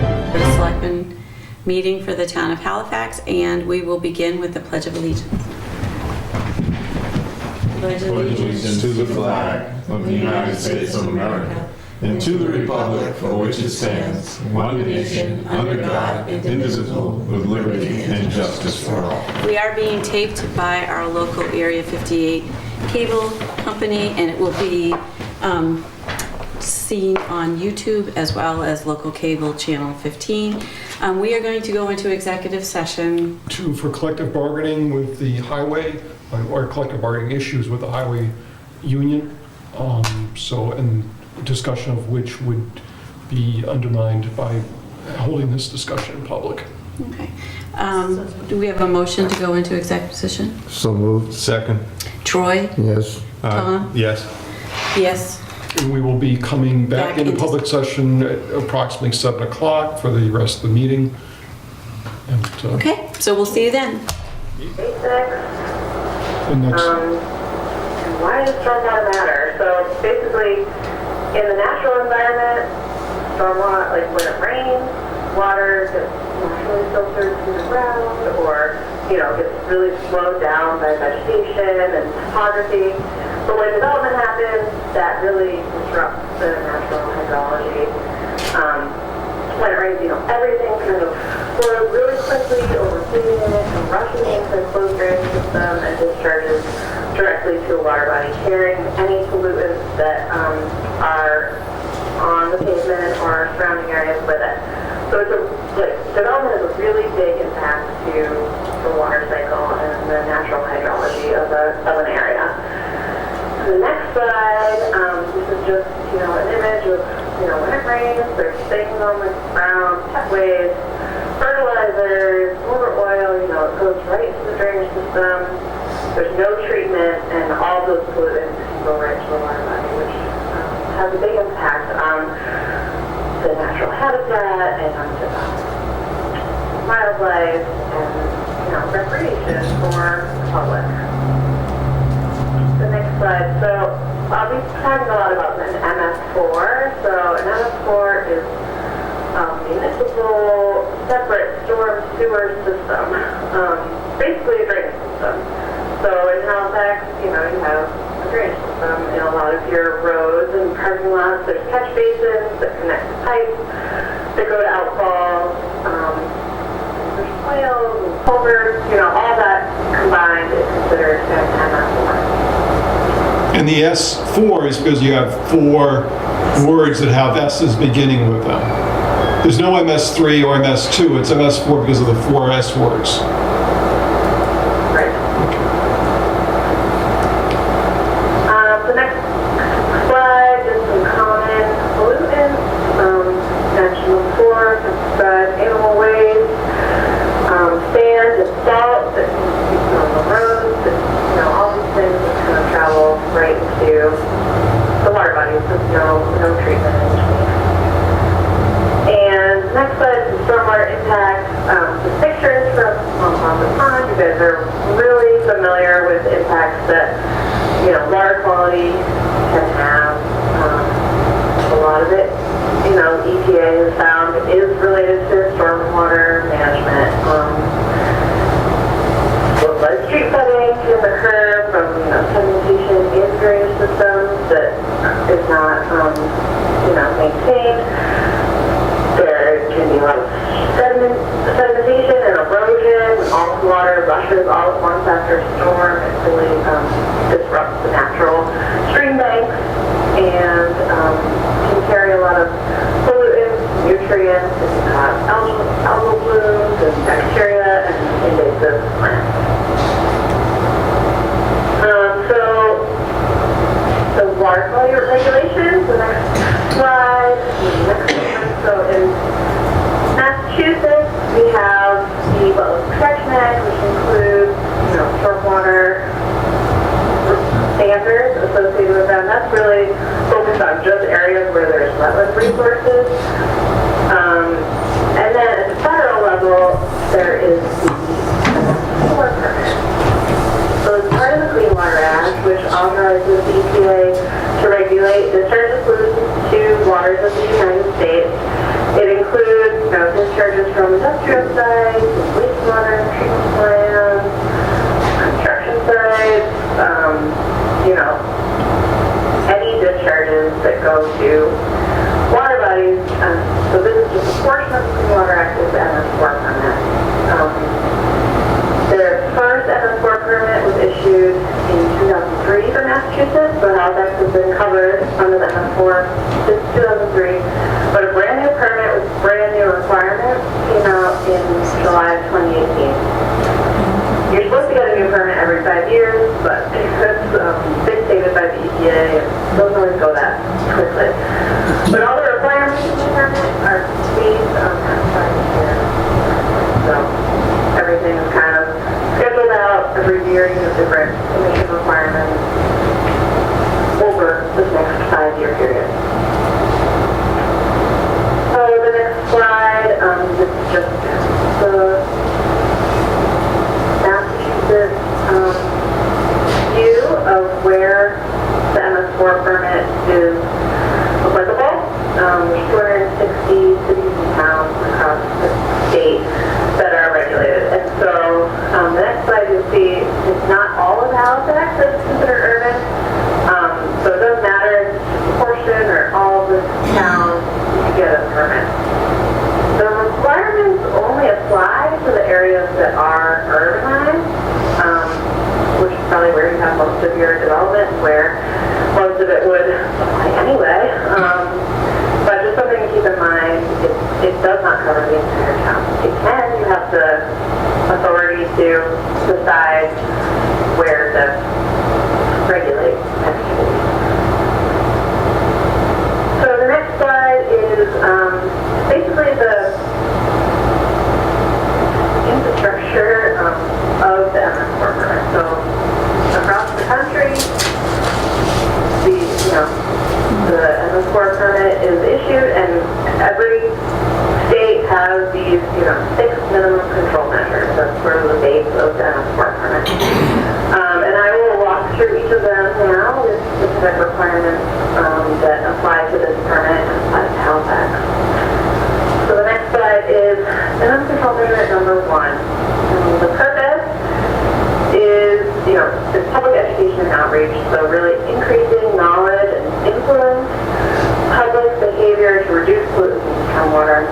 The Selectmen meeting for the town of Halifax, and we will begin with the Pledge of Allegiance. Pledge Allegiance to the flag of the United States of America and to the republic for which it stands, one nation, under God, indivisible, with liberty and justice for all. We are being taped by our local Area 58 cable company, and it will be seen on YouTube as well as local cable channel 15. We are going to go into executive session. For collective bargaining with the highway, or collective bargaining issues with the highway union. And discussion of which would be undermined by holding this discussion in public. Okay. Do we have a motion to go into executive session? So moved. Second. Troy? Yes. Tom? Yes. Yes. And we will be coming back into public session at approximately 7 o'clock for the rest of the meeting. And, Okay, so we'll see you then. the next, Why does stormwater matter? So basically, in the natural environment, stormwater, like when it rains, water gets naturally filtered through the ground, or gets really slowed down by vegetation and topography. But when development happens, that really disrupts the natural hydrology. When it rains, everything kind of flows really quickly, overflowing it and rushes into the closed drainage system and discharges directly to a water body, carrying any pollutants that are on the pavement or surrounding areas with it. So development has a really big impact to the water cycle and the natural hydrology of an area. The next slide, this is just, an image of, when it rains, there's things on the ground, waste, fertilizers, motor oil, it goes right into the drainage system. There's no treatment, and all those pollutants go right to the water body, which has a big impact on the natural habitat and on the wildlife and, recreation for the public. The next slide. So I'll be talking a lot about an MS4. So an MS4 is a municipal separate storm sewer system, basically a drainage system. So in Halifax, you have a drainage system in a lot of your roads and parking lots. There's catch basins that connect to pipes that go to outfalls. There's swales and culverts, all that combined is considered an MS4. and the S4 is because you have 4 words that have S's beginning with them. There's no MS3 or MS2, it's MS4 because of the 4 S words. The next slide is some common pollutants. Mentioned before, animal waste, sand and salt that is on the roads, all these things that kind of travel right into the water bodies with no treatment in between. And next slide is the stormwater impact. The pictures from on the pond, you guys are really familiar with impacts that water quality can have. A lot of it, EPA has found is related to stormwater management. Like street cutting can occur from sedimentation in drainage systems that is not, maintained. There can be a lot of sedimentation and erosion when all the water rushes all at once after a storm. It really disrupts the natural stream banks and can carry a lot of pollutants, nutrients, and algal blooms and bacteria and invasive plants. So water quality regulations, the next slide. So in Massachusetts, we have the Wetlands Protection Act, which includes, stormwater standards associated with them. That's really focused on just areas where there's wetland resources. And then at the federal level, there is the sewer permit. So as part of the Clean Water Act, which authorizes the EPA to regulate discharge of pollutants to waters of the United States, it includes to water bodies. So this is just a portion of the Clean Water Act is the MS4 permit. The first MS4 permit was issued in 2003 for Massachusetts, so Halifax has been covered under the MS4 since 2003. But a brand new permit with brand new requirements came out in July of 2018. You're supposed to get a new permit every 5 years, but it's dictated by the EPA and doesn't always go that quickly. But all the requirements of the permit are based on that 5 years. So everything is kind of scheduled out every year. You have different emission requirements over this next 5-year period. So the next slide, this is just the Massachusetts view of where the MS4 permit is applicable. There's 260 cities and towns across the state that are regulated. And so the next slide you'll see it's not all of Halifax that's considered urban. So it doesn't matter if it's just a portion or all of the towns, you get a permit. The requirements only apply to the areas that are urbanized, which is probably where you have most of your development, where most of it would apply anyway. But just something to keep in mind, it does not cover the entire town. It can, you have the authority to decide where to regulate activities. So the next slide is basically the infrastructure of the MS4 permit. So across the country, the MS4 permit is issued, and every state has these 6 minimum control measures. That's sort of the base of the MS4 permit. And I will walk through each of them now with specific requirements that apply to this permit and apply to Halifax. So the next slide is minimum control measure number 1. The purpose is, it's public education and outreach, so really increasing knowledge and influence public behavior to reduce pollutants in stormwater.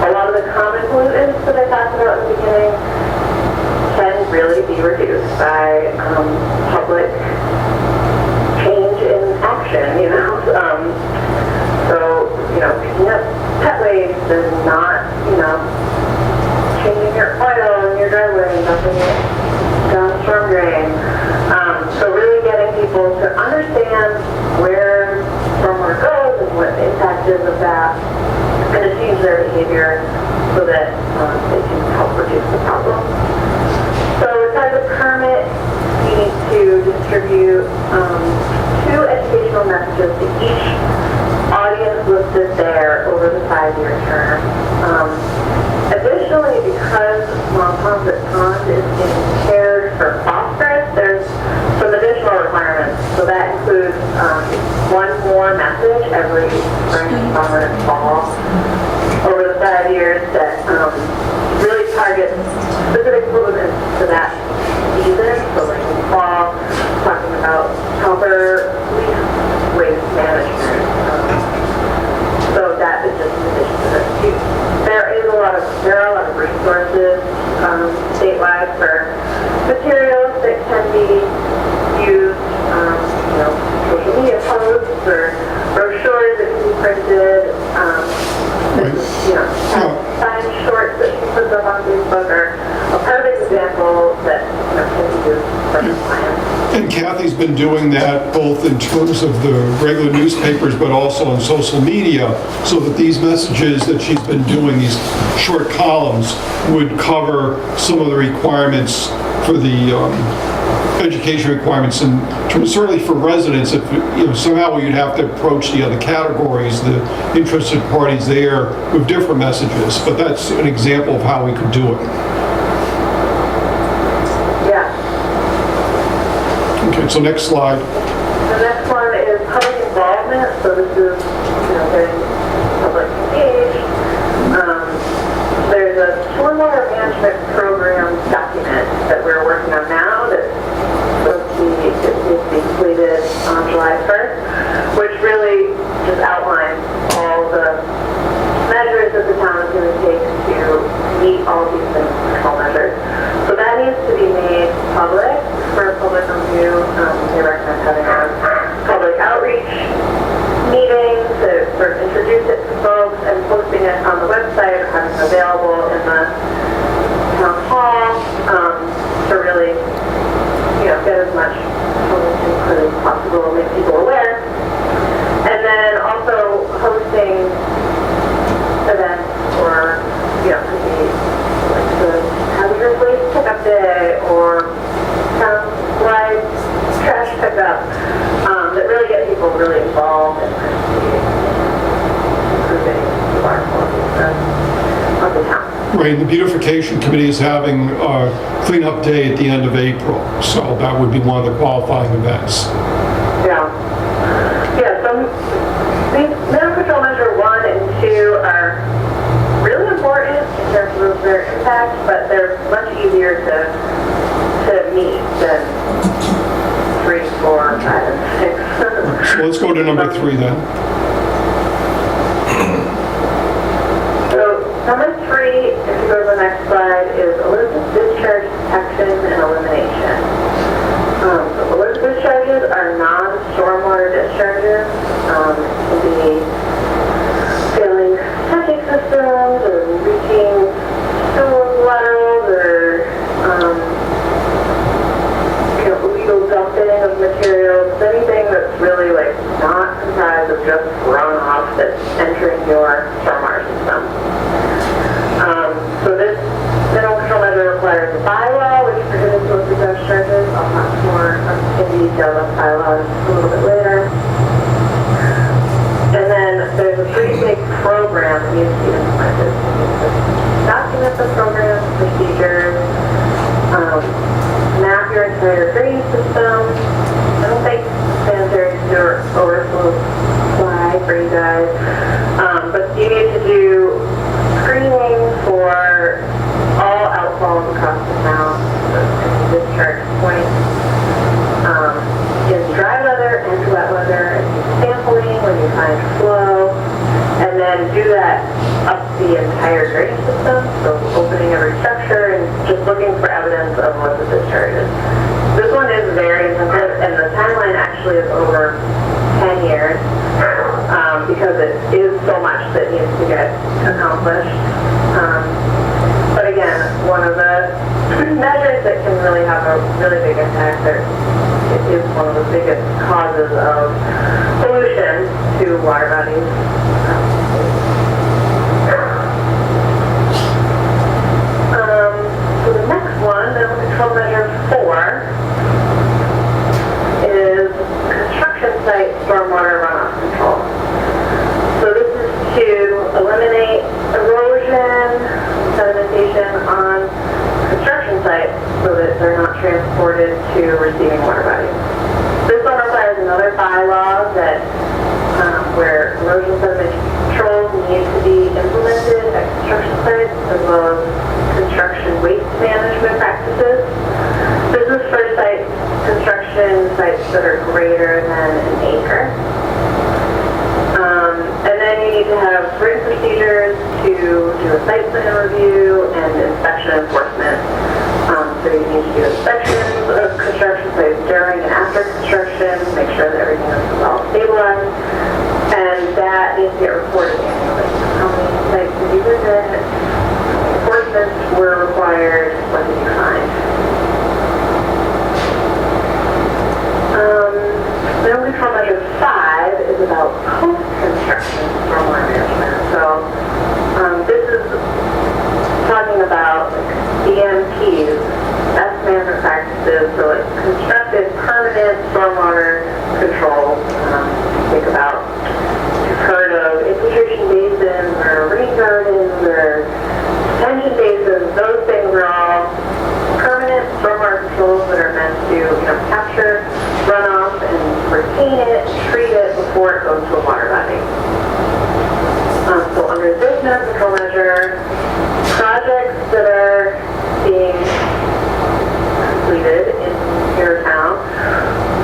A lot of the common pollutants that I talked about in the beginning can really be reduced by public change in action, So, picking up pet waste and not, changing your oil in your driveway and dumping it down the storm drain. So really getting people to understand where stormwater goes and what the impact is of that, and to change their behavior so that they can help reduce the problem. So inside the permit, we need to distribute 2 educational messages to each audience listed there over the 5-year term. Additionally, because Monpont Pond is being cared for phosphorus, there's some additional requirements. So that includes 1 more message every spring, summer, and fall over the 5 years that really targets specific pollutants to that season. So like in the fall, talking about proper leaf waste management. So that is just in addition to this. There are a lot of resources statewide for materials that can be used, social media posts or brochures that can be printed, sign shorts that she puts up on Facebook are a perfect example that can be used for compliance. And Kathy's been doing that both in terms of the regular newspapers, but also on social media, so that these messages that she's been doing, these short columns, would cover some of the requirements for the education requirements, and certainly for residents, if somehow you'd have to approach the other categories, the interested parties there, with different messages. But that's an example of how we could do it. Okay, so next slide. The next one is public involvement. So this is, getting public engaged. There's a stormwater management program document that we're working on now that's supposed to be completed on July 1st, which really Right, the beautification committee is having a cleanup day at the end of April, so that would be one of the qualifying events. Yeah. Yeah, so these minimum control measure 1 and 2 are really important in terms of their impact, but they're much easier to meet than 3, 4, 5, and 6. So let's go to number 3 then. So number 3, if you go to the next slide, is illicit discharge detection and elimination. So illicit discharges are non-stormwater discharges. It can be failing septic systems or leaking sewer laterals or illegal dumping of materials, anything that's really like not comprised of just runoff that's entering your stormwater system. So this minimum control measure requires a bylaw which prohibits illicit discharges. I'll talk more in detail about bylaws a little bit later. And then there's a pretty big program that needs to be implemented. You need to document the program, procedures, map your entire drainage system. I don't think sanitary sewer overflow apply for you guys, but you need to do screening for all outfalls across the town, and discharge points. In dry weather and wet weather, and do sampling when you find flow, and then do that up the entire drainage system, so opening every structure and just looking for evidence of what the discharge is. This one is very intensive, and the timeline actually is over 10 years, because it is so much that needs to get accomplished. But again, one of the measures that can really have a really big impact, it is one of the biggest causes of pollution to water bodies. So the next one, minimum control measure 4, is construction site stormwater runoff control. So this is to eliminate erosion, sedimentation on construction sites so that they're not transported to receiving water bodies. This one requires another bylaw that where erosion sediment controls need to be implemented at construction sites as well as construction waste management practices. This is for construction sites that are greater than an acre. And then you need to have written procedures to do a site plan review and inspection enforcement. So you need to do inspections of construction sites during and after construction, make sure that everything is well stabilized, and that needs to get reported annually. How many sites did you visit? Enforcements were required. What did you find? Minimum control measure 5 is about post-construction stormwater management. So this is talking about BMPs, best management practices, so like constructed permanent stormwater control. Think about, you've heard of infiltration basins or rain gardens or detention basins. Those things are all permanent stormwater controls that are meant to capture runoff and retain it, treat it before it goes to a water body. So under this minimum control measure, projects that are being completed in your town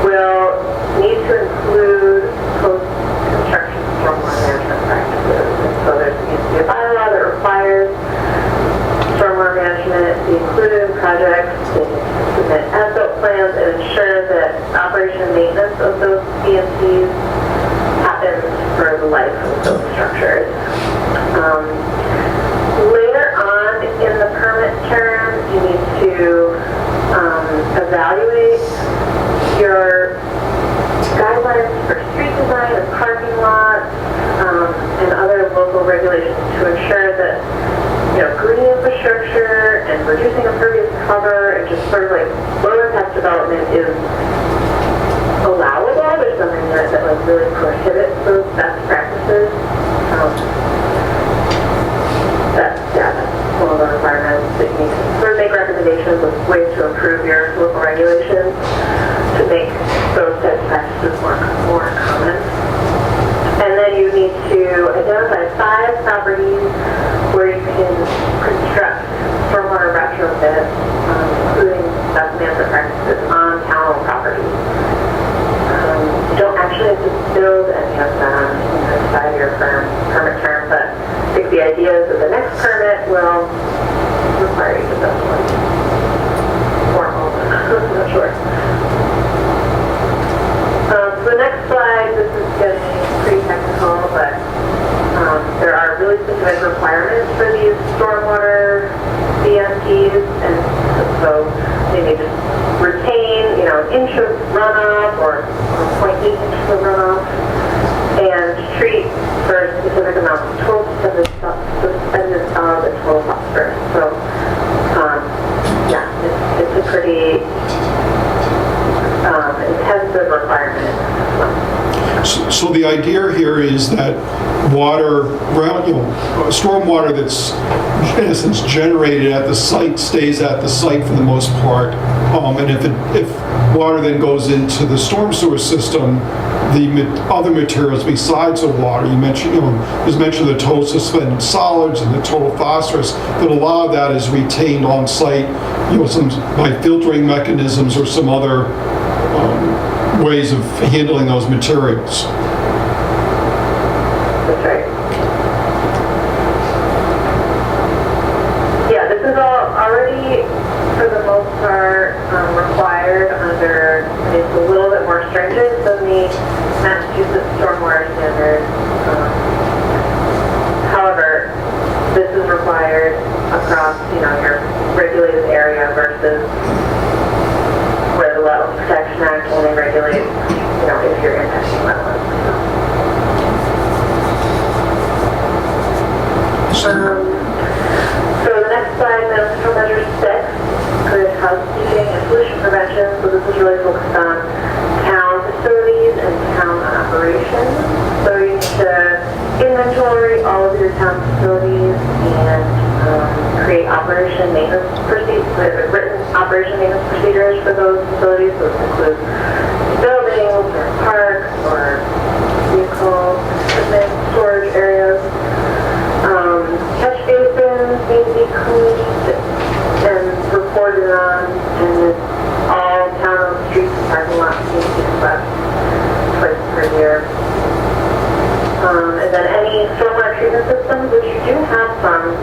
will need to include post-construction stormwater management practices. And so there needs to be a bylaw that requires stormwater management be included in projects. They need to submit as-built plans and ensure that operation and maintenance of those BMCs happens for the life of those structures. Later on in the permit term, you need to evaluate your guidelines for street design and parking lots and other local regulations to ensure that green infrastructure and reducing impervious cover and just sort of like low impact development is allowable. There's something that like really prohibits those best practices. That's one of the idea is that the next permit will require you to build one. Formal, I'm not sure. So the next slide, this is getting pretty technical, but there are really specific requirements for these stormwater BMPs, and so they may just retain, an inch of runoff or 0.8 inches of runoff, and treat for specific amounts of total suspended solid and total phosphorus. So, yeah, it's a pretty intensive requirement. So the idea here is that stormwater that's in essence generated at the site stays at the site for the most part, and if water then goes into the storm sewer system, the other materials besides the water, you mentioned, there's mention of the total suspended solids and the total phosphorus, that a lot of that is retained on site, some by filtering mechanisms or some other ways of handling those materials. That's right. Yeah, this is all already, for the most part, required under, it's a little bit more stringent than the Massachusetts stormwater standard. However, this is required across, your regulated area versus where the Wetlands Protection Act only regulates, if you're impacting wetlands. So the next slide, Municipal Measure 6, good housekeeping and pollution prevention. So this is really focused on town facilities and town operations. So you need to inventory all of your town facilities and create operation maintenance procedures, written operation maintenance procedures for those facilities. Those include buildings or parks or vehicle equipment storage areas. Catch basins need to be cleaned and reported on, and all town streets and parking lots need to be swept twice per year. And then any stormwater treatment systems, which you do have some,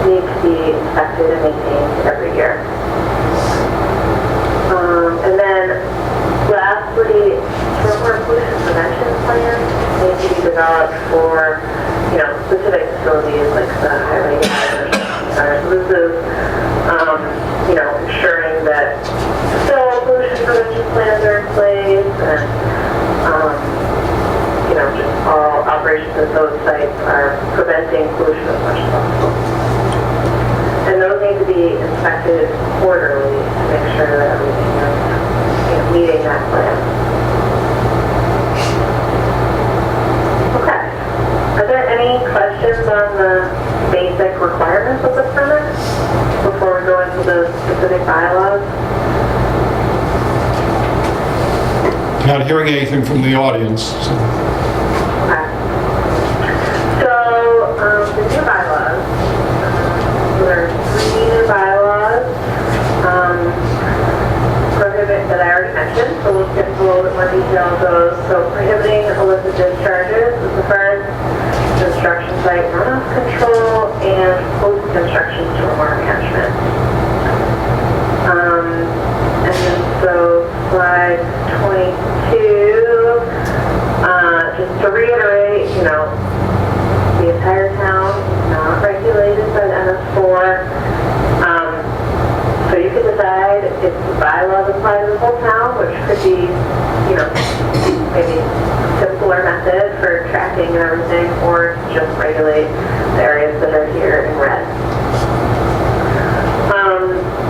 need to be inspected and maintained every year. And then lastly, stormwater pollution prevention plans need to be developed for, specific facilities like the highway gutters. So this is, ensuring that still pollution prevention plans are in place and, just all operations at those sites are preventing pollution as much as possible. And those need to be inspected quarterly to make sure that everything is meeting that plan. Okay. Are there any questions on the basic requirements of the permit before we go into the specific bylaws? Not hearing anything from the audience. So. Okay. So the new bylaws, there are 3 new bylaws that I already mentioned, so we'll get into a little bit more detail of those. So prohibiting illicit discharges is the first, construction site runoff control, and post-construction stormwater management. And then so slide 22, just to reiterate, the entire town is not regulated by the MS4. So you can decide if the bylaws apply to the whole town, which could be, maybe a simpler method for tracking and everything, or just regulate the areas that are here in red.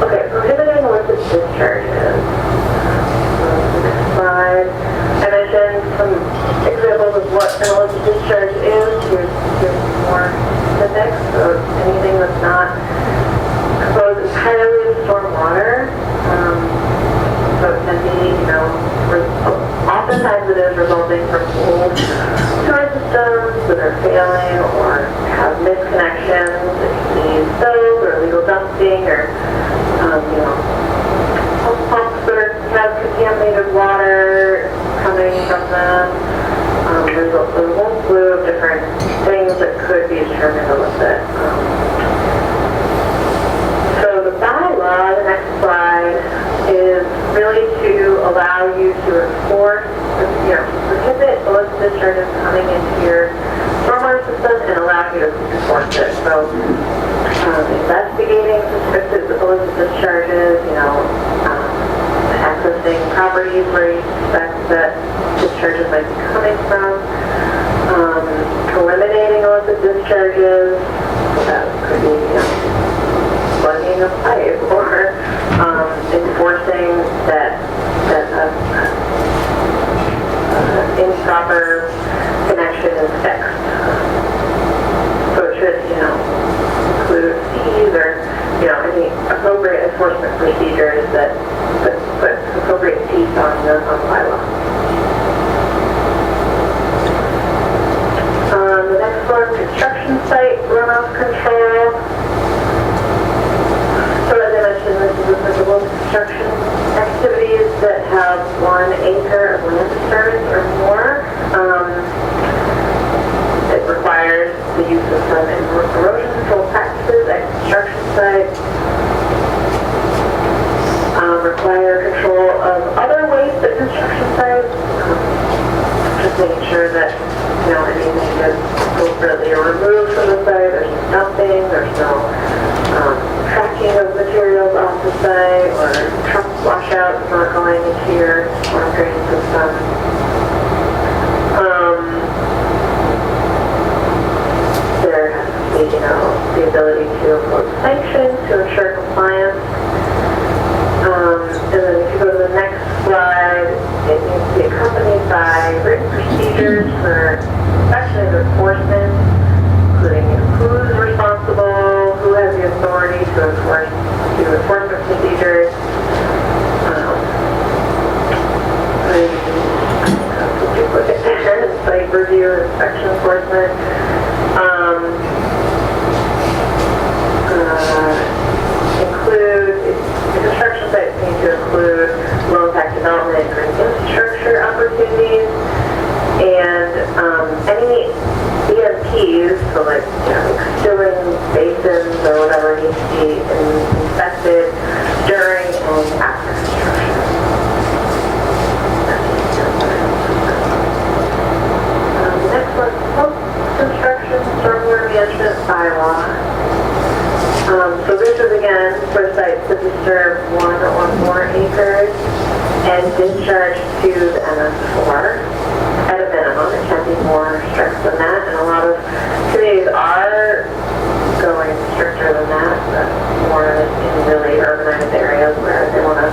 Okay, prohibiting illicit discharges. The next slide. I mentioned some examples of what an illicit discharge is. Here's more specifics. So anything that's not composed entirely of stormwater. So it can be, oftentimes it is resulting from old sewer systems that are failing could be determined illicit. So the bylaw, the next slide, is really to allow you to enforce, prohibit illicit discharges coming into your stormwater system and allow you to enforce it. So investigating suspected illicit discharges, accessing properties where you suspect that discharges might be coming from, eliminating illicit discharges, so that could be, plugging a pipe, or enforcing that improper connection is fixed. So it should, include fees or, any appropriate enforcement procedures that put appropriate teeth on the bylaw. The next one, construction site runoff control. So as I mentioned, this is applicable to construction activities that have 1 acre of land disturbance or more. It requires the use of some erosion control practices at construction sites. Require control of other waste at construction sites. Just making sure that anything is appropriately removed from the site. There's no dumping. There's no tracking of materials off the site, or truck washouts not going into your storm drain system. There has to be, the ability to impose sanctions to ensure compliance. And then if you go to the next slide, it needs to be accompanied by written procedures for inspection and enforcement, including who's responsible, who has the authority to do enforcement procedures, site review, inspection enforcement, include, the construction sites need to include low impact development and green infrastructure opportunities, and any EMPs, so like filling basins or whatever, needs to be inspected during and after construction. The next one, post-construction stormwater management bylaw. So this is again for sites that disturb 1 or more acres and discharge to the MS4 at a minimum. It can be more strict than that, and a lot of communities are going stricter than that, but more in really urbanized areas where they want to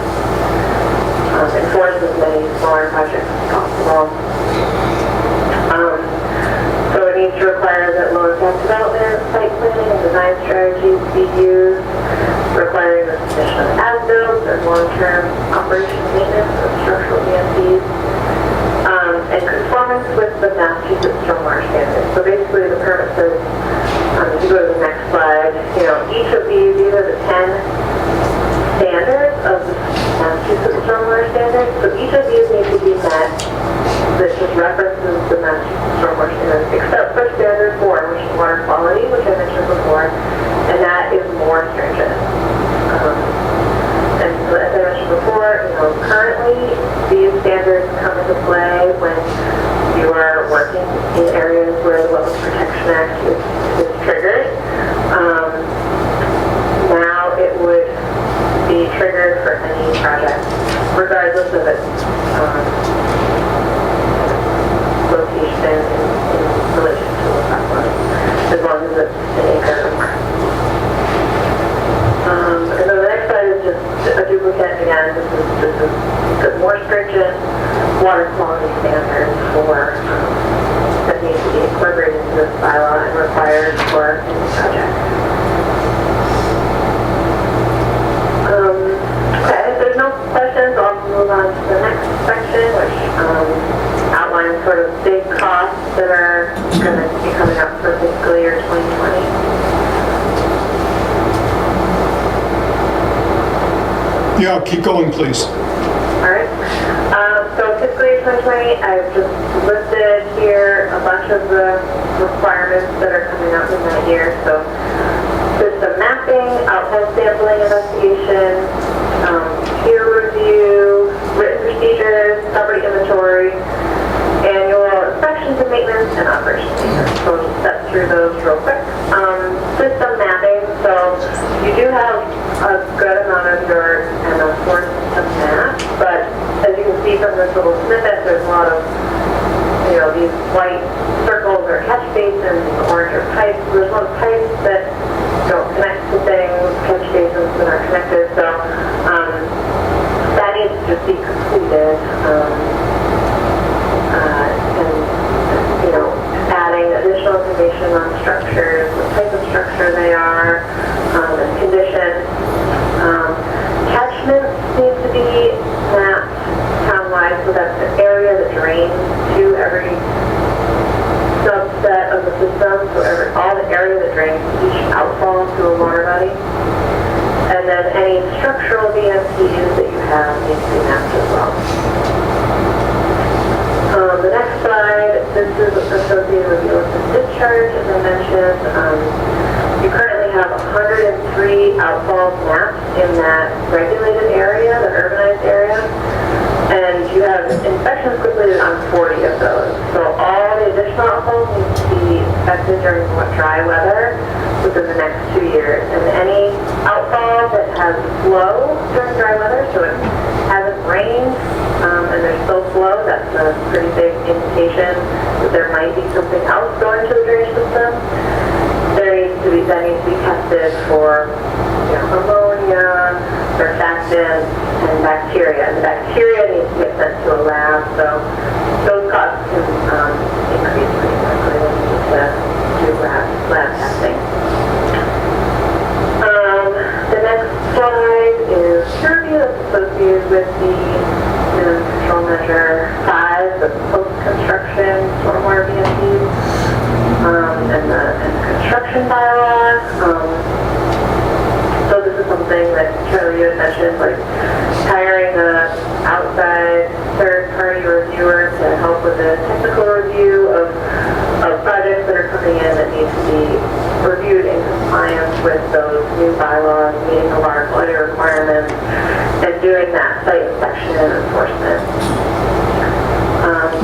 enforce as many smaller projects as possible. So it needs to require that low impact development, site planning, and design strategies be used, requiring the submission of as-built and long-term operation maintenance of structural EMPs, and conformance with the Massachusetts stormwater standards. So basically the permit says, if you go to the next slide, each of these are the 10 standards of the Massachusetts stormwater standards. So each of these need to be met. This just references the Massachusetts stormwater standards, except for standard 4, which is water quality, which I mentioned before, and that is more stringent. And so as I mentioned before, currently these standards come into play when you are working in areas where the Wetlands Protection Act is triggered. Now it would be triggered for any project, regardless of its location in relation to the wetland, as long as it's an acre or more. And then the next slide is just a duplicate. Again, this is the more stringent water quality standards for that need to be incorporated into this bylaw and required for any project. Okay, if there's no questions, I'll move on to the next section, which outlines sort of big costs that are going to be coming up for fiscal year 2020. Yeah, keep going, please. All right. So fiscal year 2020, I've just listed here a bunch of the requirements that are coming up in that year. So system mapping, outcome sampling investigation, peer review, written procedures, property inventory, annual inspections and maintenance, and operations maintenance. So we'll just step through those real quick. System mapping, so you do have a good amount of your MS4 system map, but as you can see from this little snippet, there's a lot of, these white circles are catch basins, orange are pipes. There's a lot of pipes that don't connect to things, catch basins that aren't connected, so that needs to just be completed. Adding additional information on structures, what type of structure they are, and condition. Catchments need to be mapped townwide, so that's the area that drains to every subset of the system, so all the area that drains each outfall to a water body. And then any structural VMPs that you have need to be mapped as well. The next slide, this is associated with the illicit discharge, as I mentioned. You currently have 103 outfalls mapped in that regulated area, the urbanized area, and you have inspections completed on 40 of those. So all the additional outfalls need to be inspected during dry weather within the next 2 years. And any outfall that has flow during dry weather, so it hasn't rained, and there's still flow, that's a pretty big indication that there might be something else going to the drainage system. That needs to be tested for ammonia, surfactants, and bacteria. And the bacteria needs to get sent to a lab, so those costs can increase pretty quickly when you need to do lab testing. The next slide is peer review that's associated with the control measure 5, the post-construction stormwater VMPs, and the construction bylaw. So this is something that Charlie, you had mentioned, like hiring an outside third-party reviewer to help with a technical review of projects that are coming in that need to be reviewed in compliance with those new bylaws, meeting the water quality requirements, and doing that site inspection and enforcement.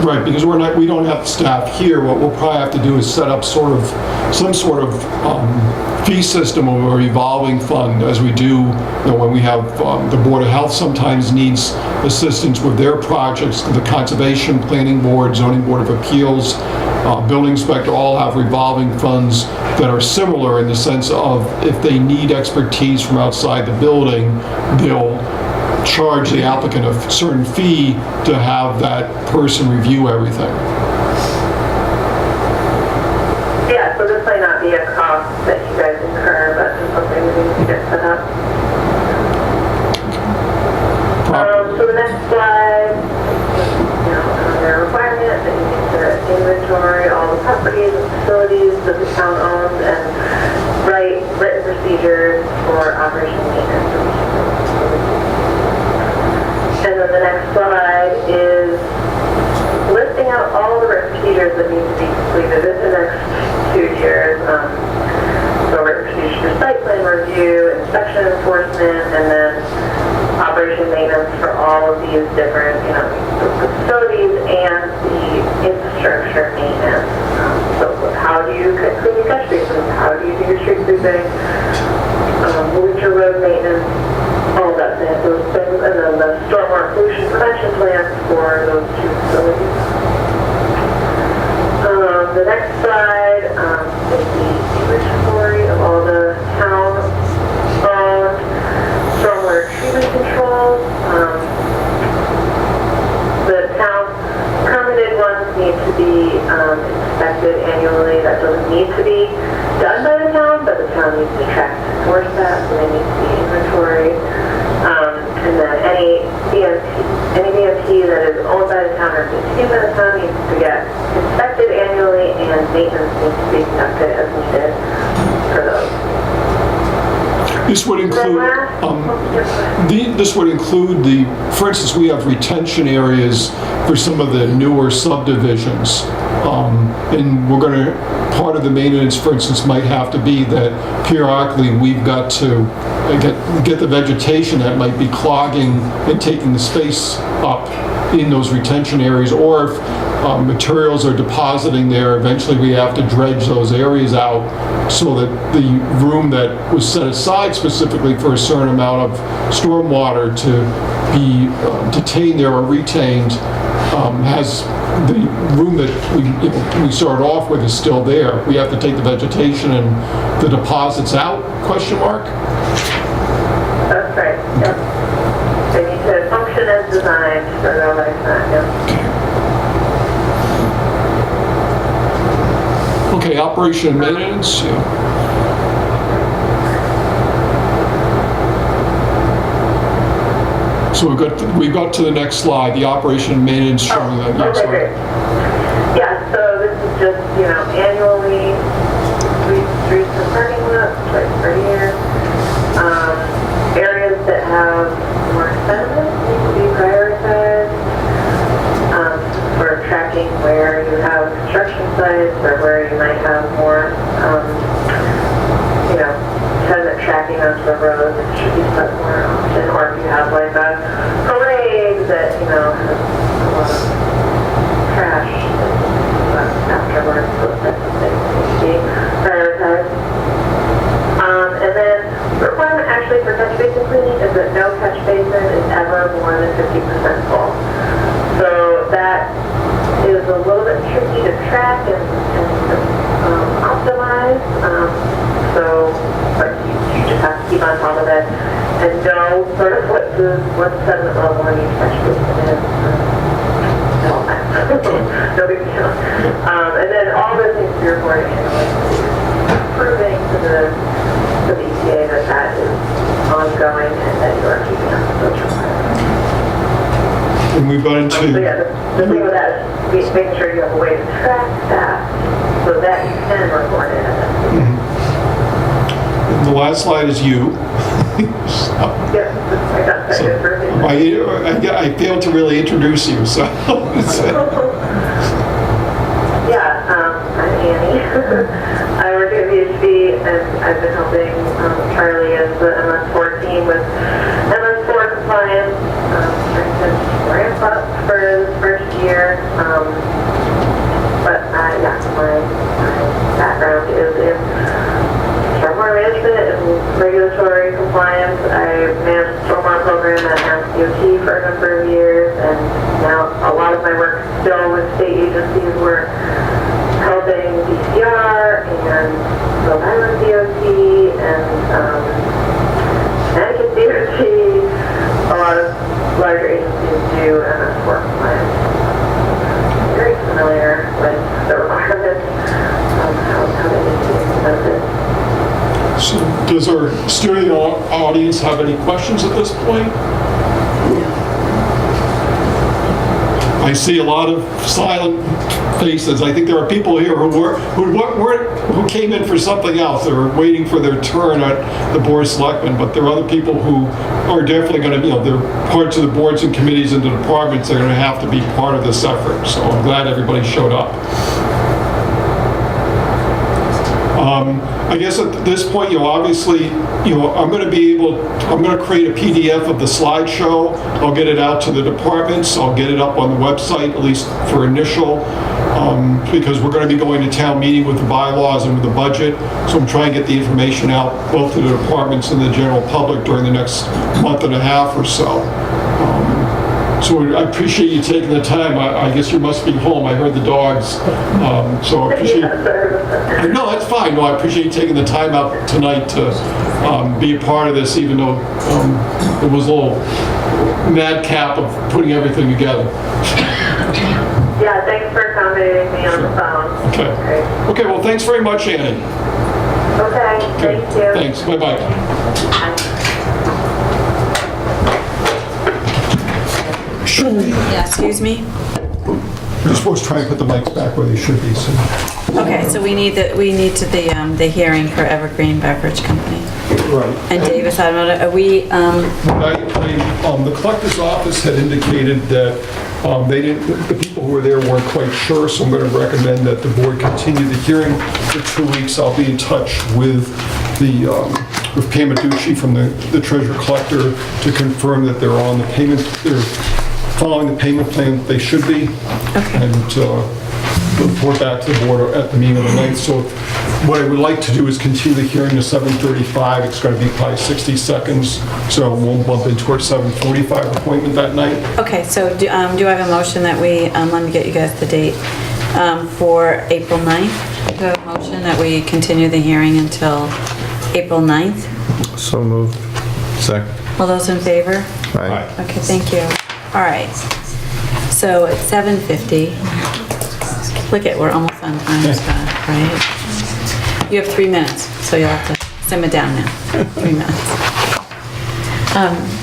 Right, because we don't have staff here. What we'll probably have to do is set up some sort of fee system or a revolving fund, as we do, when we have the Board of Health sometimes needs assistance with their projects. The Conservation, Planning Board, Zoning Board of Appeals, Building Inspector all have revolving funds that are similar in the sense of if they need expertise from outside the building, they'll charge the applicant a certain fee to have that person review everything. Yeah, so this might not be a cost that you guys incur, but it's something we need to get set up. So the next slide, another requirement that you need to inventory all the properties and facilities that the town owns and write written procedures for operation maintenance. And then the next slide is listing out all the written procedures that need to be completed in the next 2 years. So written procedures for site plan review, inspection enforcement, and then operation maintenance for all of these different, the facilities and the infrastructure maintenance. So how do you clean your catch basins? How do you do your street sweeping? Bleacher road maintenance? All of that, those things, and then the stormwater pollution prevention plans for those 2 facilities. The next slide is the inventory of all the town-owned stormwater treatment controls. The town permitted ones need to be inspected annually. That doesn't need to be done by the town, but the town needs to track and enforce that, so they need to be inventoried. And then any VMP that is owned by the town or contained by the town needs to get inspected annually, and maintenance needs to be conducted as needed for those. This would include for instance, we have retention areas for some of the newer subdivisions, and we're going to part of the maintenance, for instance, might have to be that periodically we've got to get the vegetation that might be clogging and taking the space up in those retention areas, or if materials are depositing there, eventually we have to dredge those areas out so that the room that was set aside specifically for a certain amount of stormwater to be detained there or retained has the room that we started off with is still there. We have to take the vegetation and the deposits out, question mark? That's right, yep. They need to function as designed for their lifetime, yep. Okay, operation and maintenance, yeah. So we got to the next slide, the operation and maintenance showing that. Yeah, Okay, sorry. great. Yeah, so this is just, annually, streets and parking lots, twice per year. Areas that have more sediment need to be prioritized for tracking where you have construction sites or where you might have more, sediment tracking onto the road that should be put more often. Or if you have like a parade that, has a lot of trash afterwards, those types of things need to be prioritized. And then the requirement actually for catch basin cleaning is that no catch basin is ever more than 50% full. So that is a little bit tricky to track and optimize. But you just have to keep on top of it and know sort of what the sediment level in each catch basin is. No big deal. And then all this needs to be reported annually, proving to the EPA that is ongoing and that you are keeping up with those requirements. And we've got into... So yeah, the thing with that is making sure you have a way to track that so that you can report it. And the last slide is you. Yes, I got that good for I failed to really introduce you, so... Yeah, I'm Annie. I work at VHB and I've been helping Charlie as the MS4 team with MS4 compliance, trying to ramp up for this first year. But my background is in stormwater management and regulatory compliance. I managed the stormwater program at MassDOT for a number of years, and now a lot of my work still with state agencies. We're helping DCR and Rhode Island DOT and Connecticut DOT, a lot of larger agencies do MS4 compliance. Very familiar with the requirements, how they need to implement it. So does our studio audience have any questions at this point? I see a lot of silent faces. I think there are people here who came in for something else. They were waiting for their turn at the Board of Selectmen, but there are other people who are definitely going to, they're parts of the boards and committees and the departments. They're going to have to be part of this effort. So I'm glad everybody showed up. I guess at this point, obviously, I'm going to create a PDF of the slideshow. I'll get it out to the departments. I'll get it up on the website, at least for initial, because we're going to be going to town meeting with the bylaws and with the budget. So I'm trying to get the information out both to the departments and the general public during the next month and a half or so. So I appreciate you taking the time. I guess you must be home. I heard the dogs. So I appreciate... No, that's fine. No, I appreciate you taking the time out tonight to be a part of this, even though it was a little madcap of putting everything together. Yeah, thanks for accommodating me on the phone. Okay. Great. Okay, well, thanks very much, Annie. Okay, thank you. Thanks. Bye-bye. Bye. Yeah, excuse me? You're supposed to try and put the mics back where they should be, so. Okay, so we need the hearing for Evergreen Beverage Company. Right. And Davis Automotive, are we, The collector's office had indicated that the people who were there weren't quite sure, so I'm going to recommend that the board continue the hearing for 2 weeks. I'll be in touch with Pam Aducci from the treasurer collector to confirm that they're following the payment plan that they should be. Okay. And report back to the board at the meeting on the 9th. So what I would like to do is continue the hearing to 7:35. It's going to be probably 60 seconds, so it won't bump into our 7:45 appointment that night. okay, so do I have a motion that we, let me get you guys the date, for April 9th? Do I have a motion that we continue the hearing until April 9th? So moved. Second. All those in favor? Aye. Okay, thank you. All right. So it's 7:50. Look at, we're almost on time, Scott, right? You have 3 minutes, so you'll have to simmer down now. 3 minutes.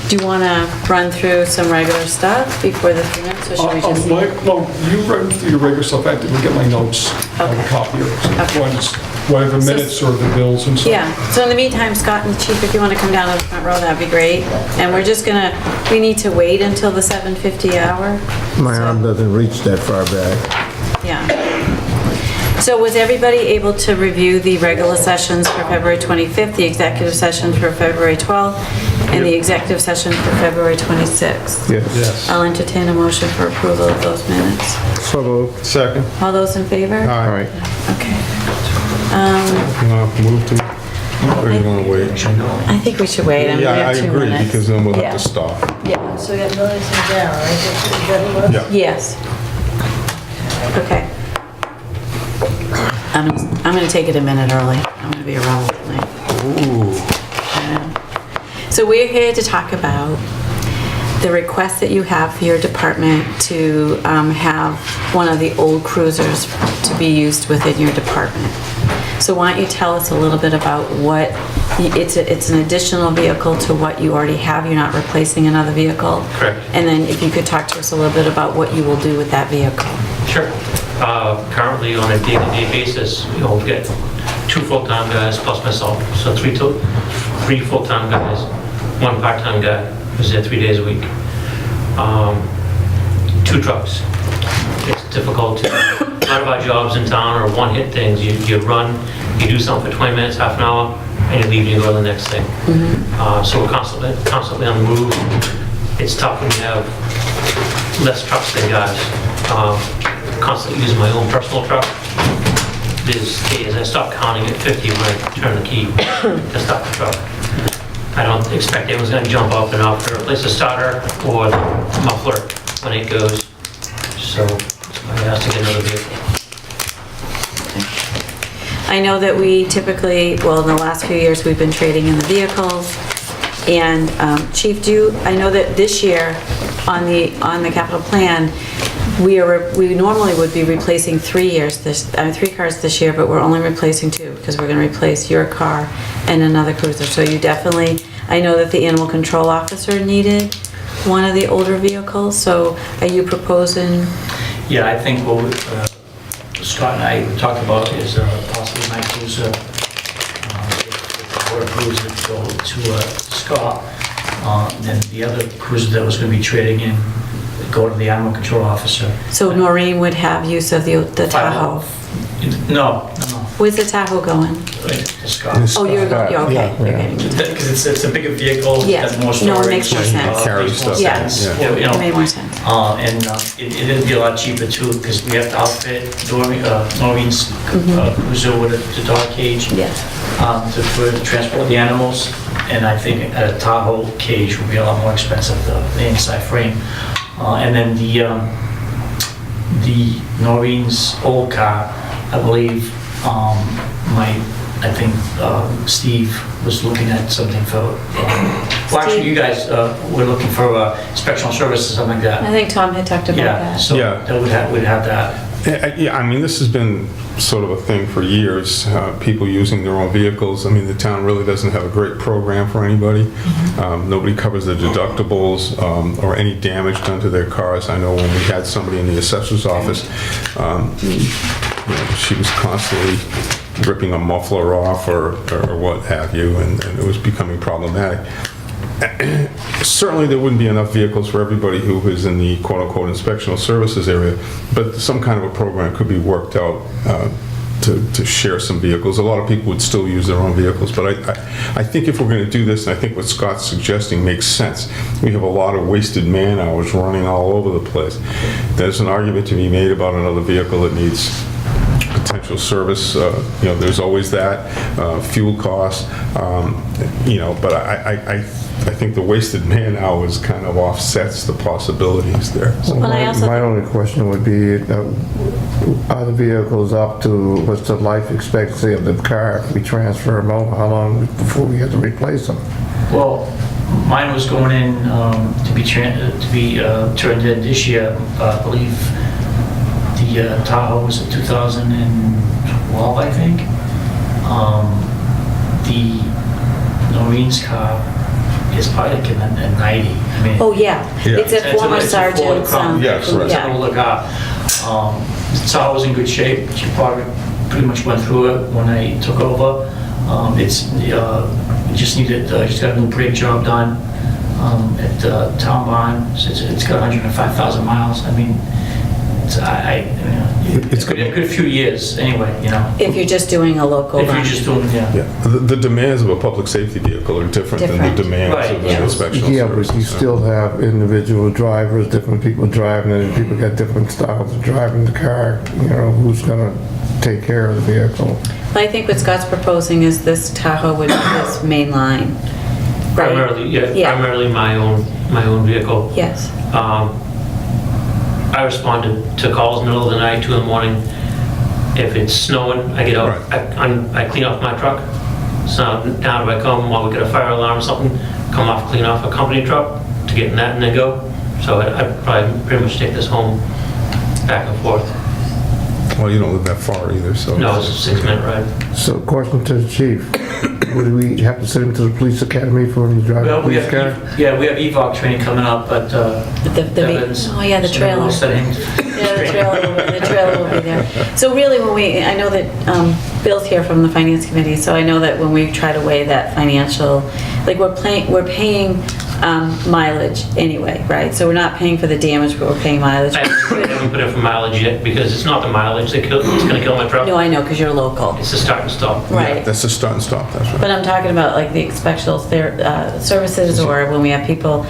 Do you want to run through some regular stuff before the 3 minutes, or should we just? No, you run through your regular stuff. I didn't get my notes on the Okay. copier. Okay. Whatever minutes or the bills and stuff. Yeah, so in the meantime, Scott and the chief, if you want to come down to the front row, that'd be great. And we're just gonna, we need to wait until the 7:50 hour. My So- arm doesn't reach that far back. Yeah. So was everybody able to review the regular sessions for February 25th, the executive session for February 12th, and the executive session for February 26th? Yes. I'll entertain a motion for approval of those minutes. So moved. Second. All those in favor? All right. Okay. You want to move to, or you want to wait? I think we should wait. I mean, we Yeah, I have 2 agree, minutes. because then we'll Yeah. have to stop. Yeah. So we got Millers and down, right? Is that who it was? Yeah. Yes. Okay. I'm gonna take it a minute early. I'm gonna be a rebel tonight. Ooh. So we're here to talk about the request that you have for your department to have one of the old cruisers to be used within your department. So why don't you tell us a little bit about what, it's an additional vehicle to what you already have, you're not replacing another vehicle? Correct. And then if you could talk to us a little bit about what you will do with that vehicle. Sure. Currently, on a day-to-day basis, we get 2 full-time guys plus myself, so 3 full-time guys, 1 part-time guy who's there 3 days a week. 2 trucks. It's difficult to, a lot of our jobs in town are one-hit things. You run, you do something for 20 minutes, half an hour, and you leave and you go to the next thing. So we're constantly on the move. It's tough when you have less trucks than guys. Constantly using my own personal truck. There's days I stop counting at 50 when I turn the key to start the truck. I don't expect anyone's gonna jump up and off to replace the starter or the muffler when it goes. So somebody has to get another vehicle. I know that we typically, well, in the last few years, we've been trading in the vehicles. And Chief, I know that this year on the capital plan, we normally would be replacing 3 cars this year, but we're only replacing 2 because we're going to replace your car and another cruiser. So you definitely, I know that the animal control officer needed one of the older vehicles. So are you proposing? Yeah, I think what Scott and I talked about is possibly my cruiser, if the board approves it, go to Scott. Then the other cruiser that was going to be trading in, go to the animal control officer. So Noreen would have use of the Tahoe. No. Where's the Tahoe going? Right, to Scott. Oh, you're okay. You're Yeah. getting it. Because it's a bigger vehicle, Yeah. has more No, storage. it makes more sense. Carry Makes more stuff. Yeah. sense. Yeah. You know, It made more sense. And it'd be a lot cheaper too, because we have to outfit Noreen's cruiser with the dog cage Yes. for to transport the animals. And I think a Tahoe cage would be a lot more expensive, the inside frame. And then the Noreen's old car, I believe, I think Steve was looking at something for, well, actually, you guys were looking for inspectional services, something like I that. think Tom had talked about Yeah, that. so Yeah. that we'd have that. Yeah, I mean, this has been sort of a thing for years, people using their own vehicles. I mean, the town really doesn't have a great program for anybody. Nobody covers the deductibles or any damage done to their cars. I know when we had somebody in the assessor's office, she was constantly ripping a muffler off or what have you, and it was becoming problematic. Certainly, there wouldn't be enough vehicles for everybody who is in the quote-unquote inspectional services area, but some kind of a program could be worked out to share some vehicles. A lot of people would still use their own vehicles, but I think if we're going to do this, and I think what Scott's suggesting makes sense, we have a lot of wasted man hours running all over the place. There's an argument to be made about another vehicle that needs potential service. There's always that, fuel costs, but I think the wasted man hours kind of offsets the possibilities there. So, Well, I also- My only question would be, are the vehicles up to, what's the life expectancy of the car? If we transfer them over, how long before we have to replace them? Well, mine was going in to be turned in this year. I believe the Tahoe was in 2012, I think. The Noreen's car is probably like a 90. I mean, Oh, yeah. It's a former Ford sergeant's. Crown. Yes, right. It's an older car. The Tahoe's in good shape. She probably pretty much went through it when I took over. It just needed, just got a new brake job done at Town Barn. So it's got 105,000 miles. I mean, it's a good few years anyway, If you're just doing a local If you're run. just doing, yeah. Yeah, the demands of a public safety vehicle are different than Different. the demands Right, of yeah. an inspectional Yeah, service. but you still have individual drivers, different people driving it, and people got different styles of driving the car. Who's gonna take care of the vehicle? But I think what Scott's proposing is this Tahoe would be this main line, right? Primarily, Yeah. primarily my own vehicle. Yes. I responded to calls middle of the night, 2 in the morning. If it's snowing, I get out, I clean off my truck. So now if I come while we get a fire alarm or something, come off, clean off a company truck to get in that and then go. So I probably pretty much take this home back and forth. Well, you don't live that far either, so. No, it's a 6-minute ride. So, question to the chief. Would we have to send him to the police academy for him to drive a Well, we police car? have EVOC training coming up, but Evans. Oh, yeah, the so trailer. we'll send him Yeah, the trailer will be there. So really, I know that Bill's here from the Finance Committee, so I know that when we try to weigh that financial, like we're paying mileage anyway, right? So we're not paying for the damage, but we're paying mileage. I haven't put in for mileage yet because it's not the mileage that it's gonna kill my truck. No, I know, because you're local. It's the start and stop. Right. That's a start and stop, that's right. But I'm talking about like the inspectional services, or when we have people,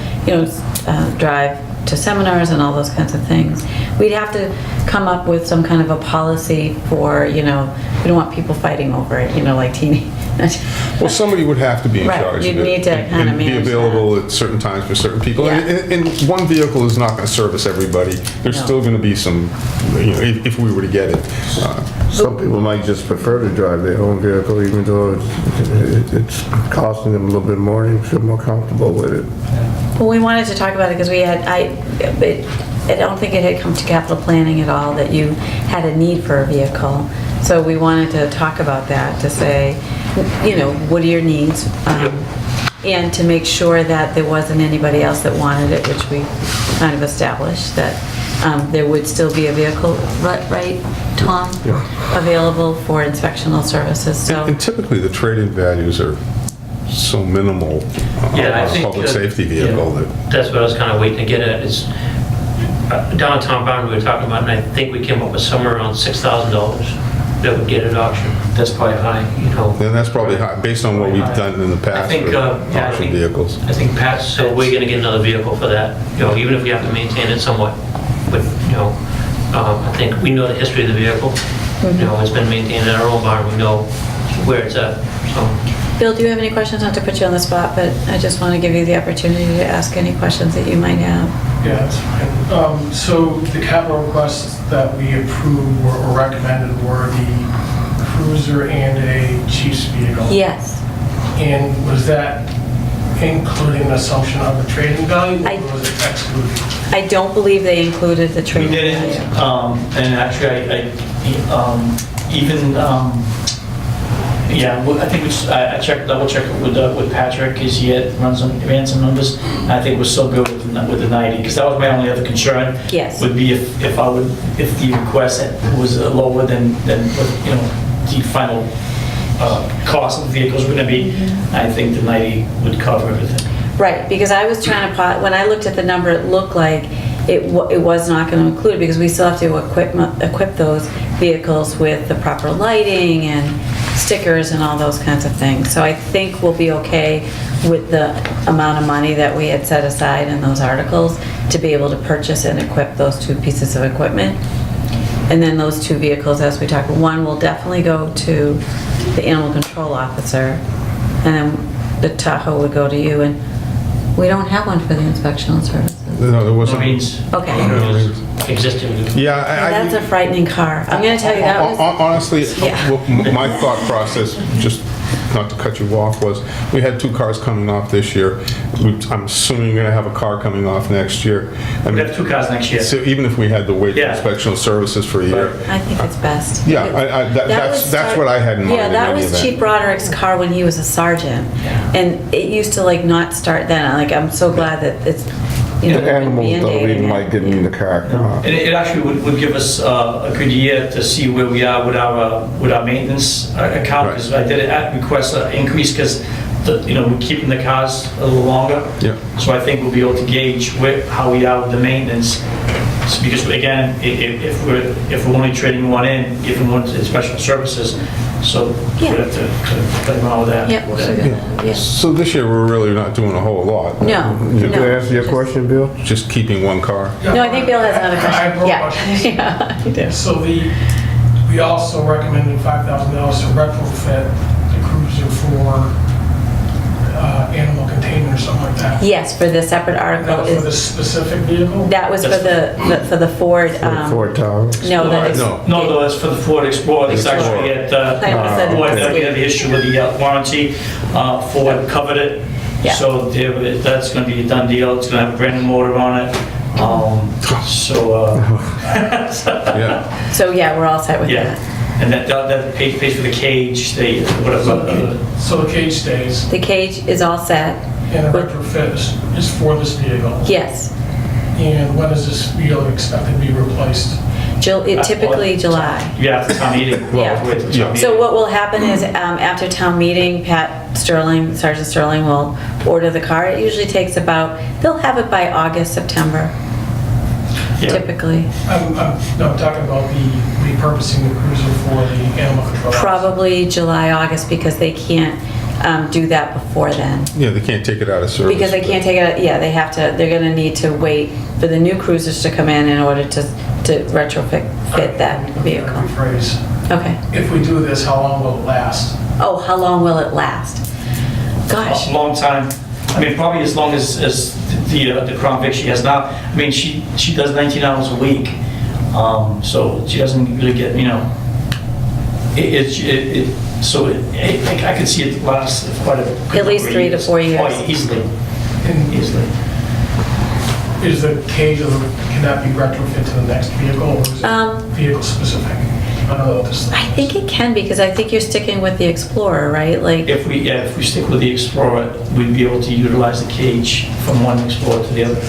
drive to seminars and all those kinds of things. We'd have to come up with some kind of a policy for, we don't want people fighting over it, like teeny. Well, somebody would have to be in Right, charge you'd of it. need to kind of and be manage available at certain times for certain people. Yeah. And one vehicle is not going to service everybody. There's No. still going to be some, if we were to get it. Some people might just prefer to drive their own vehicle, even though it's costing them a little bit more, and feel more comfortable with it. Well, we wanted to talk about it because I don't think it had come to capital planning at all that you had a need for a vehicle. So we wanted to talk about that, to say, what are your needs? And to make sure that there wasn't anybody else that wanted it, which we kind of established, that there would still be a vehicle, right, Tom? Yeah. Available for inspectional services, so. And typically, the trade-in values are so minimal Yeah, I on a think, public safety vehicle that. That's what I was kind of waiting to get at, is downtown Barn we were talking about, and I think we came up with somewhere around $6,000 that would get at auction. That's probably high, Then that's probably high, based on what we've done in the past think, for I auction think- vehicles. I think Pat's. So we're gonna get another vehicle for that, even if we have to maintain it somewhat. But, I think we know the history of the vehicle. It's been maintained in our own barn, we know where it's at, so. Bill, do you have any questions? Not to put you on the spot, but I just want to give you the opportunity to ask any questions that you might have. Yeah, that's fine. So the capital requests that we approved or recommended were the cruiser and a chief's vehicle. Yes. And was that including an assumption of the trading value, I- or was it excluded? I don't believe they included the We trade. didn't, and actually, even Yeah, well, I think I checked, double checked with Patrick, because he ran some numbers, and I think we're still good with the 90, because that was my only other concern. Yes. Would be if the request was lower than what, you know, the final cost of the vehicles were gonna be. I think the 90 would cover everything. Right, because I was trying to, when I looked at the number, it looked like it was not going to include, because we still have to equip those vehicles with the proper lighting and stickers and all those kinds of things. So I think we'll be okay with the amount of money that we had set aside in those articles to be able to purchase and equip those 2 pieces of equipment. And then those 2 vehicles, as we talked, one will definitely go to the animal control officer, and then the Tahoe would go to you, and we don't have one for the inspectional services. No, there wasn't. Marines. Okay. Existing. Yeah, That's a frightening car. I'm gonna tell you, that was, Honestly, Yeah. my thought process, just not to cut you off, was we had 2 cars coming off this year. I'm assuming you're gonna have a car coming off next year. I We mean, have 2 cars next year. so even if we had to wait for Yeah. inspectional services for a year. I think it's best. Yeah, That was that's what I had in mind. Yeah, in that any was event. Chief Broderick's car when he was a sergeant. And it used to like not start then. Like, I'm so glad that it's, you know, The animals, though, we band-aiding might it. get in the car. And it actually would give us a good year to see where we are with our maintenance account, Right. because I did request an increase, because we're keeping the cars a little longer. Yeah. So I think we'll be able to gauge how we are with the maintenance. Because again, if we're only trading one in, giving one to special services, so we Yeah. have to play around with that. Yep, so good. Yeah. So this year, we're really not doing a whole lot. No, Did no. you answer your question, Bill? Just keeping one car. No, I think Bill has another I have question. more Yeah. questions. Yeah, you do. So we also recommended $5,000 to retrofit the cruiser for animal containment or something like that. Yes, for the separate And that article was for the is, specific vehicle? that was for the Ford, Ford Tower? no, that is. No. That's for the Ford Explorer. It's actually at Like I said, Ford, next we week. had the issue with the warranty. Ford covered it. Yeah. So that's going to be a done deal. It's going to have a brand new motor on it. Yeah. So, yeah, we're all set with Yeah. that. And that pays for the cage, whatever. So the cage stays, The cage is all set. and the retrofit is for this vehicle? Yes, And when is this vehicle expected to be replaced? typically July. Yeah, after town meeting. Yeah. Wait till town Yeah. meeting. So what will happen is, after town meeting, Sergeant Sterling will order the car. It usually takes about, they'll have it by August, September, Yeah. typically. I'm talking about the repurposing the cruiser for the animal control. Probably July, August, because they can't do that before then. Yeah, they can't take it out of service. Because they can't take it, yeah, they're gonna need to wait for the new cruisers to come in order to retrofit that vehicle. Rephrase. Okay. If we do this, how long will it last? Oh, how long will it last? Gosh, A long time. I mean, probably as long as the Crown Vic she has now. I mean, she does 19 hours a week, so she doesn't really get, I could see it last quite a... At least 3 to 4 years. Oh, easily, And easily. is the cage, can that be retrofit to the next vehicle, or is it vehicle specific? I don't know what this. I think it can, because I think you're sticking with the Explorer, right? Like, If we stick with the Explorer, we'd be able to utilize the cage from one Explorer to the other,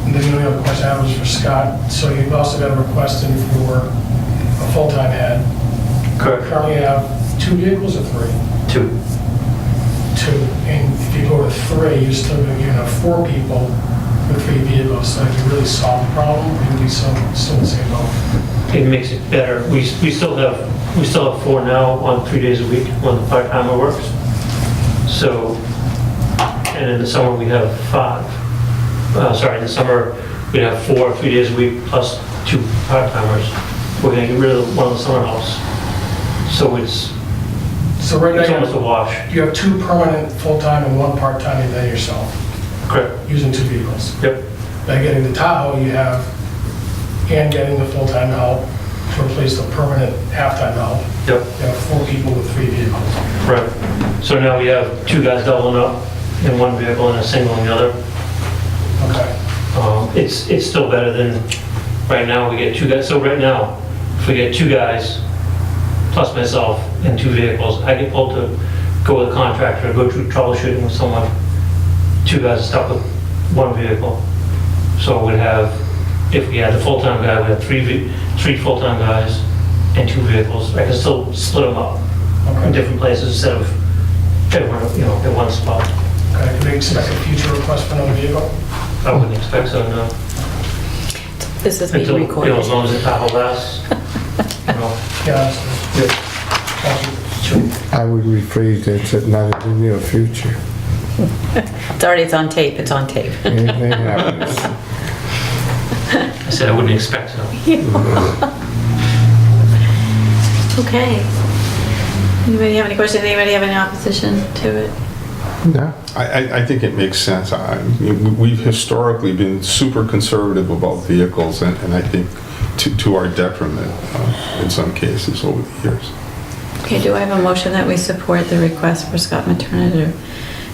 And then the only other question I have was for Scott. So you've also got a request in for a full-time head. Correct. Currently have 2 vehicles or 3? 2. 2. And if you go to 3, you're still going to have 4 people with 3 vehicles. So if you really solve the problem, or you be still in the same boat. It makes it better. We still have 4 now on 3 days a week when the part-timer works. So, and in the summer we have 5. In the summer we'd have 4 3 days a week plus 2 part-timers. We're gonna get rid of one of the summer helps. So it's So right now, almost a wash. you have 2 permanent full-time and 1 part-time, and then yourself, Correct. using 2 vehicles. Yep. By getting the Tahoe, you have, and getting the full-time help to replace the permanent half-time help, Yep. you have 4 people with 3 vehicles. Right. So now we have 2 guys doubling up in one vehicle and a single in the other. Okay. It's still better than, right now we get 2 guys. So right now, if we get 2 guys plus myself in 2 vehicles. I get pulled to go with a contractor, go through troubleshooting with someone. 2 guys are stuck with 1 vehicle. So we'd have, if we had the full-time guy, we'd have 3 full-time guys and 2 vehicles. I can still split them up in different places instead of everyone, in one spot. Okay, can we expect a future request for another vehicle? I wouldn't expect so, no. This is being Until, recorded. as long as the tackle lasts. Yeah. Thank you. I would rephrase that, said not in the near future. It's on tape, it's on tape. Anything happens. I said I wouldn't expect so. Okay. Anybody have any questions? Anybody have any opposition to it? No? I think it makes sense. We've historically been super conservative about vehicles, and I think to our detriment in some cases over the years. Okay, do I have a motion that we support the request for Scott Materna to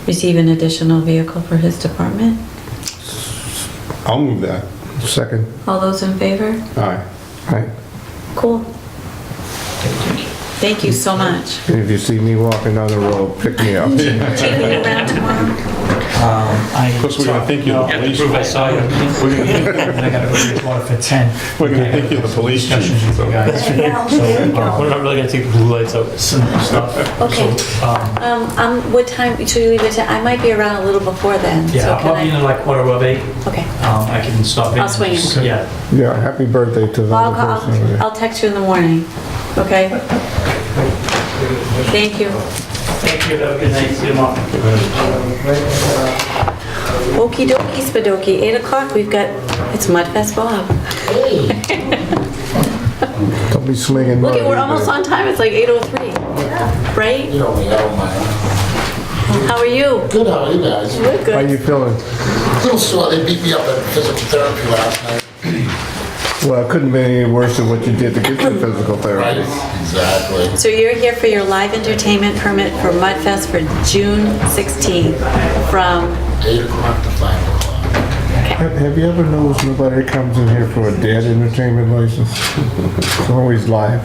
receive an additional vehicle for his department? I'll move that. Second. All those in favor? Aye. Right. Cool. Thank you so much. And if you see me walking down the road, pick me up. Chief, are you around tomorrow? Of course, we're gonna think you're the police. Prove I saw you. I gotta go to Bridgewater for 10. We're gonna think you're the police chief. Discussions with you guys. We're not really gonna take the blue lights out. Some stuff. Okay. So, What time should we leave it to? I might be around a little before then. yeah, So I'll can be in I? like 8:15. Okay. I can stop in. I'll swing in. Yeah. Yeah, happy birthday to the Well, other person over there. I'll text you in the morning. Okay? Thank you. Thank you. Have a good night. See you tomorrow. Okey dokey spadoky, 8 o'clock, we've got, it's Mudfest Bob. Don't be slinging Look mud at, we're either. almost on time, it's like 8:03. Right? You know me, I don't mind. How are you? Good, how are you guys? We're How good. you feeling? A little sore, they beat me up at physical therapy last night. Well, it couldn't be any worse than what you did to get your physical Right, therapy. exactly. So you're here for your live entertainment permit for Mudfest for June 16th from, 8 o'clock to 5 o'clock. Have you ever noticed nobody comes in here for a dead entertainment license? It's always live.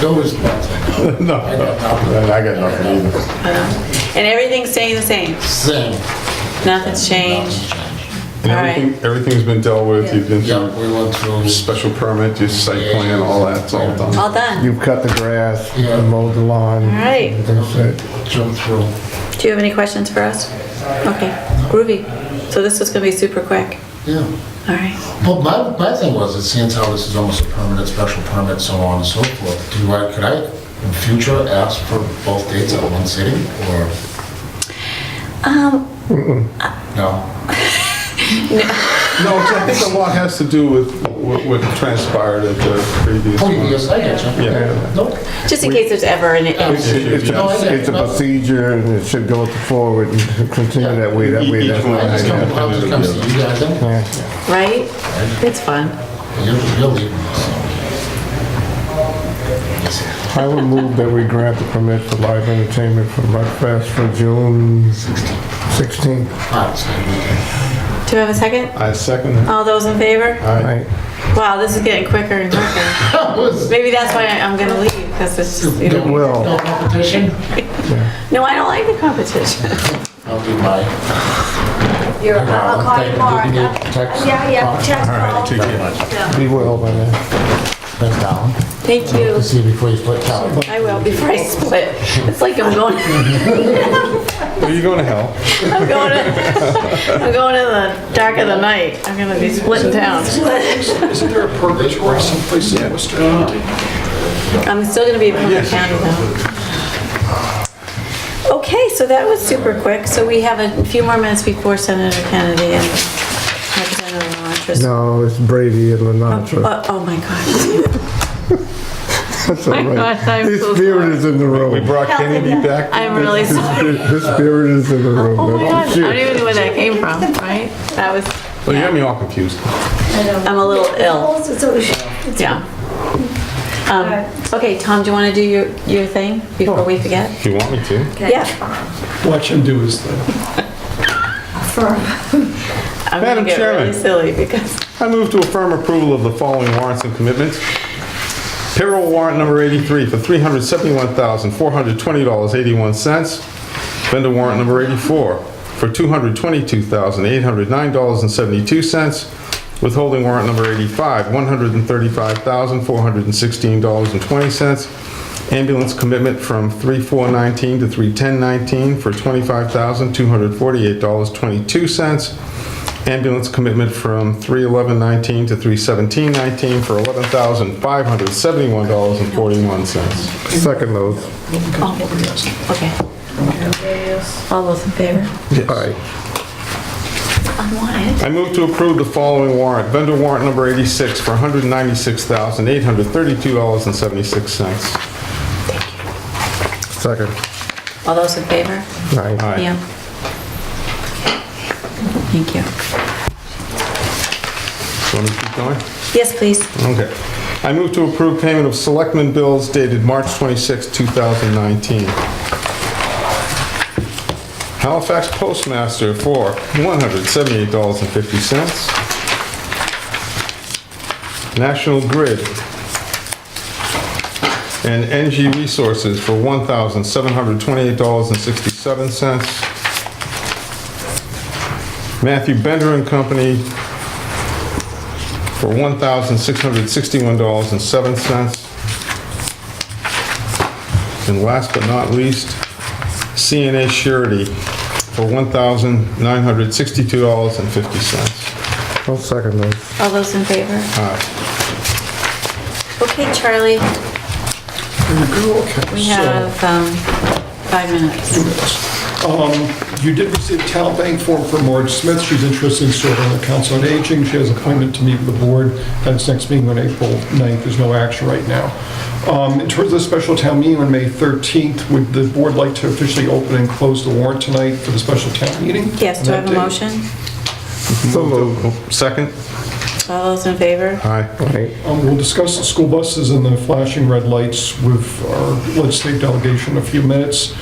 No response. No, I got nothing. I got nothing either. and everything's staying the same? Same. Nothing's changed? And All right. everything's been dealt with, you've been Yep, through we went through. special permit, your site plan, all that's all done. All done? You've cut the grass, Yeah. you mowed the lawn. All right. Everything's set. Jumped through. Do you have any questions for us? Okay, groovy. So this is gonna be super quick. Yeah. All right. Well, my thing was, it seems how this is almost a permanent, special permit, so on and so forth. Could I, in future, ask for both dates at one sitting, or no? No, 'cause I think a lot has to do with what transpired at the previous Oh, one. yes, I get you. Yeah. Nope. Just in case there's ever an issue. It's No, I get it. it's a procedure and it should go forward and continue that way. That way, Each that's one I just Yeah. come, I'll just come see you guys then. Yeah. Right? It's fun. You're leaving us. I would move that we grant the permit for live entertainment for Mudfest for June 16th. Do you have a second? I second it. All those in favor? Right. Wow, this is getting quicker and quicker. That was, Maybe that's why I'm gonna leave, because it's just, you It know. will. no competition? No, I don't like the competition. I'll do my. I'll call you tomorrow. Text. Yeah, text call. Take care. Be well by then. Bend down. Thank you. See you before you split towel. I will, before I split. It's like I'm going, Are you going to hell? I'm going to the dark of the night. I'm gonna be splitting town. Isn't there a purgatory someplace in Worcester County? I'm still gonna be in Plymouth County though. Okay, so that was super quick. So we have a few more minutes before Senator Kennedy and Representative Montrose. No, it's Brady and Lenatra. Oh my gosh. That's all my right. God, I'm His so spirit sorry. is in the We room. brought Kennedy back. I'm really sorry. His spirit is in the room. Oh my That's gosh, I don't even know where that came from, right? That was, Well, you got me all confused. I'm a little ill. Yeah. Okay, Tom, do you want to do your thing before we forget? If you want me to. Yeah. Watch him do his thing. I'm gonna Madam get really Chairman. silly because, I move to affirm approval of the following warrants and commitments. Payroll warrant number 83 for $371,420.81. Vendor warrant number 84 for $222,809.72. Withholding warrant number 85, $135,416.20. Ambulance commitment from 3/4/19 to 3/10/19 for $25,248.22. Ambulance commitment from 3/11/19 to 3/17/19 for $11,571.41. Second those. oh, okay. All those in favor? Aye. Unwanted. I move to approve the following warrant. Vendor warrant number 86 for $196,832.76. Second. All those in favor? Aye. Aye. Yeah. Thank you. Want me to keep going? Yes, please. Okay. I move to approve payment of Selectmen bills dated March 26, 2019. Halifax Postmaster for $178.50. National Grid and NG Resources for $1,728.67. Matthew Bender and Company for $1,661.07. And last but not least, CNA Surety for $1,962.50. I'll second those. All those in favor? Aye. Okay, Charlie, Okay, we so- have 5 minutes. You did receive a town bank form from Marge Smith. She's interested in serving on the Council on Aging. She has an appointment to meet with the board at its next meeting on April 9th. There's no action right now. In terms of the special town meeting on May 13th, would the board like to officially open and close the warrant tonight for the special town meeting? Yes, do I have a On that date? motion? So moved. Second? All those in favor? Aye. Aye. We'll discuss the school buses and the flashing red lights with our legislative delegation in a few minutes.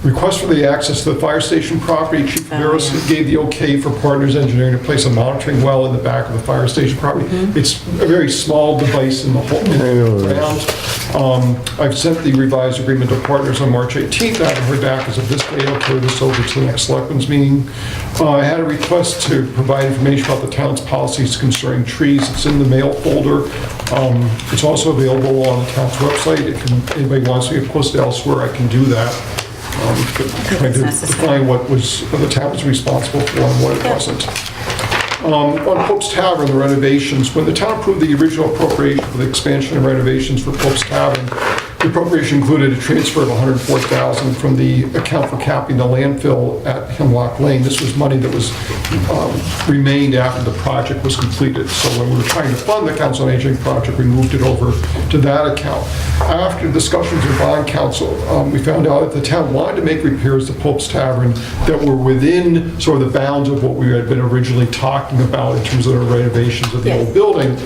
Request for the access to the fire station property. Chief Veros gave the okay for Partners Engineering to place a monitoring well in the back of the fire station property. It's a very small device in the whole ground. I've sent the revised agreement to Partners on March 18th. I haven't heard back as of this day. I'll carry this over to the next Selectmen's meeting. I had a request to provide information about the town's policies concerning trees. It's in the mail folder. It's also available on the town's website. If anybody wants to get posted elsewhere, I can do that. Trying to define what the town was responsible for and what it wasn't. On Pope's Tavern, the renovations, when the town approved the original appropriation for the expansion and renovations for Pope's Tavern, the appropriation included a transfer of $104,000 from the account for capping the landfill at Hemlock Lane. This was money that was remained after the project was completed. So when we were trying to fund the Council on Aging project, we moved it over to that account. After discussions with bond council, we found out that the town wanted to make repairs to Pope's Tavern that were within sort of the bounds of what we had been originally talking about in terms of the renovations of the Yes. old building.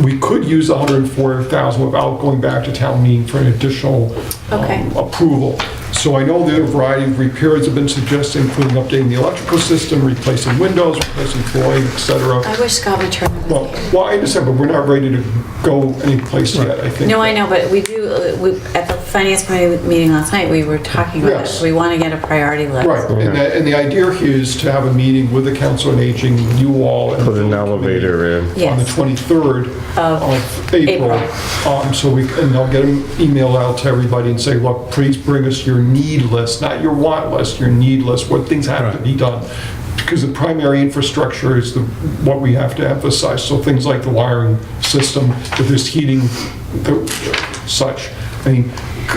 We could use $104,000 without going back to town meeting for an additional Okay. approval. So I know there are a variety of repairs have been suggested, including updating the electrical system, replacing windows, replacing flooring, et cetera. I wish Scott would turn Well, it. well, I understand, but we're not ready to go anyplace yet, I think. No, I know, but we do, at the finance committee meeting last night, we were talking about Yes. this. We want to get a priority list. Right, and the idea here is to have a meeting with the Council on Aging, you all. and Put an the building committee elevator in. On the Yes. 23rd Of of April. So and I'll get an email out to everybody and say, look, please bring us your need list, not your want list, your need list, what things have to be done. Because the primary infrastructure is what we have to emphasize. So things like the wiring system, if there's heating, such. I mean,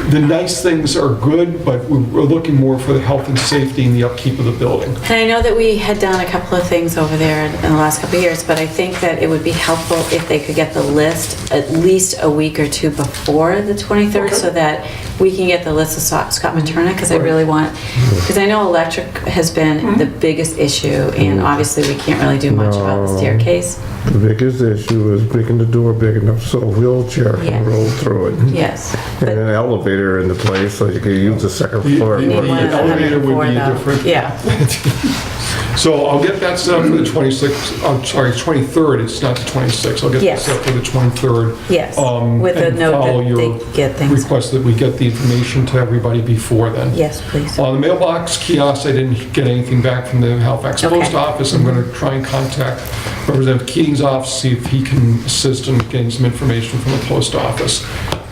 the nice things are good, but we're looking more for the health and safety and the upkeep of the building. And I know that we had done a couple of things over there in the last couple of years, but I think that it would be helpful if they could get the list at least a week or two before the 23rd, so that we can get the list of Scott Materna, because I really want, because I know electric has been the biggest issue, and obviously we can't really do much about the staircase. The biggest issue is making the door big enough so a wheelchair Yes. can roll through it. Yes. And an elevator in the place so you can use the second floor. The We need one of the elevator would be 104 though. different. Yeah. So I'll get that set up for the 26th, I'm sorry, 23rd, it's not the 26th. I'll get that Yes. set up for the 23rd. Yes, with a and note follow that your they get things. request that we get the information to everybody before then. Yes, please. On the mailbox kiosk, I didn't get anything back from the Halifax Okay. Post Office. I'm going to try and contact Representative Keating's office, see if he can assist in getting some information from the post office.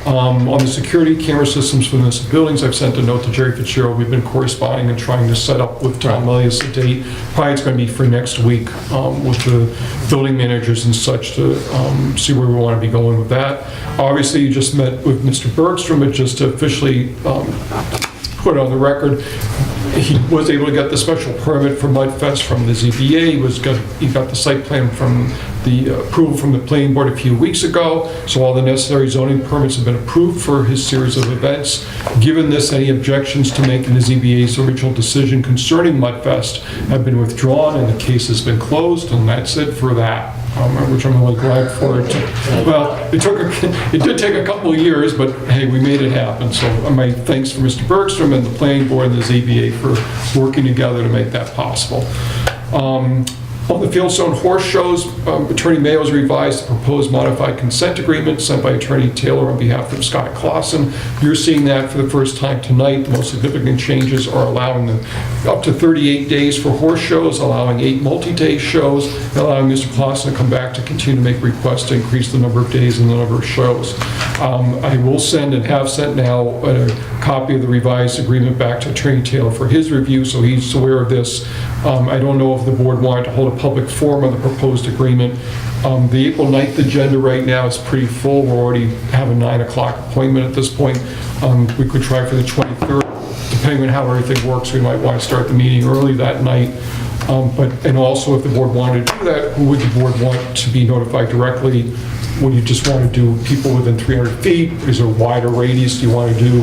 On the security camera systems for municipal buildings, I've sent a note to Jerry Fitzgerald. We've been corresponding and trying to set up with Tom Millius a date. Probably it's going to be for next week with the building managers and such to see where we want to be going with that. Obviously, you just met with Mr. Bergstrom, but just to officially put on the record, he was able to get the special permit for Mudfest from the ZBA. He got the site plan from the approval from the planning board a few weeks ago. So all the necessary zoning permits have been approved for his series of events. Given this, any objections to making the ZBA's original decision concerning Mudfest have been withdrawn and the case has been closed, and that's it for that. Which I'm really glad for. Well, it did take a couple of years, but hey, we made it happen. So my thanks for Mr. Bergstrom and the planning board and the ZBA for working together to make that possible. On the Fieldstone horse shows, Attorney Mayo has revised the proposed modified consent agreement sent by Attorney Taylor on behalf of Scott Clausen. You're seeing that for the first time tonight. The most significant changes are allowing up to 38 days for horse shows, allowing 8 multi-day shows, and allowing Mr. Clausen to come back to continue to make requests to increase the number of days and the number of shows. I will send and have sent now a copy of the revised agreement back to Attorney Taylor for his review, so he's aware of this. I don't know if the board wanted to hold a public forum on the proposed agreement. The April 9th agenda right now is pretty full. We already have a 9 o'clock appointment at this point. We could try for the 23rd. Depending on how everything works, we might want to start the meeting early that night. And also, if the board wanted to do that, who would the board want to be notified directly? Would you just want to do people within 300 feet? Is there a wider radius do you want to do?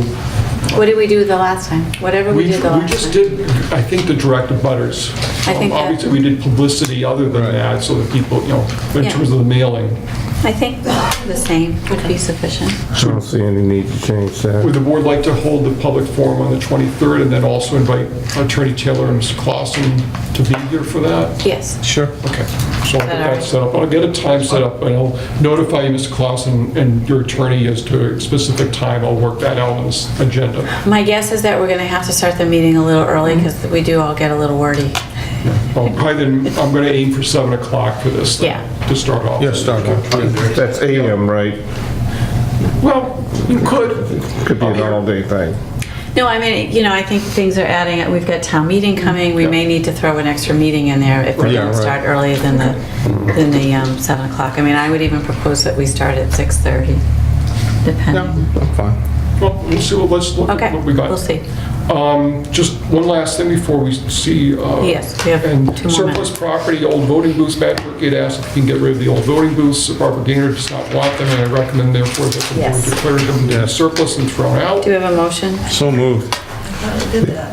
What did we do the last time? Whatever we did the We last just time. did, I think, the direct abutters. I think that- Obviously, we did publicity other than that, so that people, in Yeah. terms of the mailing. I think the same would be sufficient. I don't see any need to change that. Would the board like to hold the public forum on the 23rd and then also invite Attorney Taylor and Mr. Clausen to be here for that? Yes. Sure. Okay, so I'll get All that right. set up. I'll get a time set up, and I'll notify you, Mr. Clausen, and your attorney as to a specific time. I'll work that out on this agenda. My guess is that we're going to have to start the meeting a little early because we do all get a little wordy. Well, probably then, I'm going to aim for 7 o'clock for this. Yeah. To start off. Yeah, start off. That's AM, right? Well, you could. Could be an all-day thing. No, I mean, I think things are adding up. We've got town meeting coming. We may need to throw an extra meeting in there if we're Yeah, going to right. start earlier than the 7 o'clock. I mean, I would even propose that we start at 6:30, depending. Fine. Well, let's see, let's look Okay, at what we got. we'll see. Just one last thing before we see. Yes, we have And 2 more surplus minutes. property, old voting booths, Matt Turkey had asked if we can get rid of the old voting booths. Barbara Gaynor does not want them, and I recommend therefore that the board Yes. declare them to be surplus and thrown out. Do we have a motion? So moved.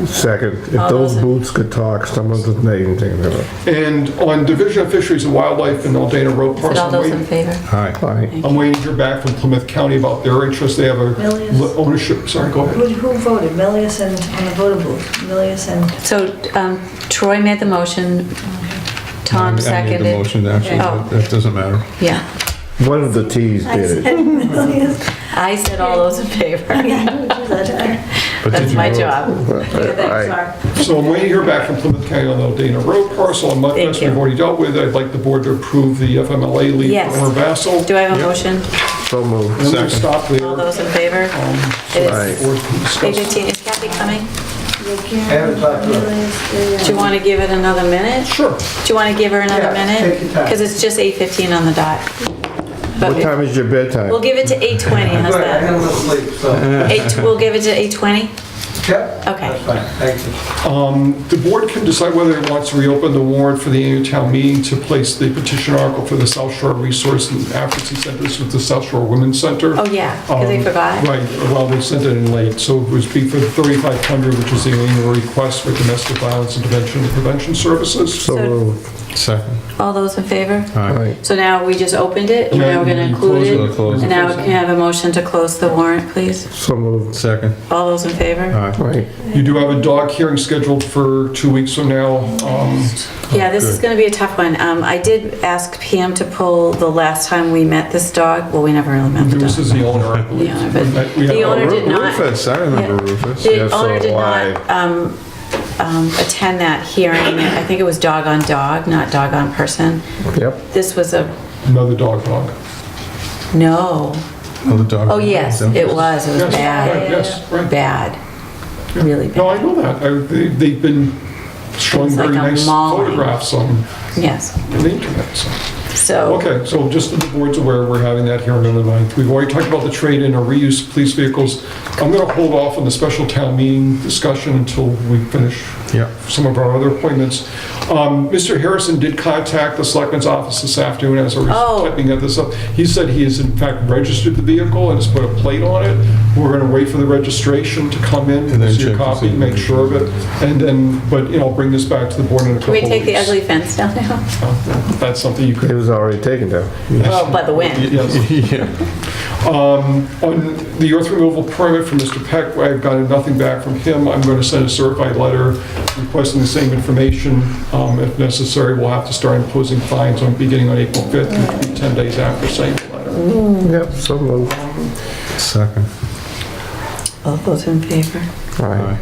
Second, if All those those in- boots could talk, someone doesn't name anything. And on Division of Fisheries and Wildlife and Aldana Road Is it all parcel, those in favor? Aye. Aye. I'm waiting to hear back from Plymouth County about their interest. They have a Millions. ownership, sorry, go ahead. Who voted? Milius and, on the voting booth? Milius and, So Troy made the motion, Tom I made the seconded. motion, actually, Oh. but that doesn't matter. Yeah, One of the T's I did said it. Milius. I said all those in favor. Yeah, who did that? But did That's you my vote? job. Aye. So I'm waiting to hear back from Plymouth County on the Aldana Road parcel. On Thank Mudfest, you. we've already dealt with. I'd like the board to approve the FMLA leave Yes. for Vassal. Do I have a motion? So moved. And then Second. stop there. All those in favor? It Aye. is Board can discuss. 8:15. Is Kathy coming? Haven't talked to Do you want to give it another minute? Sure. Do you want to give her another minute? Because it's just 8:15 on the dot. But What time is your bedtime? we'll give it to 8:20, how's that? sleep, so, We'll give it to 8:20? yep, Okay. that's fine, thank you. The board can decide whether it wants to reopen the warrant for the annual town meeting to place the petition article for the South Shore Resource and Advocacy Center. This was the South Shore Women's Center. Oh, yeah, because they forgot. Right, well, they sent it in late, so it would be for the 3,500, which is the annual request for domestic violence and prevention services. So moved. Second. All those in favor? Aye. Right. So now we just opened it, and now we're gonna You include close it. Close it. And now we can have a motion to close the warrant, please. So moved. Second. All those in favor? Aye. Right. You do have a dog hearing scheduled for 2 weeks from now. Yeah, this is gonna be a tough one. I did ask Pam to pull the last time we met this dog. Well, we never really met the This dog. is the owner, I believe. The owner, but We have- the owner did not. Rufus, I remember Yeah. Rufus. The Yeah, so owner did why? not attend that hearing. I think it was dog on dog, not dog on person. Yep. This was a, Another dog. no. Oh, the dog. Oh, yes, it was. It was Yes, right, bad. yes, right. Bad. Really No, I bad. know that. They've been showing It's like very a nice mauling. photographs on Yes. the internet, so. So, Okay, so just so the board's aware, we're having that hearing on the 9th. We've already talked about the trade-in or reuse police vehicles. I'm gonna hold off on the special town meeting discussion until we finish Yeah. some of our other appointments. Mr. Harrison did contact the Selectmen's office this afternoon as I was Oh. typing this up. He said he has in fact registered the vehicle and has put a plate on it. We're gonna wait for the registration to come in, And then see a check to copy, see. make sure of it, and then, but, you know, bring this back to the board in a can couple we of take the weeks. ugly fence down now? That's something you could. It was already taken down. Oh, by the wind. Yes. Yeah. On the earth removal permit from Mr. Peck, I've gotten nothing back from him. I'm going to send a certified letter requesting the same information. If necessary, we'll have to start imposing fines beginning on April 5th, which will be 10 days after sending the letter. Yep, so moved. Second. All those in favor? Right.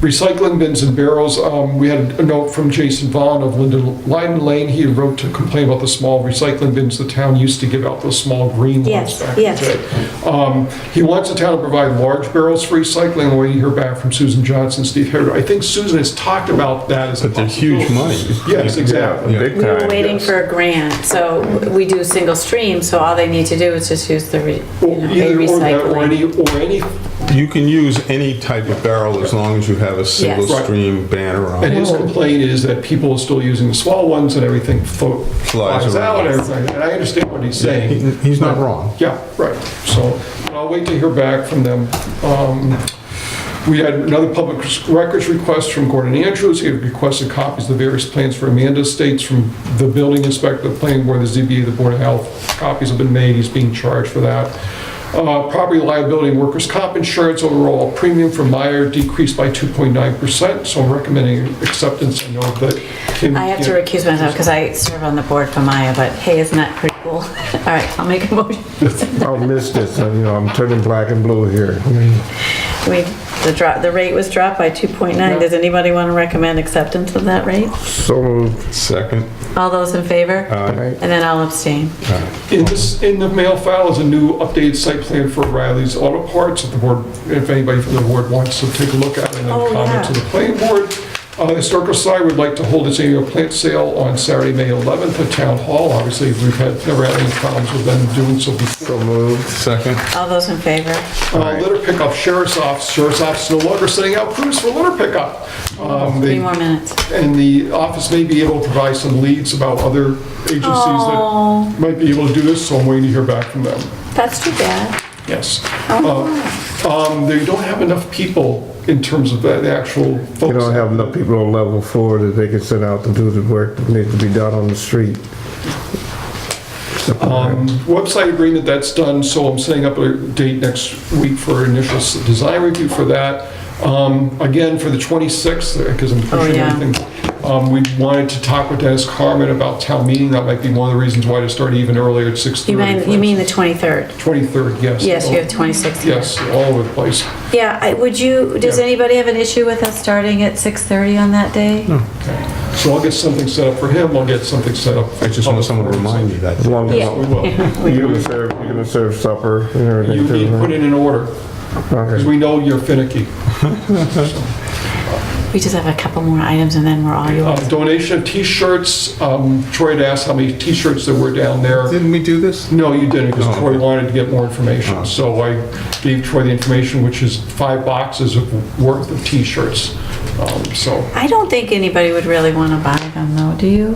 Recycling bins and barrels, we had a note from Jason Vaughn of Lyden Lane. He wrote to complain about the small recycling bins. The town used to give out those small green ones Yes, back in the yes. day. He wants the town to provide large barrels for recycling. I'm waiting to hear back from Susan Johnson, Steve Herod. I think Susan has talked about that as a But they're huge possibility. money. Yes, exactly. Yeah. Big We were time. waiting yes. for a grant, so we do single stream, so all they need to do is just use the, Or a either or that, or recycling. any, You can use any type of barrel as long as you have a single Yes. stream banner on and it. his complaint is that people are still using the small ones and everything flies out and everything. And I understand what he's saying. He's not wrong. Yeah, right. So I'll wait to hear back from them. We had another public records request from Gordon Andrews. He had requested copies of the various plans for Amanda Estates from the building inspector, the planning board, the ZBA, the Board of Health. Copies have been made. He's being charged for that. Property liability and workers' comp insurance overall premium for Meyer decreased by 2.9%, so I'm recommending acceptance. I know that Kim... I have to recuse myself because I serve on the board for Maya, but hey, isn't that pretty cool? All right, I'll make a motion. I'll miss this, I'm turning black and blue here. I mean, The rate was dropped by 2.9. Does anybody want to recommend acceptance of that rate? so moved. Second. All those in favor? Right. And then I'll abstain. In the mail file is a new updated site plan for Riley's Auto Parts. If anybody from the board wants to take a look at it and Oh, then comment yeah. to the planning board. The Historical Society would like to hold its annual plant sale on Saturday, May 11th at Town Hall. Obviously, we've never had any problems with them doing so before. So moved. Second. All those in favor? Litter pickup, Sheriff's Office is no longer sending out crews for litter pickup. 3 more minutes. And the office may be able to provide some leads about other agencies Oh. that might be able to do this, so I'm waiting to hear back from them. That's too bad. Yes. They don't have enough people in terms of the actual folks. You don't have enough people on level 4 that they can send out to do the work that needs to be done on the street. Website agreement, that's done, so I'm setting up a date next week for initial design review for that. Again, for the 26th, because I'm pushing yeah. everything, we wanted to talk with Dennis Carmen about town meeting. That might be one of the reasons why to start even earlier at 6:30. You mean the 23rd? 23rd, yes. Yes, you have 26th. here. Yes, all over the place. Yeah, does anybody have an issue with us starting at 6:30 on that day? No. Okay. So I'll get something set up for him, I'll get something set up. I just want someone to remind me that. As long as Yeah. We will. you're gonna serve supper and everything You too, put right? it in order, because Okay. we know you're finicky. We just have a couple more items and then we're all yours. Donation of T-shirts. Troy had asked how many T-shirts there were down there. Didn't we do this? No, you didn't, because Oh, Troy okay. wanted to get more information. So I gave Troy the information, which is 5 boxes worth of T-shirts. So, I don't think anybody would really want to buy them though, do you?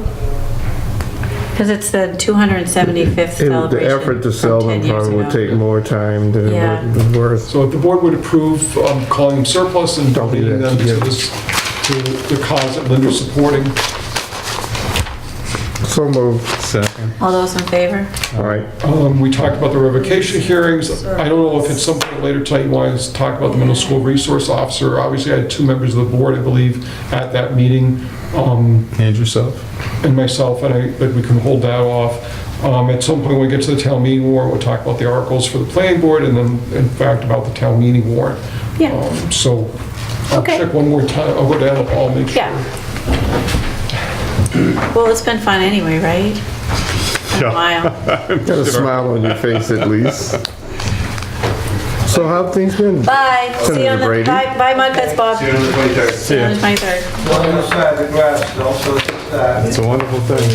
Because it's the 275th celebration. The effort to sell from them 10 years probably would ago. take more time than Yeah. it was worth. so if the board would approve calling them surplus and Don't do donating that, them to yeah. this, to the cause that Linda's supporting. So moved. Second. All those in favor? All right. We talked about the revocation hearings. I don't know if at some point later tonight you want to talk about the middle school resource officer. Obviously, I had 2 members of the board, I believe, at that meeting. And yourself. And myself, and but we can hold that off. At some point, when we get to the town meeting warrant, we'll talk about the articles for the planning board, and then, in fact, about the town meeting warrant. Yeah. So, I'll Okay. check one more time, I'll go down, I'll make sure. Yeah. Well, it's been fun anyway, right? Been a while. Got a smile on your face at least. So how have things been? Bye. See you on the, Brady. bye, Mudcuts, Bob. See you on the 23rd. See you on the 23rd. On the other side of the grass, also, It's a wonderful thing.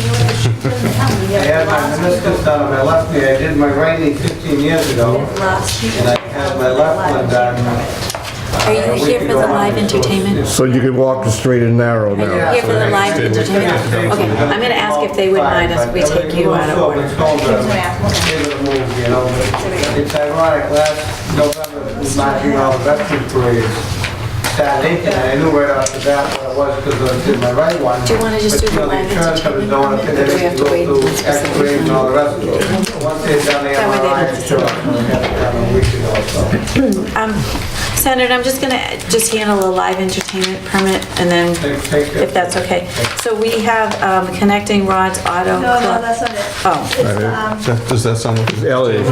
I had my meniscus done on my left knee. I did my right knee 15 years ago, and I had my left one done. Are you here for the live entertainment? So you can walk the straight and narrow now. Here for the live entertainment? Okay, I'm gonna ask if they wouldn't mind us if we take you out of order. It's going to move, you know, but it's ironic, last November, it was marching all the veteran parades. Started aching, and I knew right off the bat what it was because I did my right one. Do you wanna just do But, the you know, live insurance companies entertainment don't want to permit, or do we they have to go wait through until it's X-rays and all the rest of it. Once they've done the That way they MRI, don't it's sure, we had it done a week ago, so. Senator, I'm just gonna handle a live entertainment permit and then, Take it. if that's okay. So we have Connecting Rods Auto No, no, Club. that's not it. Oh, Does that sound like? Elliot.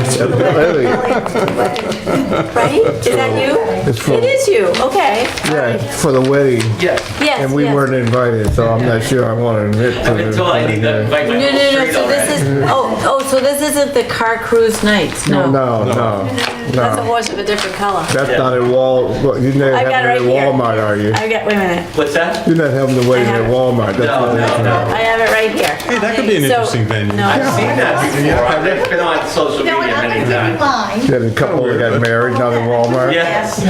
right? Is that you? It's for- It is you, okay. Yeah, for the wedding. Yeah. Yes, And we yes. weren't invited, so I'm not sure I want to admit to I've been told I need to invite No, my no, whole no, street so this already. is, so this isn't the car cruise nights, no. No, That's a no. horse of a different color. That's not at you're not I got it having it right at here. Walmart, are you? I got, wait a minute, What's that? You're not having the wedding I at have- Walmart. That's No, what no, that's no. I have it right here. Hey, that could be an So- interesting venue. No. I've seen that before. I've been on social You know what, media I'm many gonna give you times. mine. You had a couple that got married down at Walmart. Yes.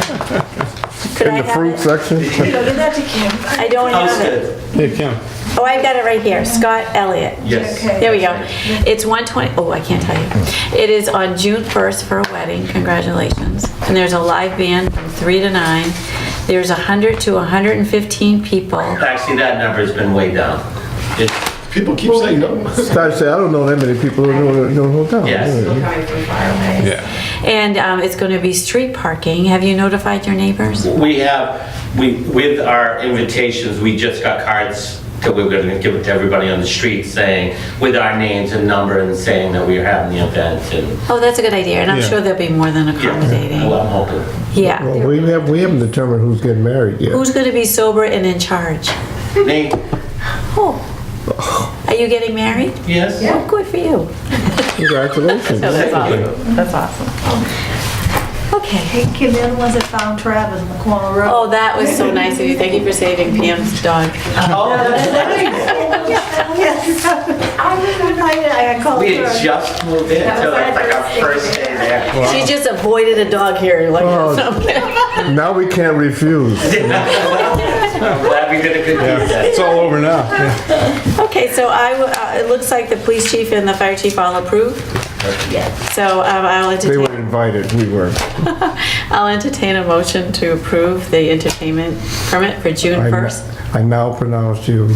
Could I In the have fruit it? section. Go give that to Kim. I don't have it. Posted. Hey, Kim. Oh, I've got it right here, Scott Elliott. Yes. There we go. It's 120, oh, I can't tell you. It is on June 1st for a wedding, congratulations. And there's a live band from 3 to 9. There's 100 to 115 people. Actually, that number's been way down. It's, People keep saying no. Started to say, I don't know that many people who know the hotel. Yes. Yeah. And it's going to be street parking. Have you notified your neighbors? with our invitations, we just got cards that we were gonna give it to everybody on the street saying, with our names and number and saying that we are having the event and, Oh, that's a good idea, and I'm Yeah. sure they'll be more than yeah, accommodating. well, I'm hoping. Yeah. Well, we haven't determined who's getting married yet. Who's going to be sober and in charge? Me? Oh. Are you getting married? Yes? Oh, good for you. Congratulations. So that's awesome. That's awesome. Okay. Hey, Kim, they're the ones that found Travis on the corner road. Oh, that was so nice of you. Thank you for saving Pam's dog. Oh, that's nice. I called We her. had just moved in, so it's like our first day there. She just avoided a dog here, like Oh. something. Now we can't refuse. I'm glad we did a good deed then. It's all over now. Okay, so it looks like the police chief and the fire chief all approved. So I'll They were entertain, invited, we were. I'll entertain a motion to approve the entertainment permit for June 1st. I now pronounce you.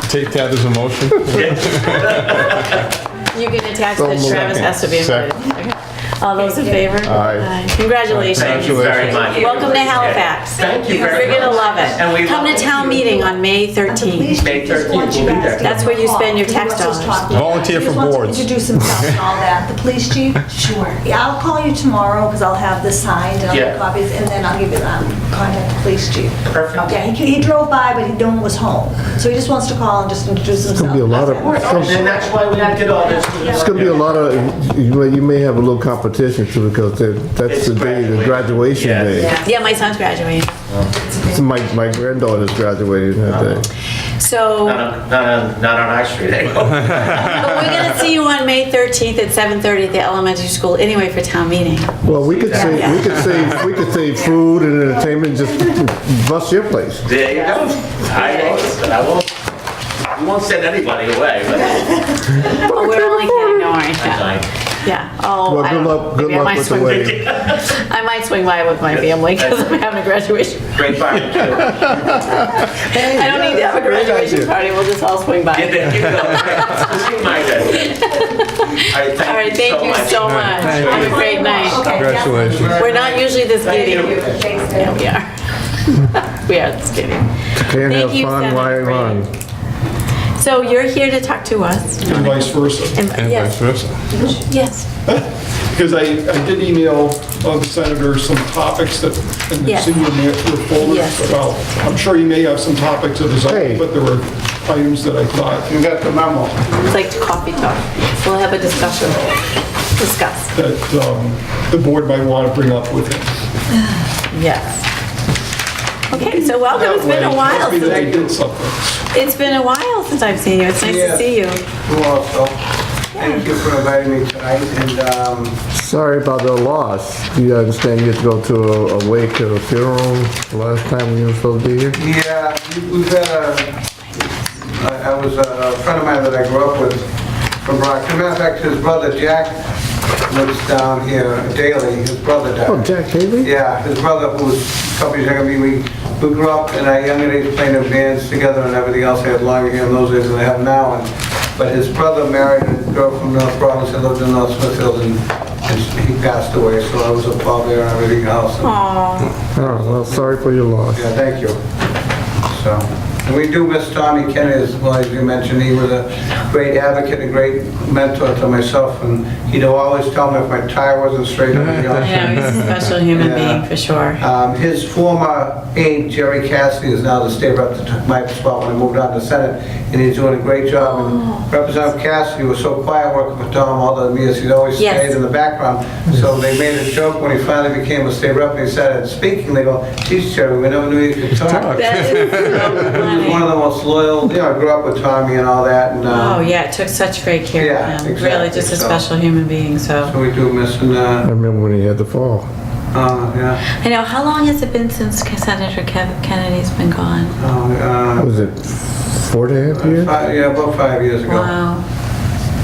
Take that as a motion. You can attach So that moved. Travis has to be invited. Okay. All those in favor? Aye. Congratulations. Thank you very much. Welcome to Halifax. Thank you very much. You're gonna love And we it. Come to love town you. meeting on May 13th. May 13th, we'll be there. That's where you spend your tax dollars. Volunteer for boards. Introduce himself and all that. The police chief? Sure. Yeah, I'll call you tomorrow because I'll have this signed and I'll Yeah. get copies and then I'll give you contact the police chief. Perfect. Yeah, he drove by, but no one was home. So he just wants to call and just introduce himself. It's gonna be a lot of, And that's why we did all this. it's gonna be a lot of, you may have a little competition too, because that's the day, the graduation Yes. day. Yeah, my son's graduating. So my granddaughter's graduating that day. So, Not on our street, eh? but we're gonna see you on May 13th at 7:30 at the elementary school anyway for town meeting. Well, we could save food and entertainment, just bust your place. There you go. We won't send anybody away, but Oh, we're only kidding, no worries. that's Yeah. fine. Yeah, Oh, Well, I don't know. good Maybe I luck might with the swing- wedding. I might swing by with my family because I'm having a graduation. Great party, too. I don't need to have a graduation party, we'll just all swing by. Get there, you go. Just remind us. All right, thank you so much. Thank you. Have a great night. Congratulations. We're not usually this giddy. Thanks, Yeah, we are. We are this giddy. Can't have Thank you, fun Senator while you Brady. run. So you're here to talk to us? And vice versa. And- And Yes, vice versa. yes. Because I did email the senator some topics that, and Yes. it's in your folders Yes. about, I'm sure you may have some topics of his Hey. own, but there were items that I thought You got the memo. It's like coffee talk. We'll have a discussion. Discuss. that the board might want to bring up with him. Yes. Okay, so welcome. It's been a while. Must be that I since- did something. It's been a while since I've seen you. It's nice to Yes. see you. You also. Thank you for inviting me tonight, and, Sorry about the loss. Do you understand you had to go to a wake or a funeral last time you were supposed to be here? yeah, we've had I was a friend of mine that I grew up with from Brock. As a matter of fact, his brother Jack lives down here daily. His brother died. Oh, Jack Haley? Yeah, his brother, who was a couple years younger than me, we grew up in our younger days playing in bands together and everything else. I had longer hair in those days than I have now. But his brother married a girl from North Providence and lived in North Smithfield, and he passed away, so I was a pallbearer and everything else. And, Aw. Oh, well, sorry for your loss. yeah, thank you. So, and we do miss Tommy Kennedy as well, as you mentioned. He was a great advocate, a great mentor to myself, and he'd always tell me if my tire wasn't straight or anything else. Yeah, he's a special human Yeah. being for sure. His former aide, Jerry Cassidy, is now the state rep that took my spot when I moved on to Senate, and he's doing a great job. And Representative Cassidy was so quiet working for Tom all the years, he'd always Yes. stayed in the background. So they made a joke when he finally became a state rep, and he said, speaking, they go, geez, Jerry, we never knew you could talk. That is so He was one of funny. the most loyal, I grew up with Tommy and all that, and Oh, yeah, it took such great care Yeah, of him. exactly, Really just a so. special human being, so. so we do miss, and, I remember when he had the fall. yeah. I know, how long has it been since Senator Kennedy's been gone? Was it 4.5 years? Yeah, about 5 years ago. Wow.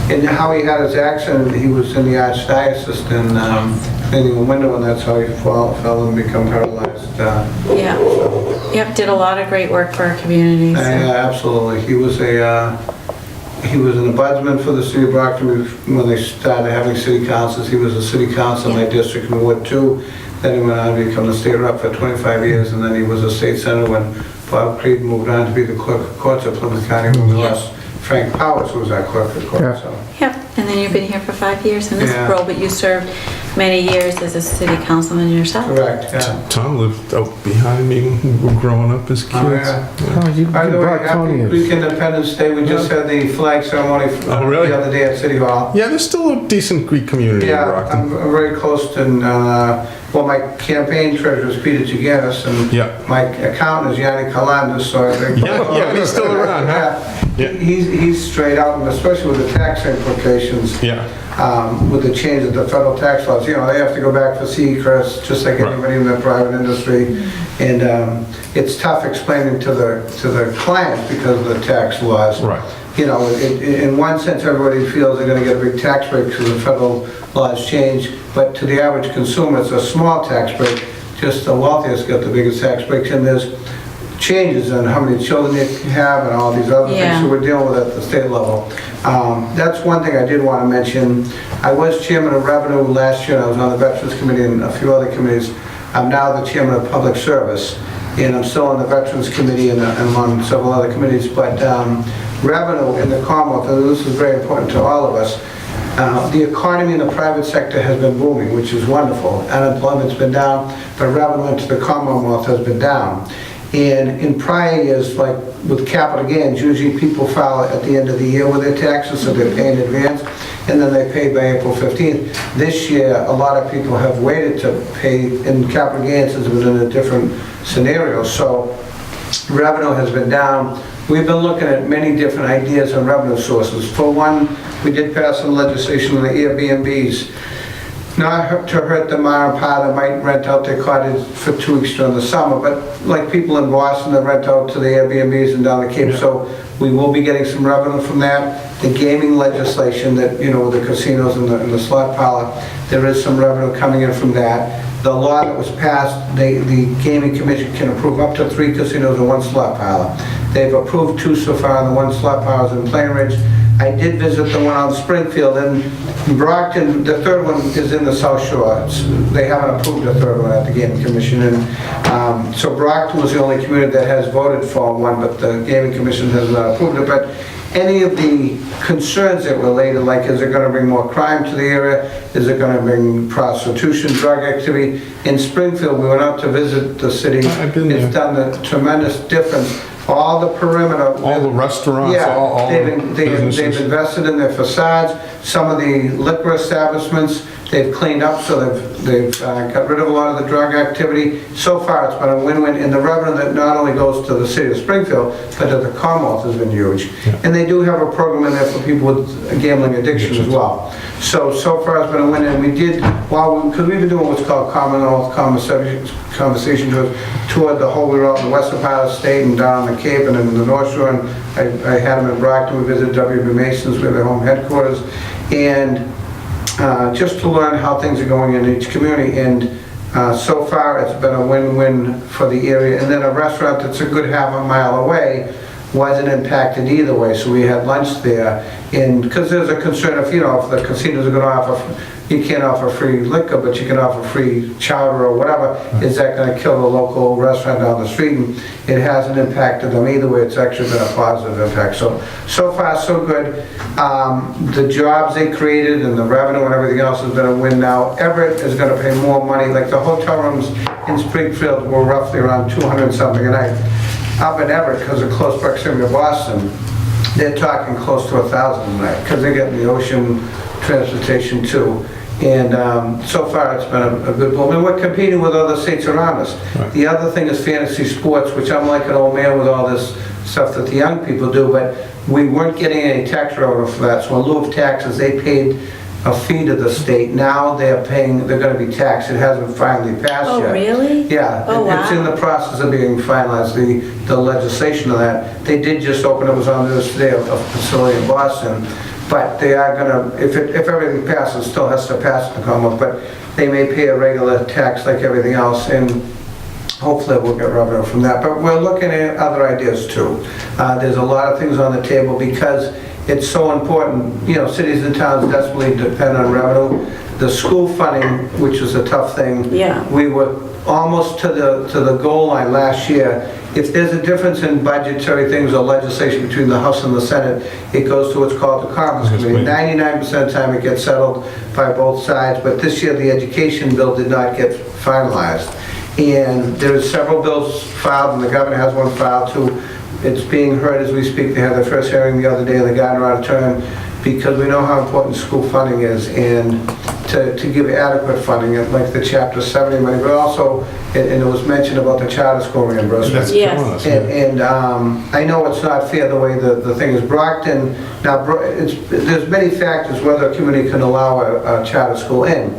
And how he had his accident, he was in the archdiocese and cleaning a window, and that's how he fell and become paralyzed. Yeah. Yep, did a lot of great work for our community. so. Yeah, absolutely. He was an ombudsman for the city of Brockton when they started having city councils. He was a city council in my district in Ward 2. Then he went on to become the state rep for 25 years, and then he was a state senator when Bob Creed moved on to be the clerk of courts of Plymouth County when we lost Frank Powers, who was our clerk of courts. So. Yep, and then you've been here for 5 years in this Yeah. role, but you served many years as a city councilman yourself. Correct, yeah. Tom lived out behind me when we were growing up as kids. Oh, yeah. Oh, you By the way, brought Tony happy in. week Independence Day. We just had the flag ceremony Oh, really? the other day at City Hall. Yeah, there's still a decent Greek community in Yeah, Brockton. I'm very close to, well, my campaign treasurer is Peter Chiganis, and Yeah. my accountant is Yanni Kalandis, so I think... Yeah, he's still around, huh? Yeah. He's straight out, and especially with the tax implications, Yeah. with the change of the federal tax laws, you know, they have to go back for Seacrest, just like Right. anybody in the private industry. And it's tough explaining to the clients because of the tax laws. Right. You know, in one sense, everybody feels they're gonna get a big tax break because the federal laws change, but to the average consumer, it's a small tax break. Just the wealthiest get the biggest tax breaks, and there's changes in how many children you can have and all these other things, Yeah. so we're dealing with at the state level. That's one thing I did want to mention. I was chairman of revenue last year, and I was on the Veterans Committee and a few other committees. I'm now the chairman of public service, and I'm still on the Veterans Committee and I'm on several other committees, but revenue in the Commonwealth, and this is very important to all of us, the economy in the private sector has been booming, which is wonderful. Unemployment's been down, but revenue into the Commonwealth has been down. And in prior years, like with capital gains, usually people file at the end of the year with their taxes, so they pay in advance, and then they pay by April 15th. This year, a lot of people have waited to pay, and capital gains has been in a different scenario. So revenue has been down. We've been looking at many different ideas on revenue sources. For one, we did pass some legislation on the Airbnbs. Not to hurt the mom and pop that might rent out their cottage for 2 weeks during the summer, but like people in Boston that rent out to the Airbnbs and down the Cape, so we will be getting some revenue from that. the gaming legislation that, with the casinos and the slot parlor, there is some revenue coming in from that. The law that was passed, the Gaming Commission can approve up to 3 casinos and 1 slot parlor. They've approved 2 so far, and the 1 slot parlor is in Plainridge. I did visit the one on Springfield, and Brockton, the 3rd one is in the South Shore. They haven't approved the 3rd one at the Gaming Commission, and so Brockton was the only community that has voted for one, but the Gaming Commission has not approved it. But any of the concerns that related, like is it going to bring more crime to the area? Is it going to bring prostitution, drug activity? In Springfield, we went out to visit the city. I've been there. It's done a tremendous difference. All the perimeter. All the restaurants, Yeah, all they've businesses. invested in their facades. Some of the liquor establishments, they've cleaned up, so they've got rid of a lot of the drug activity. So far, it's been a win-win, and the revenue that not only goes to the city of Springfield, but to the Commonwealth has been huge. And they do have a program in there for people with gambling addiction as well. So far it's been a win, and we did, because we've been doing what's called Commonwealth Conversation Tours, toured the whole, we were out in the western part of the state and down the Cape and in the North Shore, and I had them in Brockton. We visited W.B. Mason's, we have their home headquarters, and just to learn how things are going in each community. And so far, it's been a win-win for the area. And then a restaurant that's a good half a mile away wasn't impacted either way. So we had lunch there. And because there's a concern if the casinos are going to offer, you can't offer free liquor, but you can offer free chowder or whatever. Is that going to kill the local restaurant down the street? And it hasn't impacted them either way. It's actually been a positive impact. So far, so good. The jobs they created and the revenue and everything else has been a win now. Everett is going to pay more money. Like the hotel rooms in Springfield were roughly around 200 something a night. Up in Everett, because of close proximity to Boston, they're talking close to 1,000 a night because they get the ocean transportation too. And so far it's been a good boom. And we're competing with other states around us. Right. The other thing is fantasy sports, which I'm like an old man with all this stuff that the young people do, but we weren't getting any tax revenue for that. So in lieu of taxes, they paid a fee to the state. Now they're going to be taxed. It hasn't finally passed Oh, yet. really? Yeah, Oh, it's in wow. the process of being finalized, the legislation of that. They did just open, it was on the news today, a facility in Boston, but they are gonna, if everything passes, it still has to pass the Commonwealth, but they may pay a regular tax like everything else, and hopefully we'll get revenue from that. But we're looking at other ideas too. There's a lot of things on the table because it's so important. Cities and towns desperately depend on revenue. The school funding, which is a tough thing. Yeah. We were almost to the goal line last year. If there's a difference in budgetary things or legislation between the House and the Senate, it goes to what's called the Conference Committee. 99% of the time it gets settled by both sides, but this year the education bill did not get finalized. And there are several bills filed, and the governor has one filed too. It's being heard as we speak. They had their first hearing the other day in the Gardner Auditorium, because we know how important school funding is, and to give adequate funding, like the Chapter 70 money, but also, and it was mentioned about the charter school reimbursement. That's Yes. killing us. And I know it's not fair the way the thing is. Brockton, now, there's many factors whether a community can allow a charter school in.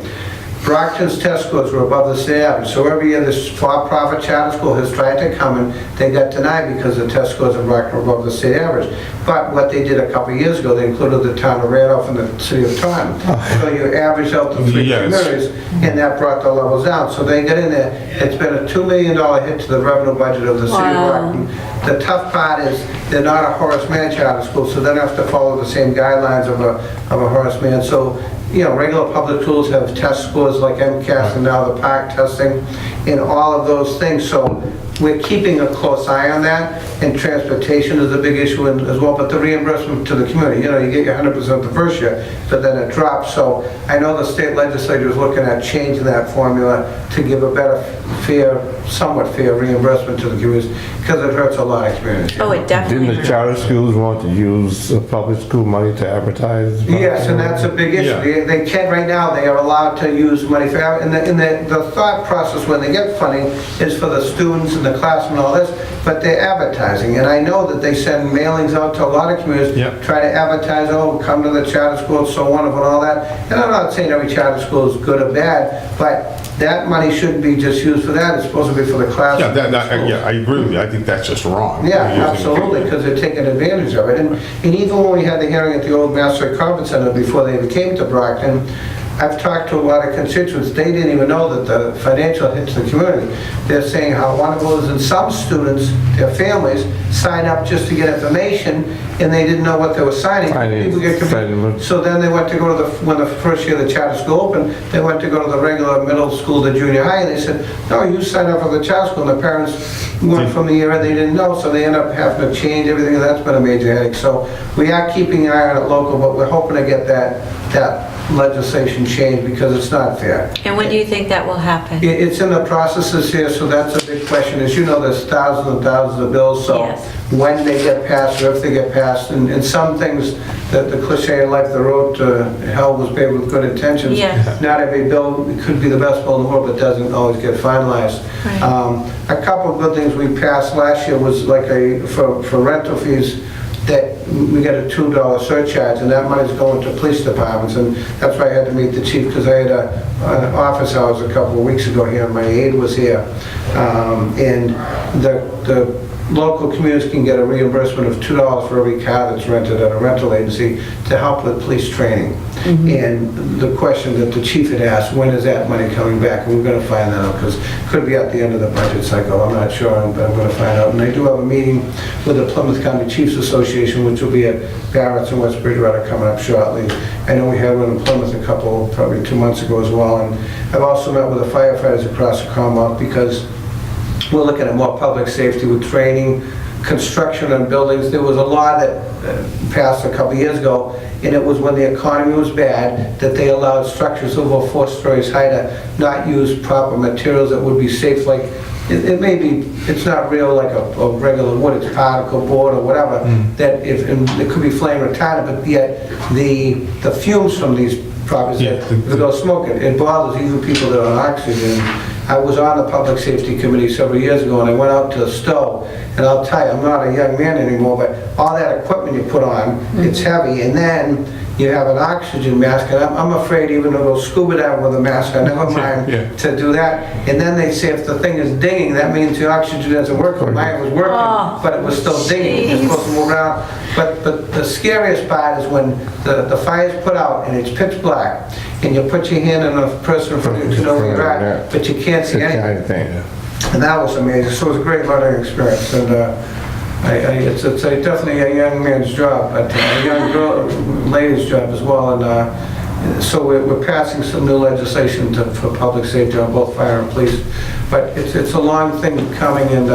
Brockton's test scores were above the state average, so every year this for-profit charter school has tried to come and they got denied because the test scores in Brockton were above the state average. But what they did a couple of years ago, they included the town of Randolph and the city of Taunton. So you averaged out the 3 Yes. communities, and that brought the levels down. So they got in there. It's been a $2 million hit to the revenue budget of the city of Wow. Brockton. The tough part is they're not a Horace Mann charter school, so they don't have to follow the same guidelines of a Horace Mann. So, regular public schools have test scores like MCAS and now the PARC testing and all of those things. So we're keeping a close eye on that, and transportation is a big issue as well, but the reimbursement to the community, you get your 100% the first year, but then it drops. So I know the state legislature is looking at changing that formula to give a better, somewhat fair reimbursement to the communities, because it hurts a lot of communities. Oh, it definitely Didn't the hurts. charter schools want to use public school money to advertise? Yes, and that's a big issue. Yeah. The they can, right now, they are allowed to use money for, and the thought process when they get funding is for the students and the class and all this, but they're advertising, and I know that they send mailings out to a lot of communities, Yep. try to advertise, oh, come to the charter school, it's so wonderful and all that, and I'm not saying every charter school is good or bad, but that money shouldn't be just used for that, it's supposed to be for the class. Yeah, I agree with you. I think that's just wrong. Yeah, Using- absolutely, because they're taking advantage of it. And even when we had the hearing at the old Massasoit Conference Center before they came to Brockton, I've talked to a lot of constituents, they didn't even know that the financial hit to the community. They're saying how wonderful it is, and some students, their families, sign up just to get information, and they didn't know what they were signing. People get confused. So then they went to go to when the first year the charter school opened, they went to go to the regular middle school, the junior high, and they said, no, you signed up for the charter school, and the parents weren't from the area, they didn't know, so they end up having to change everything, and that's been a major headache. So we are keeping an eye on it local, but we're hoping to get that legislation changed because it's not fair. And when do you think that will happen? It's in the processes here, so that's a big question. As you know, there's thousands and thousands of bills, so Yes. when they get passed or if they get passed, and some things that the cliche in life, the road to hell was paved with good intentions. Yes. Not every bill, it could be the best bill in the world, but doesn't always get finalized. Right. A couple of good things we passed last year was like for rental fees, that we get a $2 surcharge, and that money's going to police departments, and that's why I had to meet the chief, because I had an office hours a couple of weeks ago here, and my aide was here. And the local communities can get a reimbursement of $2 for every car that's rented at a rental agency to help with police training. And the question that the chief had asked, when is that money coming back? And we're going to find that out, because it could be at the end of the budget cycle. I'm not sure, but I'm going to find out. And I do have a meeting with the Plymouth County Chiefs Association, which will be at Barrett's and West Bridgewater coming up shortly. I know we had one in Plymouth probably 2 months ago as well. And I've also met with the firefighters across the Commonwealth, because we're looking at more public safety with training, construction and buildings. There was a law that passed a couple years ago, and it was when the economy was bad, that they allowed structures over 4 stories high to not use proper materials that would be safe, like, it may be, it's not real like a regular wood, it's particle board or whatever, that and it could be flame retardant, but yet the fumes from these properties, if they go smoking, it bothers even people that are on oxygen. I was on the Public Safety Committee several years ago, and I went out to Stowe, and I'll tell you, I'm not a young man anymore, but all that equipment you put on, it's heavy, and then you have an oxygen mask, and I'm afraid even to go scuba diving with a mask, I never mind to do that. And then they say if the thing is dinging, that means the oxygen doesn't work. Mine was working, but it was still dinging. It's supposed to move around. But the scariest part is when the fire's put out and it's pitch black, and you put your hand on a person in front of you to know where you're at, but you can't see anything. And that was amazing. So it was a great learning experience. And it's definitely a young man's job, but a young lady's job as well. And so we're passing some new legislation for public safety on both fire and police. But it's a long thing coming. And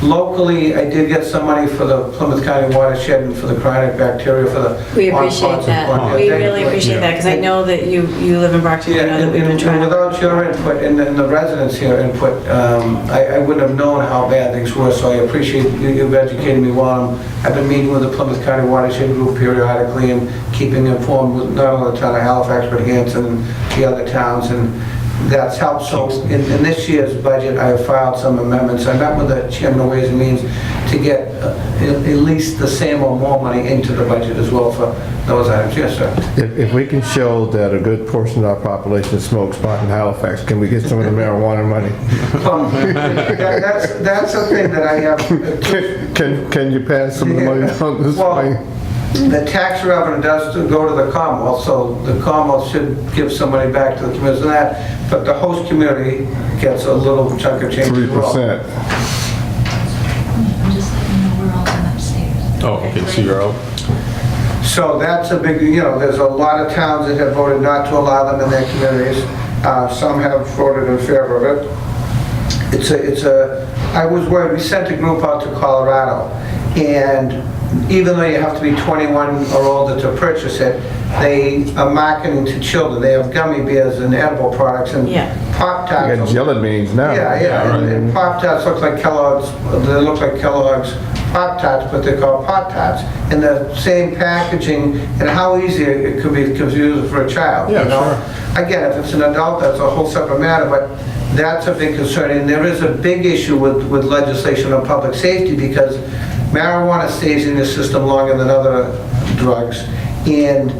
locally, I did get some money for the Plymouth County watershed and for the chronic bacteria for the. We appreciate that. We really appreciate that, because I know that you live in Brockton, I know that we've been trying to. Without your input and the residents here input, I wouldn't have known how bad things were, so I appreciate you've educated me well. I've been meeting with the Plymouth County watershed group periodically and keeping informed with not only the town of Halifax, but Hanson and the other towns, and that's helped. So in this year's budget, I have filed some amendments. I met with the chairman of Ways and Means to get at least the same or more money into the budget as well for those items. Yes, sir. If we can show that a good portion of our population smokes pot in Halifax, can we get some of the marijuana money? That's the thing that I have. Can you pass some of the money on this way? The tax revenue does go to the Commonwealth, so the Commonwealth should give some money back to the community and that, but the host community gets a little chunk of change as well. 3%. I'm just letting you know we're all going upstairs. Oh, okay, so you're out. So that's a big, there's a lot of towns that have voted not to allow them in their communities. Some have voted in favor of it. I was worried, we sent a group out to Colorado, and even though you have to be 21 or older to purchase it, they are marketing to children. They have gummy bears and edible products and Yeah. Pop-Tarts. You got jelly beans now. Yeah, and Pop-Tarts look like Kellogg's, they look like Kellogg's Pop-Tarts, but they're called Pop-Tarts. In the same packaging, and how easy it could be confused for a child, you know? Again, if it's an adult, that's a whole separate matter, but that's a big concern. And there is a big issue with legislation on public safety because marijuana stays in your system longer than other drugs. And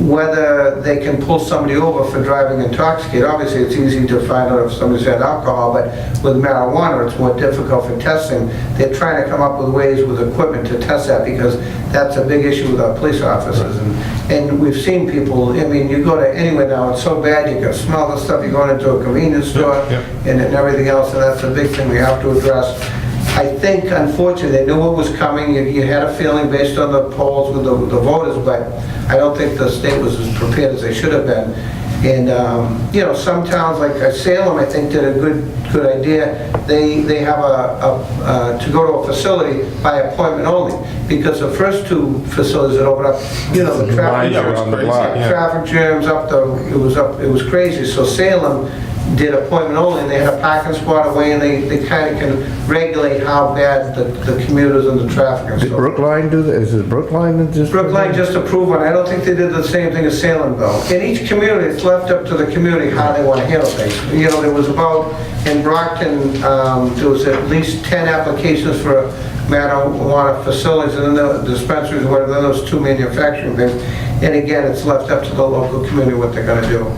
whether they can pull somebody over for driving intoxicated, obviously it's easy to find out if somebody's had alcohol, but with marijuana it's more difficult for testing. They're trying to come up with ways with equipment to test that because that's a big issue with our police officers. And we've seen people, I mean, you go to anywhere now, it's so bad, you can smell the stuff, you're going into a convenience store and everything else, and that's a big thing we have to address. I think, unfortunately, they knew what was coming. You had a feeling based on the polls with the voters, but I don't think the state was as prepared as they should have been. And, you know, some towns like Salem, I think, did a good idea. They have to go to a facility by appointment only, because the first two facilities that opened up, you know, the traffic jams it was crazy. So Salem did appointment only, and they had a parking spot away, and they kind of can regulate how bad the commuters and the traffic and Did stuff. Brookline do that? Is it Brookline that just? Brookline just approved one. I don't think they did the same thing as Salem, though. In each community, it's left up to the community how they want to handle things. You know, there was in Brockton, there was at least 10 applications for marijuana facilities, and then the dispensaries, whatever, then there was 2 manufacturing things. And again, it's left up to the local community what they're going to do.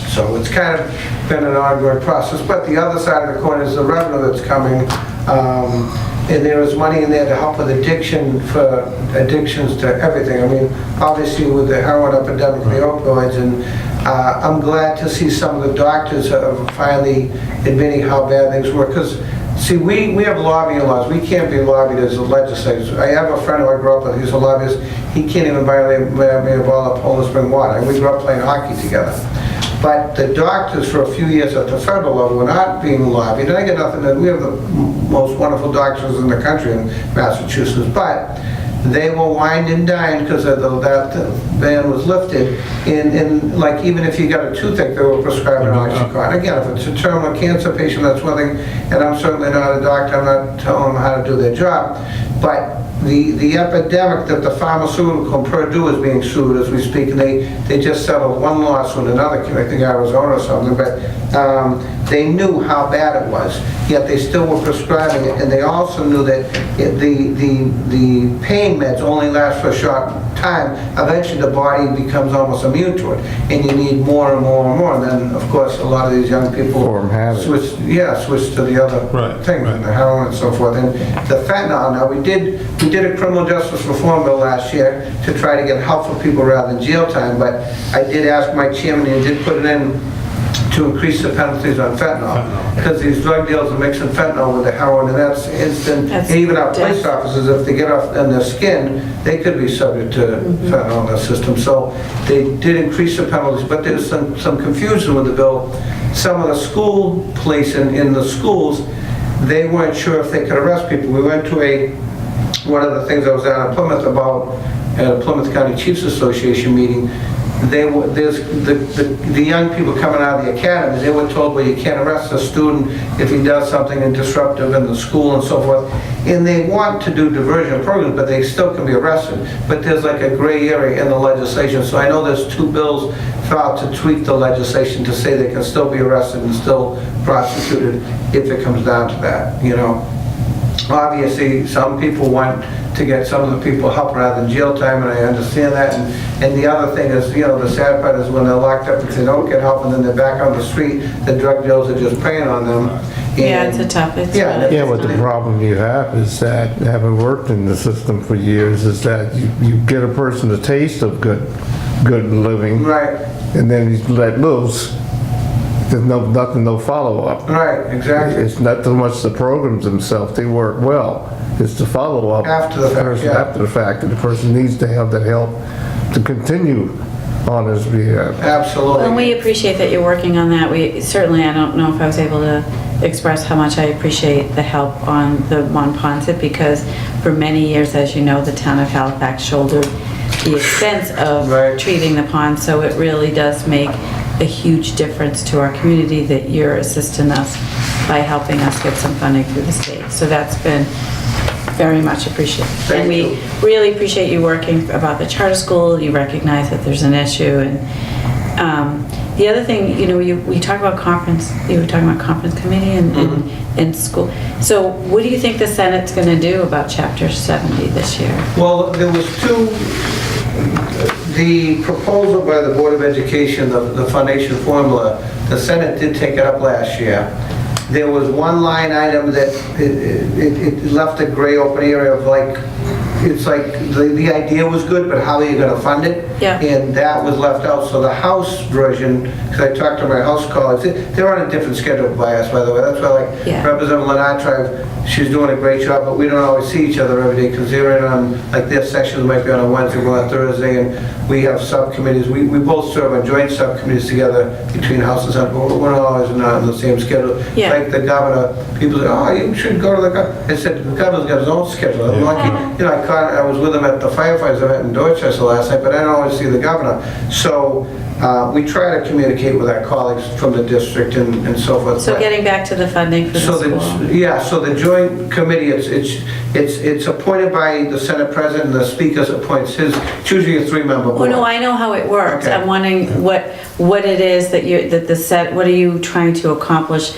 So it's kind of been an ongoing process, but the other side of the coin is the revenue that's coming, and there is money in there to help with addictions to everything. I mean, obviously with the heroin epidemic, the opioids, and I'm glad to see some of the doctors are finally admitting how bad things were, because see, we have lobbying laws. We can't be lobbied as a legislator. I have a friend who I grew up with, he's a lobbyist. He can't even buy me a bottle of Poland Spring water, and we grew up playing hockey together. But the doctors for a few years at the federal level were not being lobbied. And I get nothing, we have the most wonderful doctors in the country in Massachusetts, but they were wined and dined because that ban was lifted. And like, even if you got a toothache, they were prescribing Oxycontin. Again, if it's a terminal cancer patient, that's one thing, and I'm certainly not a doctor, I'm not telling them how to do their job. But the epidemic that the pharmaceutical, Purdue is being sued as we speak, and they just settled one lawsuit, another, I think Arizona or something, but they knew how bad it was, yet they still were prescribing it, and they also knew that the pain meds only last for a short time. Eventually the body becomes almost immune to it, and you need more and more and more, and then of course a lot of these young people switch to the other things, and the heroin and so forth. And the fentanyl, now we did a criminal justice reform bill last year to try to get help for people rather than jail time, but I did ask my chairman, and he did put it in to increase the penalties on fentanyl, because these drug dealers are mixing fentanyl with the heroin, and that's instant. And even our police officers, if they get off on their skin, they could be subject to fentanyl in their system. So they did increase the penalties, but there's some confusion with the bill. Some of the school police in the schools, they weren't sure if they could arrest people. We went to one of the things I was at in Plymouth at a Plymouth County Chiefs Association meeting. There's the young people coming out of the academies, they were told, well, you can't arrest a student if he does something disruptive in the school and so forth. And they want to do diversion programs, but they still can be arrested. But there's like a gray area in the legislation. So I know there's 2 bills filed to tweak the legislation to say they can still be arrested and still prosecuted if it comes down to that, you know. Obviously, some people want to get some of the people help rather than jail time, and I understand that. And the other thing is, you know, the sad part is when they're locked up and they don't get help, and then they're back on the street, the drug dealers are just preying on them. Yeah, it's a tough, but the problem you have is that, having worked in the system for years, is that you get a person a taste of good living, right, and then you let loose. There's no follow-up. Right, exactly. It's not so much the programs themselves, they work well. It's the follow-up. After the fact, After the fact, that the person needs to have that help to continue on his behalf. Absolutely. And we appreciate that you're working on that. We certainly, I don't know if I was able to express how much I appreciate the help on the Monpont, because for many years, as you know, the town of Halifax shouldered the expense of Right. treating the pond, so it really does make a huge difference to our community that you're assisting us by helping us get some funding through the state. So that's been very much appreciated. Thank And we you. really appreciate you working about the charter school. You recognize that there's an issue. And the other thing, you know, we talk about conference, you were talking about conference committee and school. So what do you think the Senate's going to do about Chapter 70 this year? Well, there was the proposal by the Board of Education, the foundation formula, the Senate did take it up last year. There was one line item that it left a gray open area of like, it's like, the idea was good, but how are you gonna fund it? Yeah. And that was left out, so the House version, because I talked to my House colleagues, they're on a different schedule by us, by the way, that's why like Yeah. Representative Lenatra, she's doing a great job, but we don't always see each other every day, because they're in on, like their sections might be on a Wednesday, we're on Thursday, and we have subcommittees, we both serve on joint subcommittees together between House and Senate, but we're not always on the same schedule. Yeah. Like the governor, people say, oh, you should go to the governor. I said, the governor's got his own schedule. I'm lucky, you know, I was with him at the firefighters event in Dorchester last night, but I don't always see the governor. So we try to communicate with our colleagues from the district and so forth. So But- getting back to the funding for the so school. yeah, so the joint committee, it's appointed by the Senate President, and the Speaker appoints his, it's usually a three-member board. Oh, no, I know how it works. Okay. I'm wondering what it is that what are you trying to accomplish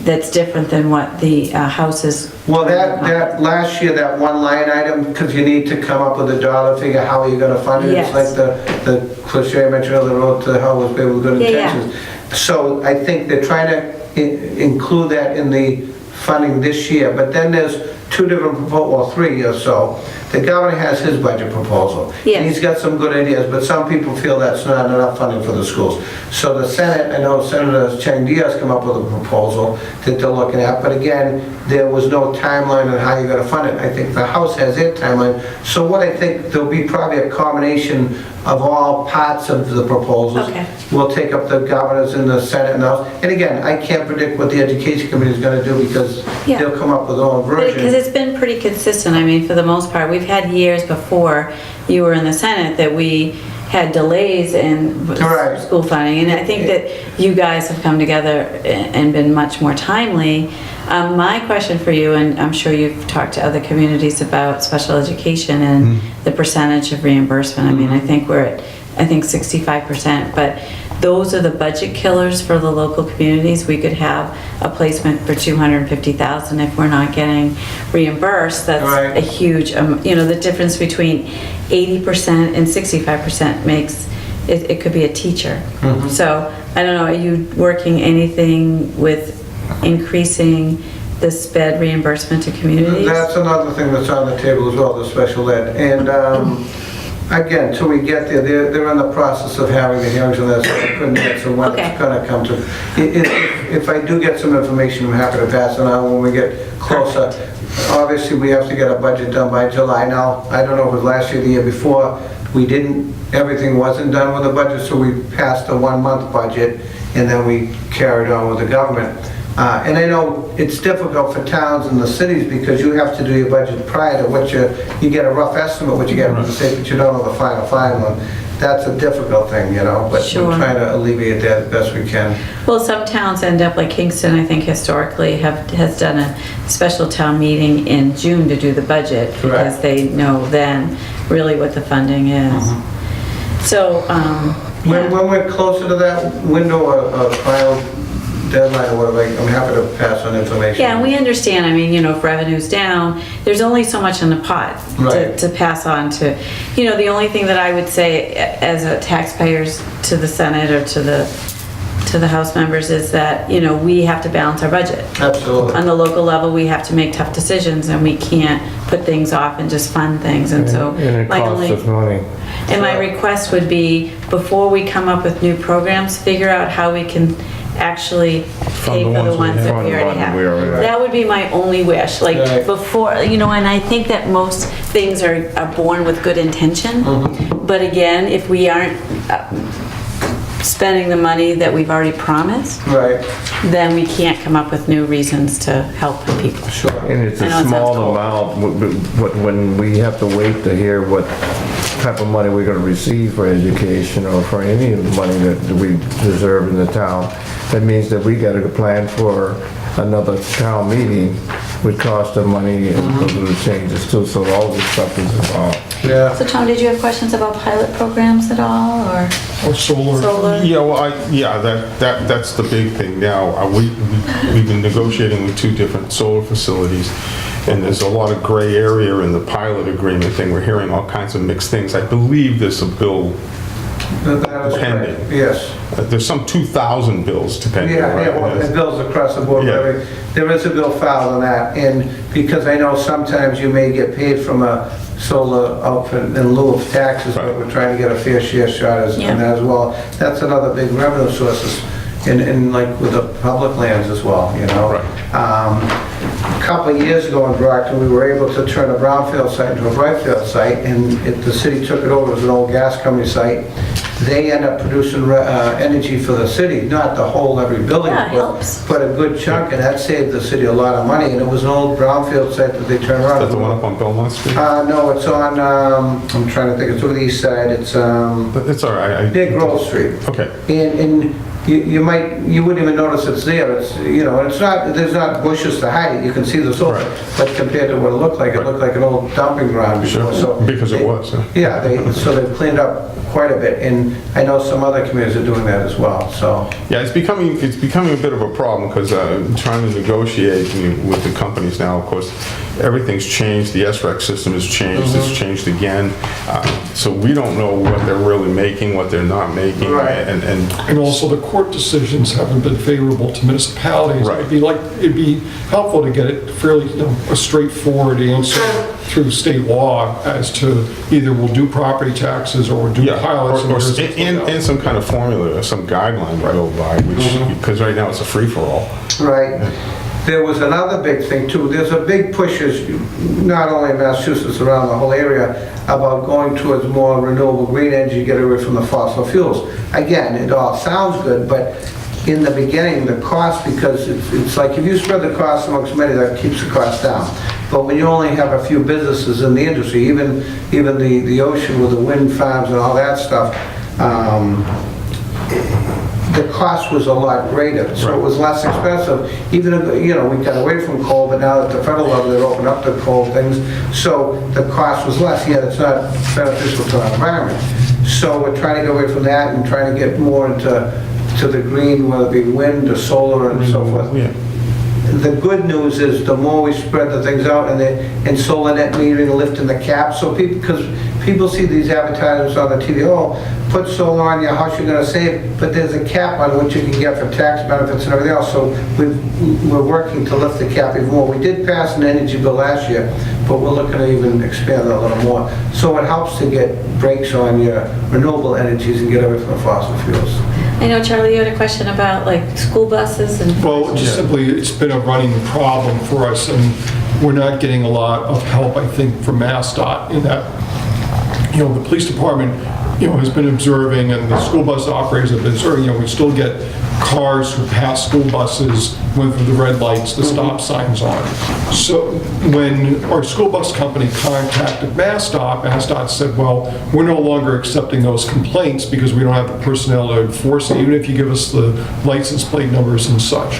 that's different than what the House is? Well, that last year, that one line item, because you need to come up with a dollar figure, how are you gonna fund it? Yes. It's like the cliche I mentioned on the road to hell was paved with good Yeah, yeah. intentions. So I think they're trying to include that in the funding this year, but then there's two different proposals, or three or so. The governor has his budget proposal. Yes. And he's got some good ideas, but some people feel that's not enough funding for the schools. So the Senate, I know Senator Chang Diaz come up with a proposal that they're looking at, but again, there was no timeline on how you're gonna fund it. I think the House has their timeline. So what I think, there'll be probably a combination of all parts of the proposals. Okay. We'll take up the governors in the Senate and the House. And again, I can't predict what the Education Committee is gonna do because Yeah. they'll come up with their own Because version. it's been pretty consistent, I mean, for the most part. We've had years before you were in the Senate that we had delays in Right. school funding, and I think that you guys have come together and been much more timely. My question for you, and I'm sure you've talked to other communities about special education and the percentage of reimbursement. I mean, I think we're at, 65%, but those are the budget killers for the local communities. We could have a placement for $250,000 if we're not getting reimbursed. That's Right. a huge, the difference between 80% and 65% makes, it could be a teacher. So, I don't know, are you working anything with increasing the SPED reimbursement to communities? That's another thing that's on the table as well, the special ed. And again, till we get there, they're in the process of having the hearings on that, so I couldn't answer when Okay. it's gonna come to. If I do get some information, I'm happy to pass it on when we get closer. Obviously, we have to get a budget done by July. Now, I don't know if it was last year, or the year before, we didn't, everything wasn't done with the budget, so we passed a one-month budget, and then we carried on with the government. And I know it's difficult for towns and the cities because you have to do your budget prior to what you get a rough estimate what you get from the state, but you don't know the final one. That's a difficult thing, you know, but Sure. we're trying to alleviate that the best we can. Well, some towns end up, like Kingston, I think historically has done a special town meeting in June to do the budget because Correct. they know then really what the funding is. So, When we're closer to that window or final deadline or whatever, I'm happy to pass on information. yeah, and we understand, I mean, if revenue's down, there's only so much in the pot Right. to pass on to, the only thing that I would say as a taxpayers to the Senate or to the House members is that, we have to balance our budget. Absolutely. On the local level, we have to make tough decisions and we can't put things off and just fund things. And so And it my costs only, us money. and my request would be, before we come up with new programs, figure out how we can actually pay the for the ones we ones that have. we already have. We already have. That would be my only wish, like Right. before, and I think that most things are born with good intention. But again, if we aren't spending the money that we've already promised, Right, then we can't come up with new reasons to help people. sure. And it's I know a it sounds small cool. amount, but when we have to wait to hear what type of money we're gonna receive for education or for any of the money that we deserve in the town, that means that we gotta plan for another town meeting with cost of money and those are the changes too, so all this stuff is involved. Yeah. So Tom, did you have questions about pilot programs at all, or Or solar. solar? Yeah, well, that's the big thing now. We've been negotiating with 2 different solar facilities, and there's a lot of gray area in the pilot agreement thing. We're hearing all kinds of mixed things. I believe there's a bill, That is Pending. correct. Yes. there's some 2,000 bills depending, Yeah, right? yeah, well, the bills across the board, Yeah. there is a bill filed on that, and because I know sometimes you may get paid from a solar outfit in lieu of taxes, but Right. we're trying to get a fair share shot as, Yeah. in that as well. That's another big revenue source, in like with the public lands as well, you know? Right. A couple of years ago in Brockton, we were able to turn a brownfield site into a brightfield site, and the city took it over as an old gas company site. They end up producing energy for the city, not the whole every building, Yeah, it helps. but a good chunk, and that saved the city a lot of money, and it was an old brownfield site that they turned Is around. that the one up on Belmont Street? No, it's on, I'm trying to think, it's over the east side, it's It's all right. near Grove Street. Okay. And you wouldn't even notice it's there, it's, you know, and it's not, there's not bushes to hide it, you can see the soil, Right. but compared to what it looked like, it looked like an old dumping ground before, so. Sure, because it was, yeah. Yeah, so they've cleaned up quite a bit, and I know some other communities are doing that as well, so. Yeah, it's becoming a bit of a problem because trying to negotiate with the companies now, of course, everything's changed. The SREC system has changed. It's changed again. So we don't know what they're really making, what they're not making. Right. And also the court decisions haven't been favorable to municipalities. Right. It'd be helpful to get it fairly, a straightforward answer through state law as to either we'll do property taxes or we'll do Yeah, pilots. and some kind of formula, some guideline to go by, which, because right now it's a free-for-all. Right. There was another big thing too. There's a big push, not only in Massachusetts, around the whole area, about going towards more renewable green energy, get away from the fossil fuels. Again, it all sounds good, but in the beginning, the cost, because it's like if you spread the cost amongst many, that keeps the cost down. But when you only have a few businesses in the industry, even the ocean with the wind farms and all that stuff, the cost was a lot greater, so it was less expensive. Even, you know, we got away from coal, but now at the federal level, they're opening up the coal things, so the cost was less, yet it's not beneficial to our environment. So we're trying to get away from that and trying to get more into the green, whether it be wind or solar and so forth. Yeah. The good news is the more we spread the things out and solar net metering, lifting the cap, so because people see these advertisements on the TV, oh, put solar on your house, you're gonna save, but there's a cap on what you can get for tax benefits and everything else, so we're working to lift the cap even more. We did pass an energy bill last year, but we're looking to even expand that a little more. So it helps to get brakes on your renewable energies and get away from the fossil fuels. I know, Charlie, you had a question about like school buses and... Well, just simply, it's been a running problem for us, and we're not getting a lot of help, I think, from MassDOT in that, you know, the police department, you know, has been observing, and the school bus operators have been observing, you know, we still get cars who pass school buses with the red lights, the stop signs on. So when our school bus company contacted MassDOT said, well, we're no longer accepting those complaints because we don't have the personnel to enforce it, even if you give us the license plate numbers and such.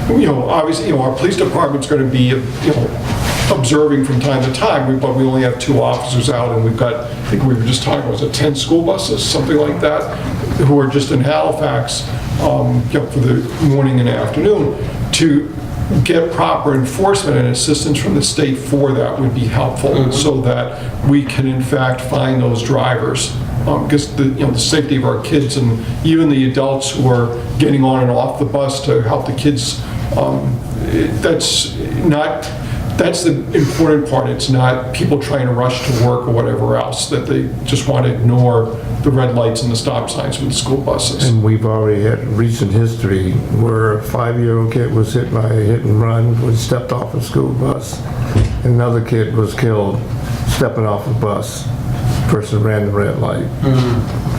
You know, obviously, you know, our police department's going to be, you know, observing from time to time, but we only have 2 officers out, and we've got, I think we were just talking, was it 10 school buses, something like that, who are just in Halifax, you know, for the morning and afternoon. To get proper enforcement and assistance from the state for that would be helpful, so that we can in fact find those drivers. Because the safety of our kids and even the adults who are getting on and off the bus to help the kids, that's the important part. It's not people trying to rush to work or whatever else, that they just want to ignore the red lights and the stop signs with the school buses. And we've already had recent history where a 5-year-old kid was hit by a hit and run when he stepped off a school bus. Another kid was killed stepping off a bus. Person ran the red light.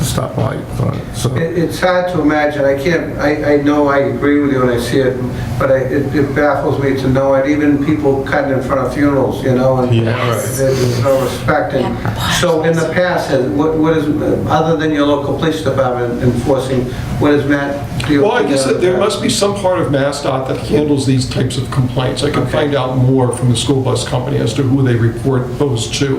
stoplight on it, so. It's hard to imagine, I know I agree with you when I see it, but it baffles me to know it, even people cutting in front of funerals, you know, and Yeah, right. there's no respect. And so in the past, what is, other than your local police department enforcing, what is Matt? Well, I guess that there must be some part of MassDOT that handles these types of complaints. I can find out more from the school bus company as to who they report those to.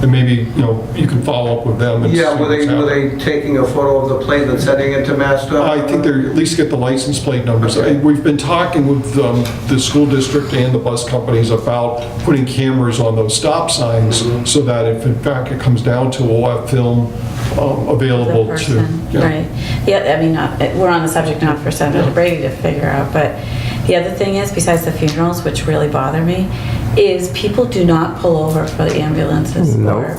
And maybe, you can follow up with them and see Yeah, were what's happening. they taking a photo of the plate and sending it to MassDOT? I think they're at least get the license plate numbers. We've been talking with the school district and the bus companies about putting cameras on those stop signs so that if in fact it comes down to, we'll have film available The to. person, yeah. right. Yeah, I mean, we're on the subject not for Senator Brady to figure out, but the other thing is, besides the funerals, which really bother me, is people do not pull over for the ambulances. Nope.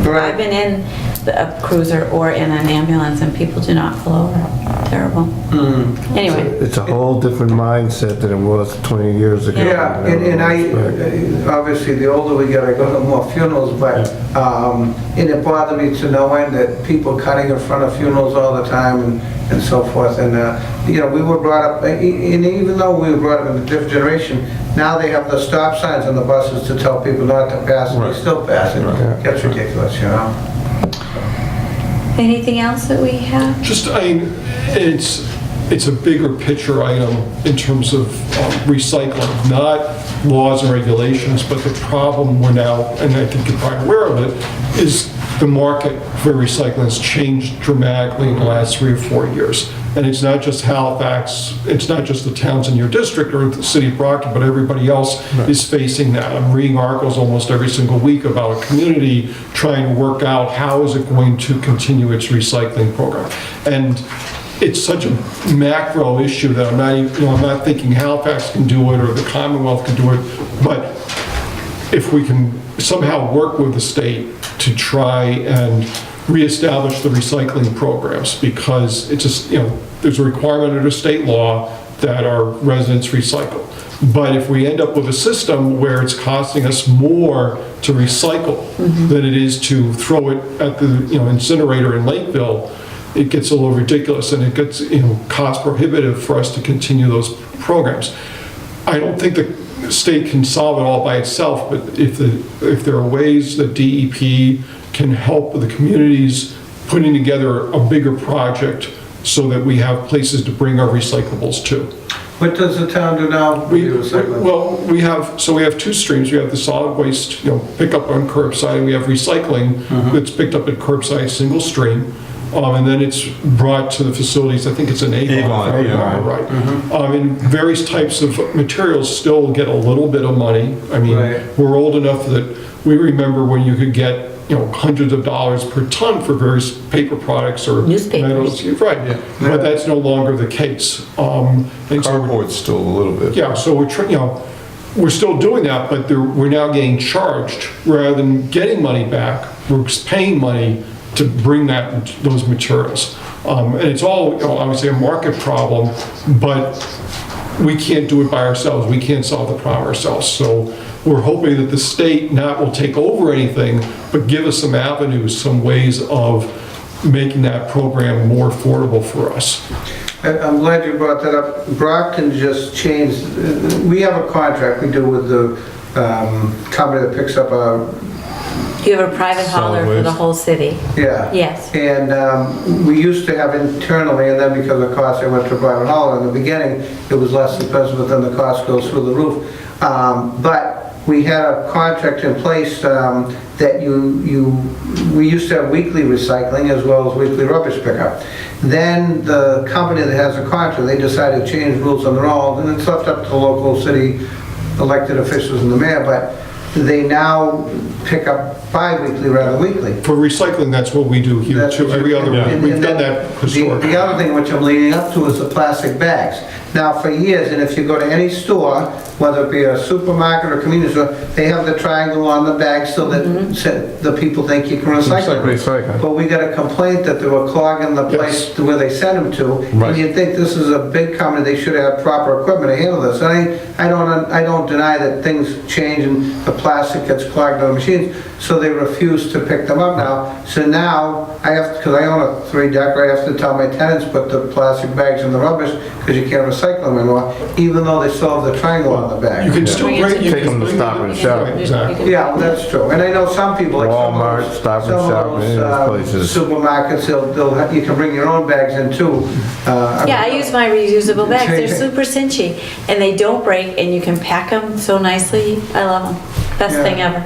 I've been in a cruiser or in an ambulance and people do not pull over. Terrible. Anyway, It's a whole different mindset than it was 20 years ago. Yeah, and I, obviously, the older we get, I go to more funerals, but, and it bothered me to no end that people cutting in front of funerals all the time and so forth. And, we were brought up, and even though we were brought up in a different generation, now they have the stop signs on the buses to tell people not to pass, and they still pass. It gets ridiculous, anything else that we have? Just, it's a bigger picture item in terms of recycling, not laws and regulations, but the problem we're now, and I think you're probably aware of it, is the market for recycling has changed dramatically in the last 3 or 4 years. And it's not just Halifax, it's not just the towns in your district or the city of Brockton, but everybody else is facing that. I'm reading articles almost every single week about a community trying to work out how is it going to continue its recycling program. And it's such a macro issue that I'm not thinking Halifax can do it or the Commonwealth can do it, but if we can somehow work with the state to try and reestablish the recycling programs, because it's just, there's a requirement under state law that our residents recycle. But if we end up with a system where it's costing us more to recycle than it is to throw it at the incinerator in Lakeville, it gets a little ridiculous and it gets cost prohibitive for us to continue those programs. I don't think the state can solve it all by itself, but if there are ways that DEP can help the communities putting together a bigger project so that we have places to bring our recyclables to. What does the town do now? We have 2 streams. We have the solid waste, pickup on curbside, and we have recycling that's picked up at curbside, single stream. And then it's brought to the facilities, I think it's an Avon, right? And various types of materials still get a little bit of money. I mean, we're old enough that we remember when you could get hundreds of dollars per ton for various paper products or newspapers. Metals. Right, but that's no longer the case. Cardboard's still a little bit. Yeah, so we're still doing that, but we're now getting charged rather than getting money back. We're paying money to bring those materials, and it's all obviously a market problem, but we can't do it by ourselves. We can't solve the problem ourselves. So we're hoping that the state not will take over anything, but give us some avenues, some ways of making that program more affordable for us. I'm glad you brought that up. Brockton just changed, we have a contract we do with the company that picks up our... You have a private hauler for the whole city? Yeah. Yes. And we used to have internally, and then because of cost, I went to a private hauler. In the beginning, it was less expensive, but then the cost goes through the roof. But we had a contract in place that we used to have weekly recycling as well as weekly rubbish pickup. Then the company that has the contract, they decided to change rules on their own, and it's left up to the local city elected officials and the mayor, but they now pick up bi-weekly rather than weekly. For recycling, that's what we do here too. Every other week, we've done that historically. The other thing which I'm leading up to is the plastic bags. Now, for years, and if you go to any store, whether it be a supermarket or convenience store, they have the triangle on the bag so that the people think you can recycle. But we got a complaint that they were clogging the place to where they sent them to. And you'd think this is a big company, they should have proper equipment to handle this. And I don't deny that things change and the plastic gets clogged in the machines, so they refuse to pick them up now. So now, I have, because I own a 3-decker, I have to tell my tenants, put the plastic bags in the rubbish, because you can't recycle them anymore, even though they still have the triangle on the bag. You can still bring. you Take can them to bring Stop them and in. Shop. Right, Exactly. Yeah, well, that's true. And I know some people, like some Walmart, of those, Stop and some Shop, of any of those those places. supermarkets, you can bring your own bags in too. Yeah, I use my reusable bags. They're super cinchy and they don't break and you can pack them so nicely. I love them. Best Yeah. thing ever.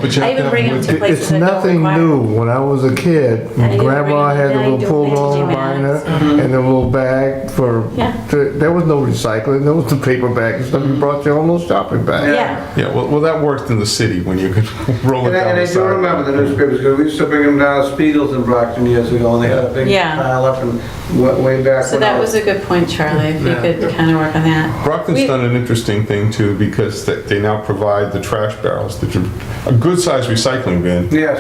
But you I have even to bring have- them to places It's that don't nothing require new. them. When I was a kid, I didn't Grandma bring had the any- little I pull don't on think liner I and the little bag for, Yeah. there was no recycling, there was the paper bag and stuff. You brought your own little shopping bag. Yeah. Yeah, well, that worked in the city when you could roll it And I, down and the I side. do remember the newspapers, because we used to bring them down to Spiegel's in Brockton years ago, and they had a big Yeah. pile up and way back. So when that I was a good point, Charlie, if you Yeah. could kind of work on that. Brockton's We- done an interesting thing too, because they now provide the trash barrels, that are a good-sized recycling bin, Yes,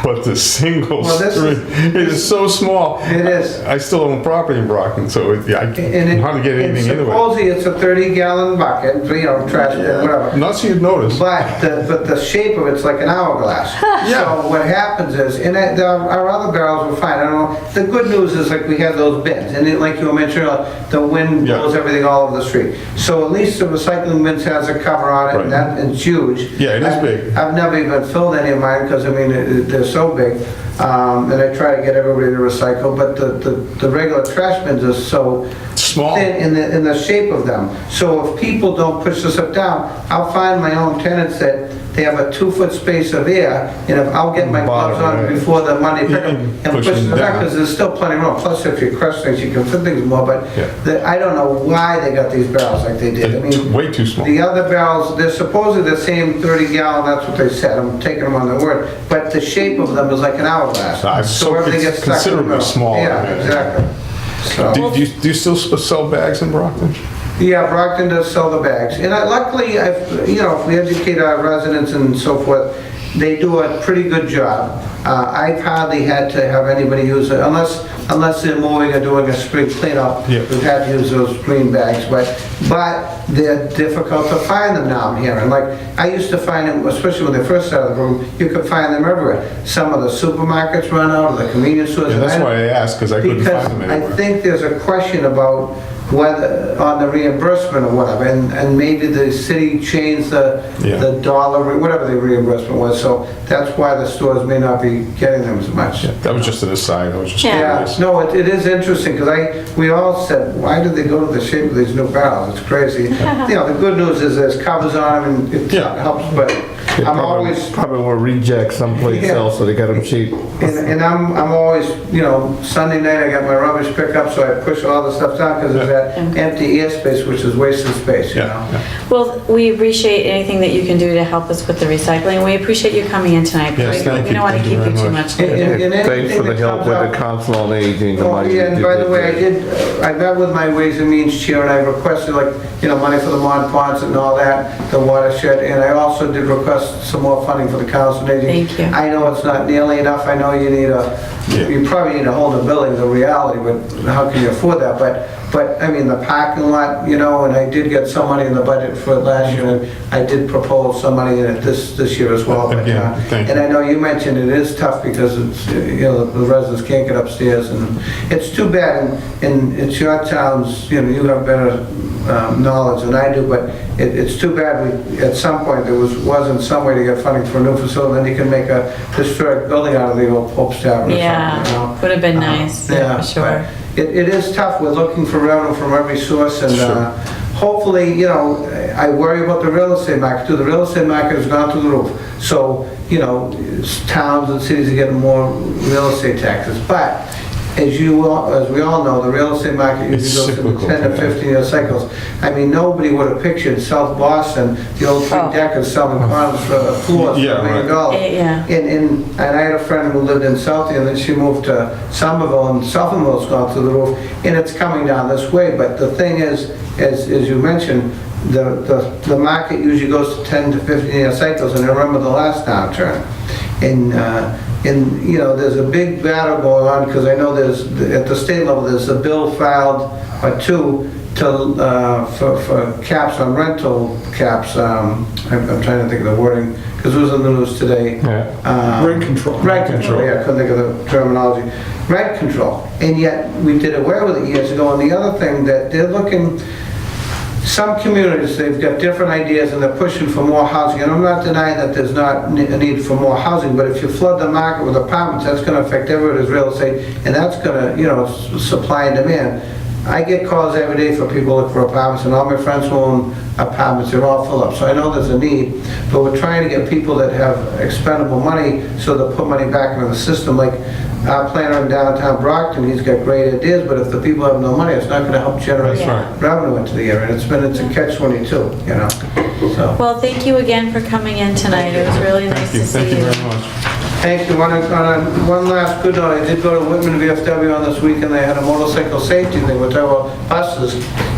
but the single Well, this stream, is- it is so small. it is. I still own property in Brockton, so I And can hardly get anything into it. supposedly it's a 30-gallon bucket, trash bin, whatever. Not so you'd notice. But the shape of it's like an hourglass. So what happens is, and our other barrels were fine, I don't know, the good news is like we had those bins, and like you were mentioning, the wind Yeah. blows everything all over the street. So at least the recycling bins has a cover on it, Right. and that, it's huge. Yeah, it is big. I've never even filled any of mine, because I mean, they're so big. And I try to get everybody to recycle, but the regular trash bins are so Small. thin in the shape of them. So if people don't push the stuff down, I'll find my own tenants that they have a 2-foot space of air, and if I'll get my gloves Bottom, on right. before the Monday pickup and and push push them them back, down. because there's still plenty of room. Plus, if you crush things, you can fit things more, but Yeah. I don't know why they got these barrels like they did. I mean, Way too small. the other barrels, they're supposedly the same 30-gallon, that's what they said, I'm taking them on their word, but the shape of them is like an hourglass. So everything it's gets stuck in the considerably middle. smaller. Yeah, exactly. So, Do you still sell bags in Brockton? yeah, Brockton does sell the bags, and luckily, if we educate our residents and so forth, they do a pretty good job. I've hardly had to have anybody use it, unless they're mowing or doing a spring cleanup. Yeah. We've had to use those green bags, but they're difficult to find them now here. And like, I used to find them, especially when they first started the room, you could find them everywhere. Some of the supermarkets run out, the convenience stores. Yeah, that's and why I asked, because I couldn't find them Because I anywhere. think there's a question about whether, on the reimbursement or whatever, and maybe the city changed Yeah. the dollar, whatever the reimbursement was, so that's why the stores may not be getting them as much. That was just an aside, I was just Yeah. Yeah, curious. no, it is interesting, because we all said, why did they go to the shape of these new barrels? It's crazy. The good news is there's covers on them, and it Yeah. helps, but They I'm probably- always, Probably will reject someplace Yeah. else, so they got them cheap. and I'm always, Sunday night I got my rubbish pickup, so I push all the stuff down, because there's that empty airspace, which is wasted space, Yeah, yeah. Well, we appreciate anything that you can do to help us with the recycling. We appreciate you coming in tonight. Yes, We- thank We you. don't want to Thank you keep you very too much. much. And Thanks anything for the that help comes with up- the council on aging. the Oh, money yeah, you and did by the get way, there. I met with my Ways and Means chair, and I requested money for the Mon Ponce and all that, the watershed, and I also did request some more funding for the council on aging. Thank you. I know it's not nearly enough, I know you need you probably need a whole new building, the reality, but how can you afford that? But, I mean, the parking lot, and I did get some money in the budget for it last year, and I did propose some money in it this year as well. But, Again, thank you. and I know you mentioned it is tough because it's, the residents can't get upstairs, and it's too bad, and it's your towns, you have better knowledge than I do, but it's too bad at some point there wasn't some way to get funding for a new facility, then you can make a historic building out of the old Pope's Tavern or Yeah, something, would have been nice, Yeah, for sure. but it is tough, we're looking for revenue from every source, and hopefully, I worry about the real estate market too. The real estate market has gone through the roof. So, towns and cities are getting more real estate taxes. But as we all know, the real estate market It's usually goes cyclical, through 10 to yeah. 15-year cycles. I mean, nobody would have pictured South Boston, the old three deckers selling condos for floors for Yeah, $1 million. right. Yeah. And I had a friend who lived in Southie, and then she moved to Somerville, and Somerville's gone through the roof, and it's coming down this way. But the thing is, as you mentioned, the market usually goes to 10 to 15-year cycles, and I remember the last downturn. And And, you know, there's a big battle going on, because I know there's, at the state level, there's a bill filed, or two, to, for caps on rental caps. I'm trying to think of the wording, because it was in the news today. Rent control. Rent control, yeah, I couldn't think of the terminology. Rent control, and yet we did away with it years ago. And the other thing that they're looking, some communities, they've got different ideas and they're pushing for more housing. And I'm not denying that there's not a need for more housing, but if you flood the market with apartments, that's gonna affect everybody's real estate, and that's gonna, you know, supply and demand. I get calls every day for people looking for apartments, and all my friends who own apartments, they're all full up. So I know there's a need, but we're trying to get people that have expendable money, so they'll put money back into the system. Like our planner in downtown Brockton, he's got great ideas, but if the people have no money, it's not gonna help generate revenue into the area. And it's a catch-22, you know, so. Well, thank you again for coming in tonight. It was really nice to see you. Thank you very much. Thank you. One last good note, I did go to Whitman VFW on this weekend. They had a motorcycle safety thing, which are buses,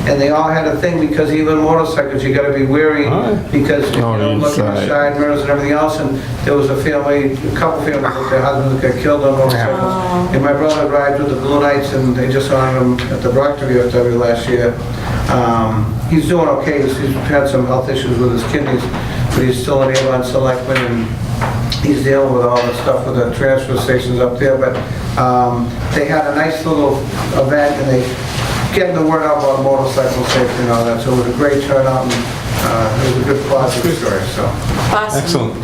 and they all had a thing, because even motorcycles, you gotta be wary, because you know, looking at side mirrors and everything else. And there was a couple families that their husbands got killed on motorcycles. And my brother rides with the Blue Knights, and they just honored him at the Brockton VFW last year. He's doing okay. He's had some health issues with his kidneys, but he's still an A-1 selectman, and he's dealing with all the stuff with the transfer stations up there. But they had a nice little event, and they getting the word out about motorcycle safety and all that. So it was a great turnout, and it was a good positive story. So Awesome. Excellent.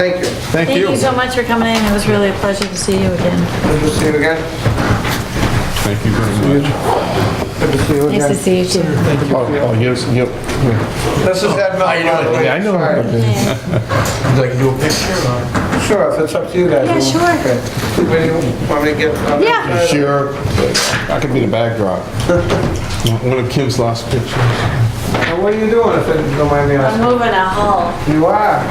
thank you. Thank you. Thank you so much for coming in. It was really a pleasure to see you again. Good to see you again. Thank you very much. Good to see you again. Nice to see you too. Oh, yes, yep. This is Ed Mel, by the way. Yeah, I know. Sorry. Would you like to do a picture or? Sure, if it's up to you guys. Yeah, sure. Okay. Where do you want me to get? Yeah. Sure, I could be the backdrop. One of Kim's last pictures. Now, what are you doing, if you don't mind me I'm asking? moving a hull. You are?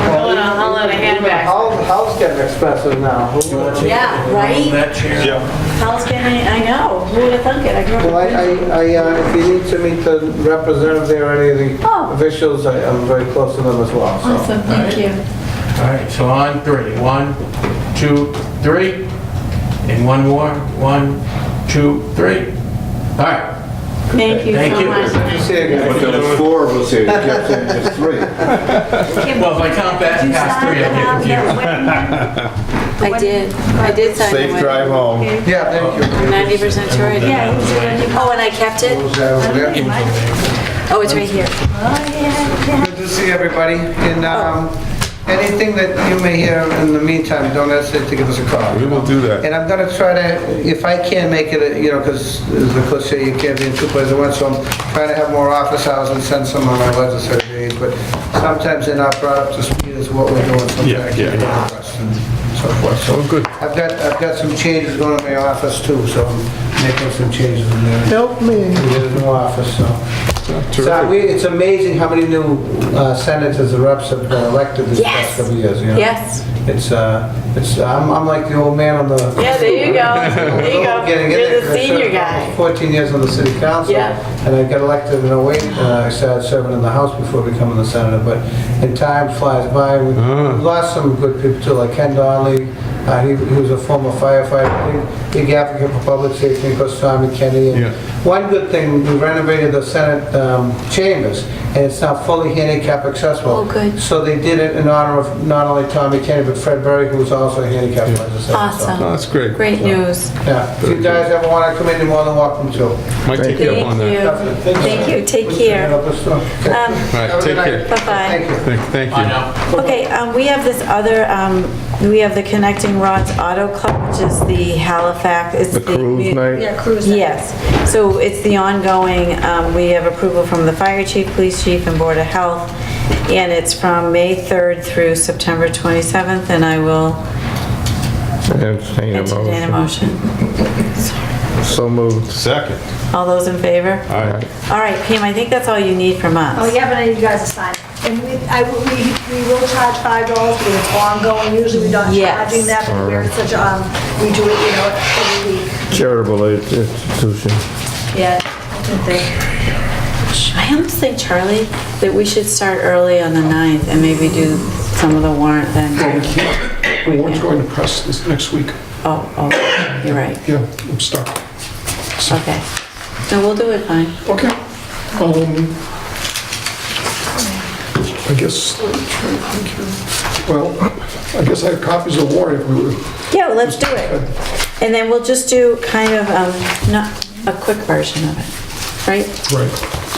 Moving a hull and a handbag. How's getting expensive now? Yeah, right? That chair. How's getting, I know. Who would have thunk it? I grew Well, up. if you need to meet the representative there or any of the Oh. officials, I'm very close to them as well, so. Awesome, thank you. All right, so on three. 1, 2, 3. And one more. 1, 2, 3. All right. Thank you Thank so you. much. Good to see you guys. There was 4 of us here, you kept saying just 3. Well, if I count back past 3, I get confused. I did sign Safe it. drive home. Yeah, thank you. 90% sure I did. Yeah, he was already. Oh, and I kept it? Who's that over there? Oh, it's right here. Oh, yeah. Good to see everybody, and anything that you may hear in the meantime, don't hesitate to give us a call. We will do that. And I'm gonna try to, if I can make it, you know, because as the cliche, you can't be in 2 places at once, so I'm trying to have more office hours and send some of my legislative aides, but sometimes they're not brought up to speed as what we're doing, sometimes Yeah, I can't get yeah. impressed and so forth. So Oh, good. I've got some changes going in my office too, so I'm making some changes in there. Help me. We get a new office, so. So Terrific. it's amazing how many new senators and reps have been elected this Yes. past couple of years, you know? Yes. I'm like the old man on the. Yeah, there you go. There you go. Getting in You're there, the 'cause I senior served guy. almost 14 years on the city council. Yeah. And I got elected in 08, and I started serving in the House before becoming the senator, but and time flies by. We lost some good people too, like Ken Donnelly. He was a former firefighter, big advocate for public safety, of course, Tommy Kenny. And Yeah. one good thing, we renovated the Senate chambers, and it's now fully handicap accessible. Oh, good. So they did it in honor of not only Tommy Kenny, but Fred Berry, who was also a handicapped legislator. Awesome. Oh, that's great. Great news. Yeah, if you guys ever want to come in, you're more than welcome to. Might take you up on Thank that. you. Thank you. Take care. Help us, Um, All right, take care. Bye-bye. Thank you. Thank I you. know. Okay, we have this other, we have the Connecting Rods Auto Club, which is the Halifax. It's The cruise night? Yeah, cruise night. Yes, so it's the ongoing, we have approval from the fire chief, police chief, and board of health, and it's from May 3rd through September 27th, and I will Entertain a entertain a motion. motion. So moved. Second. All those in favor? All right. All right, Pam, I think that's all you need from us. Oh, yeah, but I need you guys to sign. And we will charge $5 because it's ongoing. Usually we're not Yes. charging that, but we're such, we do it, you know, every week. Charitable institution. Yeah, I think they. I almost think, Charlie, that we should start early on the 9th and maybe do some of the warrant then. The warrant's going to press this next week. Oh, you're right. Yeah, I'm stuck. So, Okay. No, we'll do it fine. okay. I guess, I'm trying to think here. Well, I guess I have copies of the warrant if we were. Yeah, well, let's do it. And then we'll just do kind of, not a quick version of it, right? Right.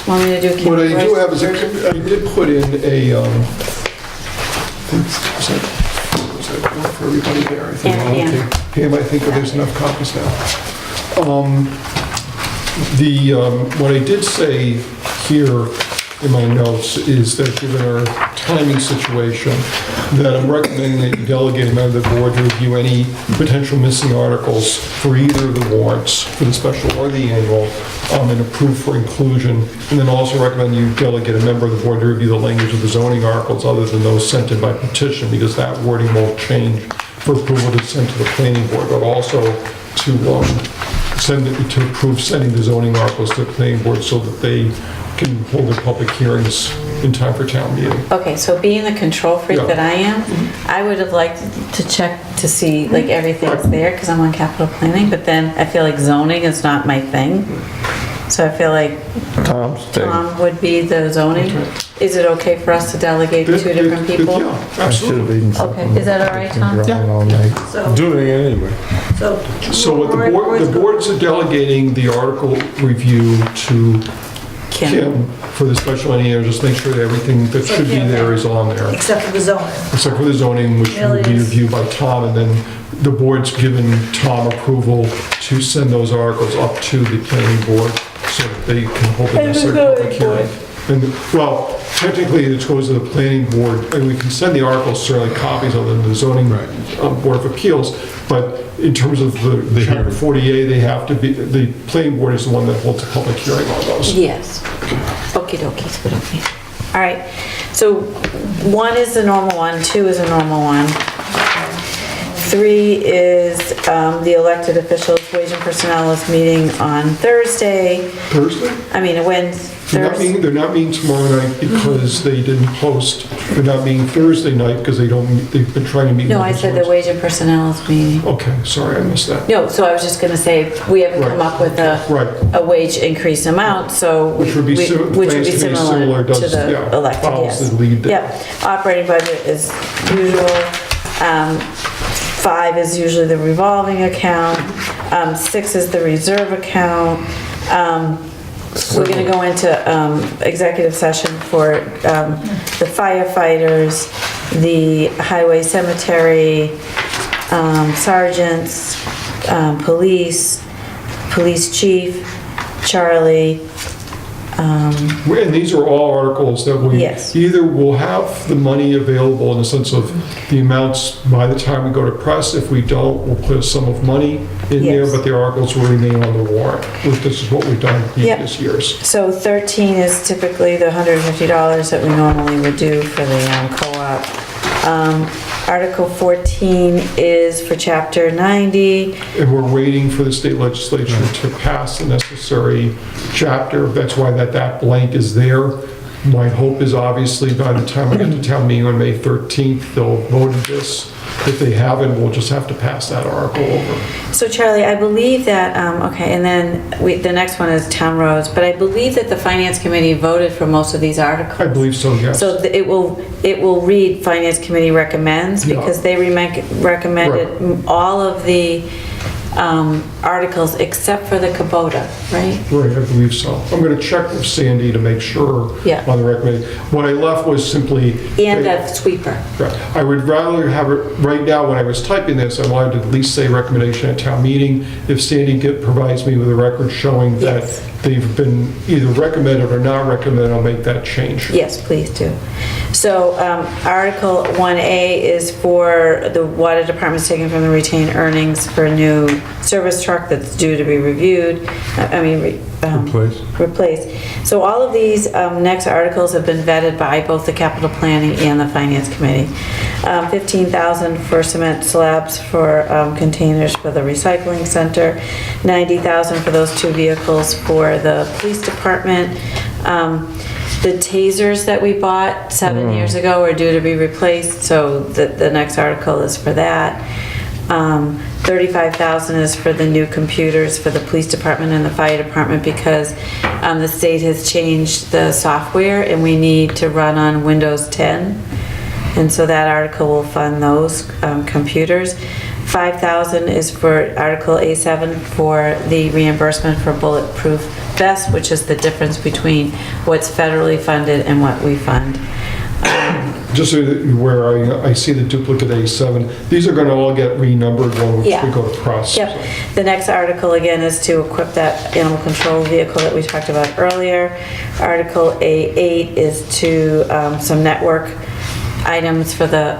Want me to do What I Kim's do have is, version? I did put in a, was that one for everybody there? I think. Yeah, yeah. Okay. Pam, I think there's enough copies now. What I did say here in my notes is that given our timing situation, that I'm recommending that you delegate a member of the board to review any potential missing articles for either of the warrants, for the special or the annual, and approve for inclusion. And then also recommend you delegate a member of the board to review the language of the zoning articles other than those sent in by petition, because that wording won't change for approval to send to the planning board, but also to approve sending the zoning articles to the planning board so that they can hold their public hearings in time for town meeting. Okay, so being the control freak Yeah. that I am, I would have liked to check to see like everything's there because I'm on capital planning, but then I feel like zoning is not my thing. So I feel like Tom's thing. Tom would be the zoning. Is it okay for us to delegate to two different people? Yeah, I should absolutely. have eaten Okay, something. is that all right, Tom? Been drawing all night. So, Doing it anyway. So what the boards are delegating the article review to Kim for the special annual, just make sure that everything that should be there is on there. except for the zoning. Except for the zoning, which will be reviewed by Tom, and then the board's given Tom approval to send those articles up to the planning board so that they can hold the necessary public hearing. And, well, technically, it goes to the planning board, and we can send the articles, certainly copies of them, to the zoning board of appeals, but in terms of the Chapter 40A, they have to be, the planning board is the one that holds a public hearing on those. Yes. Okie dokie, okay. All right, so 1 is the normal one, 2 is a normal one. 3 is the elected officials, wage and personnel is meeting on Thursday. Thursday? I mean, Wednesday. They're not meeting tomorrow night because they didn't post. They're not meeting Thursday night because they've been trying to meet. No, I said the wage and personnel is meeting. Okay, sorry, I missed that. No, so I was just gonna say, we haven't come up with Right. a wage increase amount, so. Which would be similar, to does, the yeah, elected, follows yes. the lead there. Yep, operating budget is usual. 5 is usually the revolving account. 6 is the reserve account. We're gonna go into executive session for the firefighters, the highway cemetery, sergeants, police chief, Charlie. And these are all articles that we Yes. either will have the money available in the sense of the amounts by the time we go to press. If we don't, we'll put a sum of money in there, Yes. but the articles will remain on the warrant. This is what we've done in previous years. So 13 is typically the $150 that we normally would do for the co-op. Article 14 is for Chapter 90. And we're waiting for the state legislature to pass the necessary chapter. That's why that blank is there. My hope is obviously by the time we get to town meeting on May 13th, they'll vote this. If they haven't, we'll just have to pass that article over. So Charlie, I believe that, okay, and then the next one is town roads, but I believe that the finance committee voted for most of these articles. I believe so, yes. So it will read finance committee recommends Yeah. because they recommended all of the articles except for the Kubota, right? Right, I believe so. I'm going to check with Sandy to make sure Yeah. on the recommendation. What I left was simply... And the sweeper. I would rather have it, right now, when I was typing this, I wanted to at least say recommendation at town meeting. If Sandy provides me with a record showing that Yes. they've been either recommended or not recommended, I'll make that change. Yes, please do. So Article 1A is for the water department's taken from the retained earnings for a new service truck that's due to be reviewed, replaced. So all of these next articles have been vetted by both the capital planning and the finance committee. 15,000 for cement slabs for containers for the recycling center, 90,000 for those 2 vehicles for the police department, The tasers that we bought 7 years ago are due to be replaced, so the next article is for that. 35,000 is for the new computers for the police department and the fire department because the state has changed the software and we need to run on Windows 10. And so that article will fund those computers. 5,000 is for Article A7 for the reimbursement for bulletproof vests, which is the difference between what's federally funded and what we fund. Just so that where I see the duplicate A7, these are going to all get renumbered when we Yeah. go to press. Yep. The next article, again, is to equip that animal control vehicle that we talked about earlier. Article A8 is to some network items for the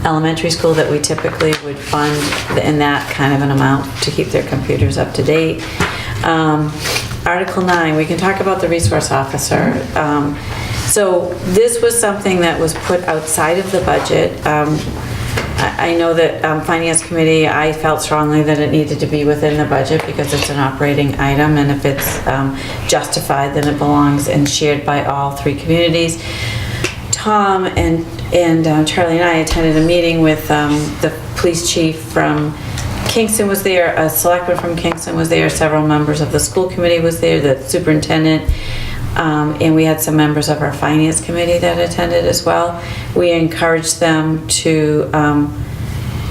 elementary school that we typically would fund in that kind of an amount to keep their computers up to date. Article 9, we can talk about the resource officer. So this was something that was put outside of the budget. I know that Finance Committee, I felt strongly that it needed to be within the budget because it's an operating item, and if it's justified, then it belongs and shared by all three communities. Tom and Charlie and I attended a meeting with the police chief from Kingston was there, a selectman from Kingston was there, several members of the school committee was there, the superintendent, and we had some members of our finance committee that attended as well. We encouraged them to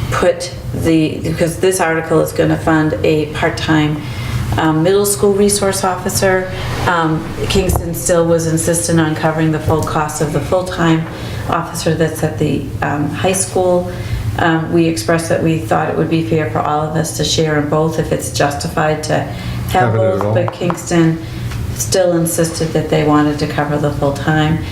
because this article is going to fund a part-time middle school resource officer. Kingston still was insistent on covering the full cost of the full-time officer that's at the high school. We expressed that we thought it would be fair for all of us to share in both if it's justified to have both, but Kingston still insisted that they wanted to cover the full-time.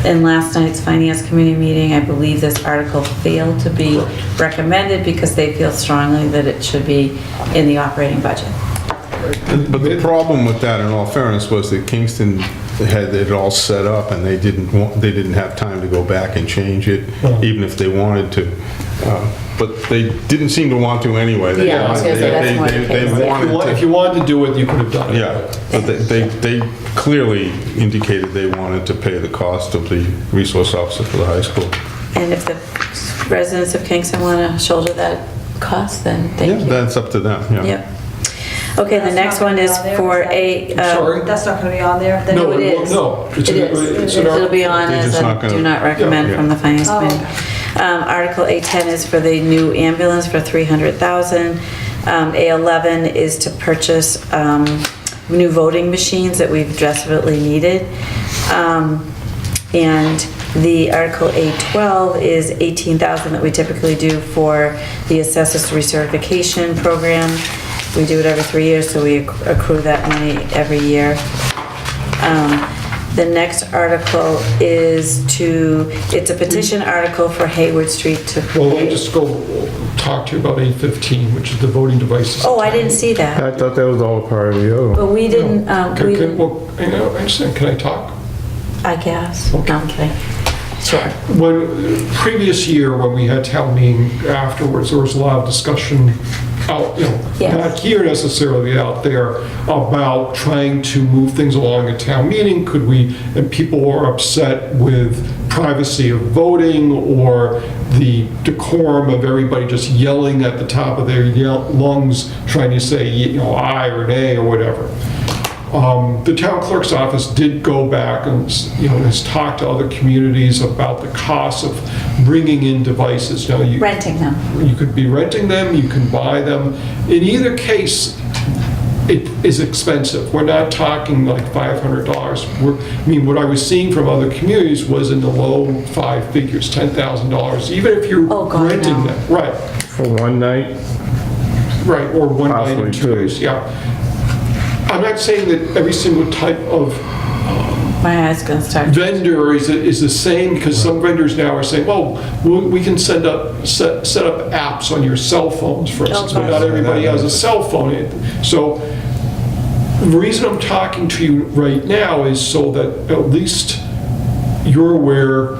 In last night's finance committee meeting, I believe this article failed to be recommended because they feel strongly that it should be in the operating budget. But the problem with that, in all fairness, was that Kingston had it all set up and they didn't have time to go back and change it, even if they wanted to. But they didn't seem to want to anyway. Yeah, I was gonna say that's more the case. If you wanted to do it, you could have done it. Yeah, but they clearly indicated they wanted to pay the cost of the resource officer for the high school. And if the residents of Kingston want to shoulder that cost, then thank you. Yeah, that's up to them, yeah. Yep. Okay, the That's next not one gonna is be on there, for is that- a... Sorry? That's not going to be on there? Then No, it is. No. It is. It'll be on They're as just a not gonna- do not recommend Yeah. from the finance Oh, committee. Article A10 is for the new ambulance for $300,000. A11 is to purchase new voting machines that we've desperately needed. And the Article A12 is $18,000 that we typically do for the assessors recertification program. We do it every 3 years, so we accrue that money every year. The next article is it's a petition article for Hayward Street to... Well, let me just go talk to you about A15, which is the voting devices. Oh, I didn't see that. I thought that was all part of you. But we didn't, Well, I understand, can I talk? I guess. No, I'm kidding. Sure. Previous year, when we had town meeting afterwards, there was a lot of discussion out, Yes. not here necessarily, out there, about trying to move things along at town meeting. And people were upset with privacy of voting or the decorum of everybody just yelling at the top of their lungs, trying to say, aye or nay or whatever. The town clerk's office did go back and, has talked to other communities about the cost of bringing in devices. Now, Renting them. you could be renting them, you can buy them. In either case, it is expensive. We're not talking like $500. What I was seeing from other communities was in the low five figures, $10,000, even if you're Oh, God, renting no. them. Right, For one night? right, or one night Possibly and 2 two. days, yeah. I'm not saying that every single type of My eyes gonna start. vendor is the same, because some vendors now are saying, well, we can set up apps on your cell phones, for instance, but not everybody has a cell phone. So the reason I'm talking to you right now is so that at least you're aware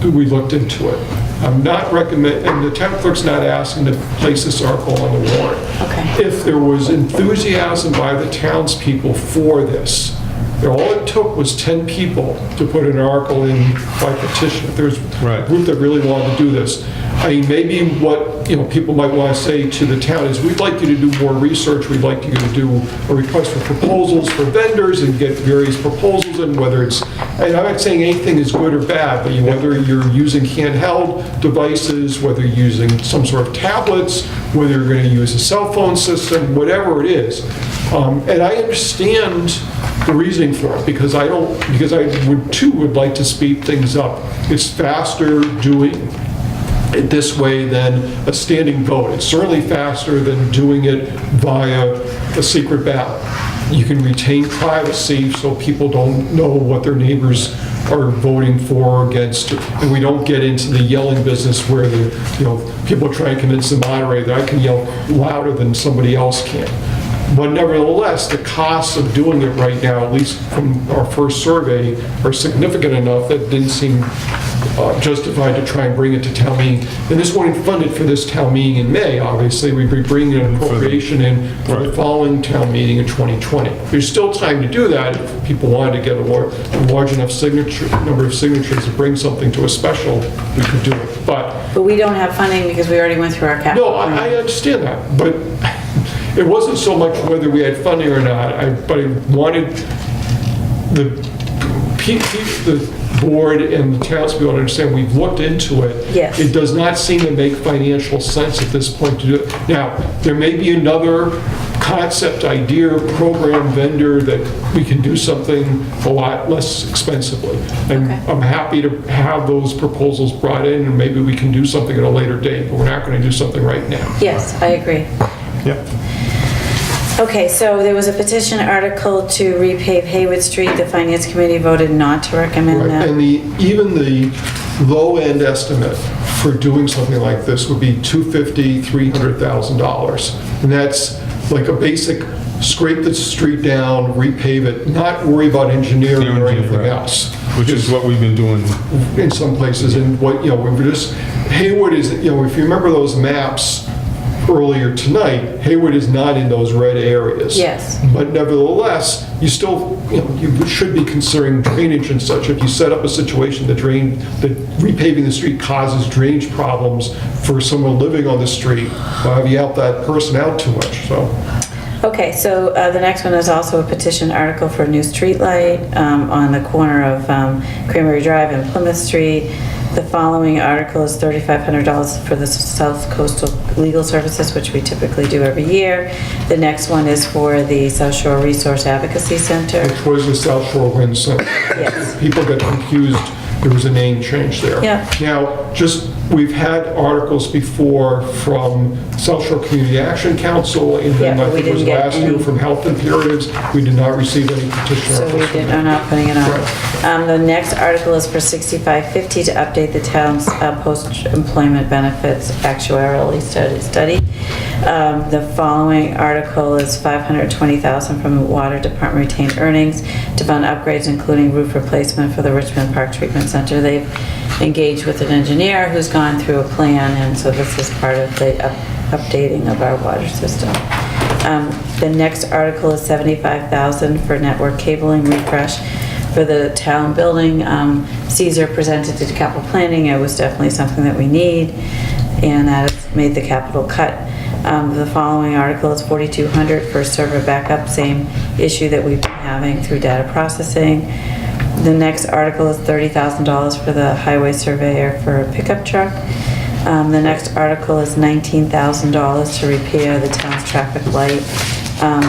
that we looked into it. I'm not recommend, and the town clerk's not asking to place this article on the warrant. Okay. If there was enthusiasm by the townspeople for this, And all it took was 10 people to put an article in by petition. If there's a group that really wanted to do this. I mean, maybe what, people might want to say to the town is, we'd like you to do more research, we'd like you to do a request for proposals for vendors and get various proposals, and whether it's, and I'm not saying anything is good or bad, but whether you're using handheld devices, whether you're using some sort of tablets, whether you're going to use a cell phone system, whatever it is. And I understand the reasoning for it, because I would like to speed things up. It's faster doing it this way than a standing vote. It's certainly faster than doing it via a secret ballot. You can retain privacy so people don't know what their neighbors are voting for or against, and we don't get into the yelling business where people try and convince the moderator that I can yell louder than somebody else can. But nevertheless, the costs of doing it right now, at least from our first survey, are significant enough that it didn't seem justified to try and bring it to town meeting. And this wasn't funded for this town meeting in May, obviously. We'd be bringing an appropriation in for the following town meeting in 2020. There's still time to do that if people wanted to get a large enough number of signatures to bring something to a special, we could do it. But we don't have funding because we already went through our capital. No, I understand that, but it wasn't so much whether we had funding or not, but I wanted the board and the townspeople to understand we've looked into it. Yes. It does not seem to make financial sense at this point to do it. Now, there may be another concept, idea, program, vendor that we can do something a lot less expensively. And Okay. I'm happy to have those proposals brought in, and maybe we can do something at a later date, but we're not going to do something right now. Yes, I agree. Yep. Okay, so there was a petition article to repave Haywood Street. The Finance Committee voted not to recommend Right, that. and even the low-end estimate for doing something like this would be $250,000, $300,000. And that's like a basic scrape the street down, repave it, not worry about engineering or anything Right. else. Which is what we've been doing. In some places, and what, we're just, Haywood is, if you remember those maps earlier tonight, Haywood is not in those red areas. Yes. But nevertheless, you still, you should be considering drainage and such. If you set up a situation that repaving the street causes drainage problems for someone living on the street, have you help that person out too much, so. Okay, so the next one is also a petition article for a new street light on the corner of Cranberry Drive and Plymouth Street. The following article is $3,500 for the South Coastal Legal Services, which we typically do every year. The next one is for the South Shore Resource Advocacy Center. Which was the South Shore Wind Center. Yes. People got confused, there was a name change there. Yeah. Now, we've had articles before from South Shore Community Action Council, and then Yeah, I but we think it was didn't get last year any. from Health Imperatives. We did not receive any petition So we articles. are not putting it on. Right. The next article is for $65.50 to update the town's post-employment benefits actuarially study. The following article is $520,000 from the Water Department retained earnings to fund upgrades, including roof replacement for the Richmond Park Treatment Center. They've engaged with an engineer who's gone through a plan, and so this is part of the updating of our water system. The next article is $75,000 for network cabling refresh for the town building. Caesar presented to capital planning. It was definitely something that we need, and that has made the capital cut. The following article is $4,200 for server backup, same issue that we've been having through data processing. The next article is $30,000 for the highway surveyor for a pickup truck. The next article is $19,000 to repair the town's traffic light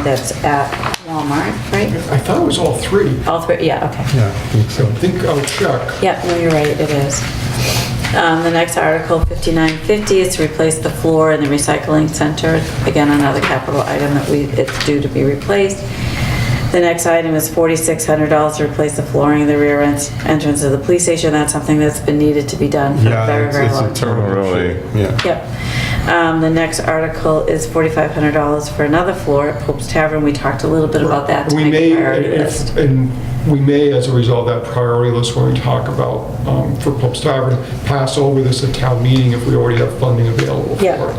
that's at Walmart, right? I thought it was all three. All three, yeah, okay. Yeah, I think So so. I think I'll check. Yeah, no, you're right, it is. The next article, $59.50, is to replace the floor in the recycling center. Again, another capital item that it's due to be replaced. The next item is $4,600 to replace the flooring in the rear entrance of the police station. That's something that's been needed to be done for a very, very it's long a time. turtle really, yeah. Yep. The next article is $4,500 for another floor at Pope's Tavern. We talked a little bit about that to We make may, a priority list. and we may, as a result of that priority list when we talk about, for Pope's Tavern, pass over this at town meeting if we already have funding available for Yeah. it.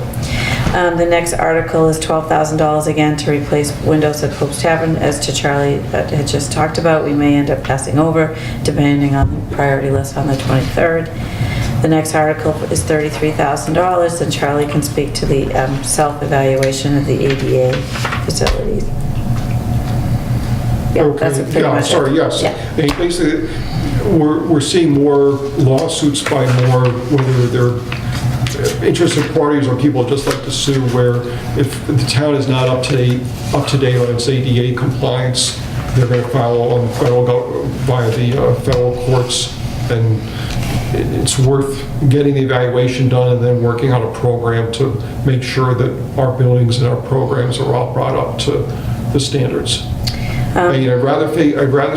The next article is $12,000 again to replace windows at Pope's Tavern, as to Charlie had just talked about. We may end up passing over, depending on the priority list on the 23rd. The next article is $33,000, and Charlie can speak to the self-evaluation of the ADA facilities. Yeah, that's Okay, pretty yeah, much it. sorry, yes. Yeah. And basically, we're seeing more lawsuits by more, whether they're interested parties or people just like to sue, where if the town is not up to date on its ADA compliance, they're going to file on via the federal courts, and it's worth getting the evaluation done and then working on a program to make sure that our buildings and our programs are all brought up to the standards. I'd rather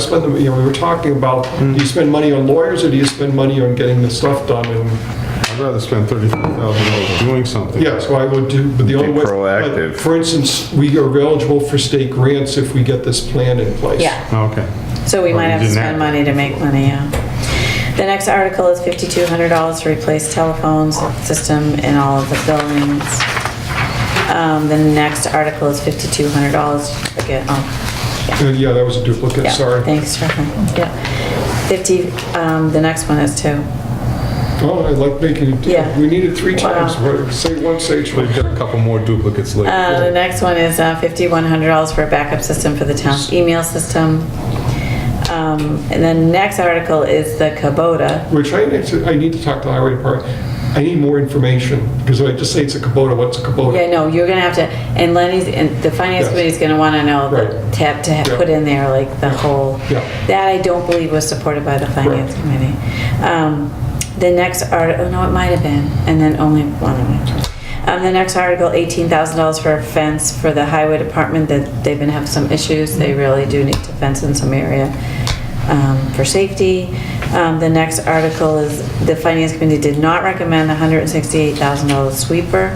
spend them, we were talking about, do you spend money on lawyers or do you spend money on getting the stuff done? And I'd rather spend $35,000 doing something. yes, well, I would do, but the only way. proactive. But for instance, we are eligible for state grants if we get this plan in place. Yeah, Okay. so we might have to Didn't spend have- money to make money, yeah. The next article is $5,200 to replace telephones system in all of the buildings. The next article is $5,200, again, Yeah, that was a duplicate, yeah, sorry. thanks, Trevor. Yeah. 50, the next one is 2. Oh, I like making it, Yeah. we need it 3 Wow. times, say once, say We've twice. got a couple more duplicates later. The next one is $5,100 for a backup system for the town's email system. And then next article is the Kubota. Which I need to talk to the highway department. I need more information, because if I just say it's a Kubota, what's a Kubota? Yeah, no, you're gonna have to, and Lenny's, and the finance Yes. committee's gonna wanna know, Right. to put in there, like, the whole, Yeah. that I don't believe was supported by the finance Right. committee. The next article, no, it might have been, and then only one of them. The next article, $18,000 for a fence for the highway department, that they've been having some issues, they really do need to fence in some area for safety. The next article is, the finance committee did not recommend the $168,000 sweeper.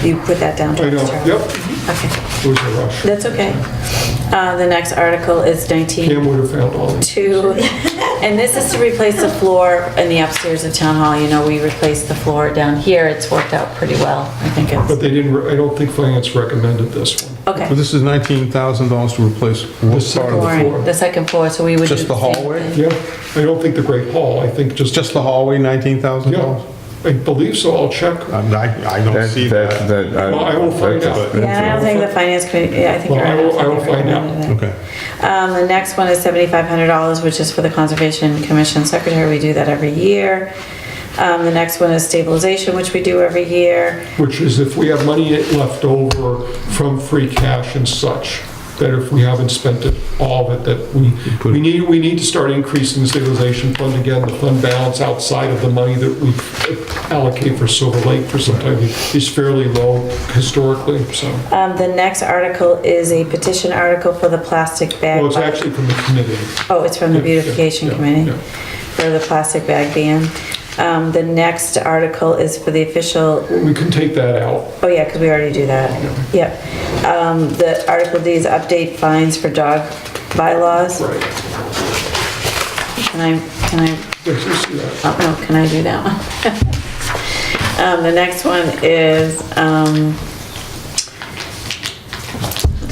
You put that down. I know, Charlie? yep, Okay, it was a rush. that's okay. The next article is Cam would have found all these. 19.2, and this is to replace the floor in the upstairs of Town Hall. You know, we replaced the floor down here. It's worked out pretty well. I think But it's, they didn't, I don't think finance recommended this one. okay. But this is $19,000 to replace what part of the Flooring, floor? the second floor, so we would do Just the same hallway? thing. Yeah, I don't think the Great Hall, I think just. Just the hallway, $19,000? Yeah, I believe so, I'll check. I don't see that. Well, I will find out. Yeah, I don't think the finance committee, yeah, I think Well, you're right. I will find out. recommended it. Okay. The next one is $7,500, which is for the Conservation Commission Secretary. We do that every year. The next one is stabilization, which we do every year. Which is if we have money left over from free cash and such, that if we haven't spent it, all of it, that we need to start increasing the stabilization fund again. The fund balance outside of the money that we allocate for Silver Lake for some time is fairly low historically, so. The next article is a petition article for the plastic bag. Well, it's actually from the committee. Oh, it's from the Yeah, beautification yeah, committee yeah. for the plastic bag ban. The next article is for the official, We can take that out. oh yeah, because we already do that. Yep. The Article D is update fines for dog bylaws. Right. Can I, Yes, you see that. oh no, can I do that one? The next one is,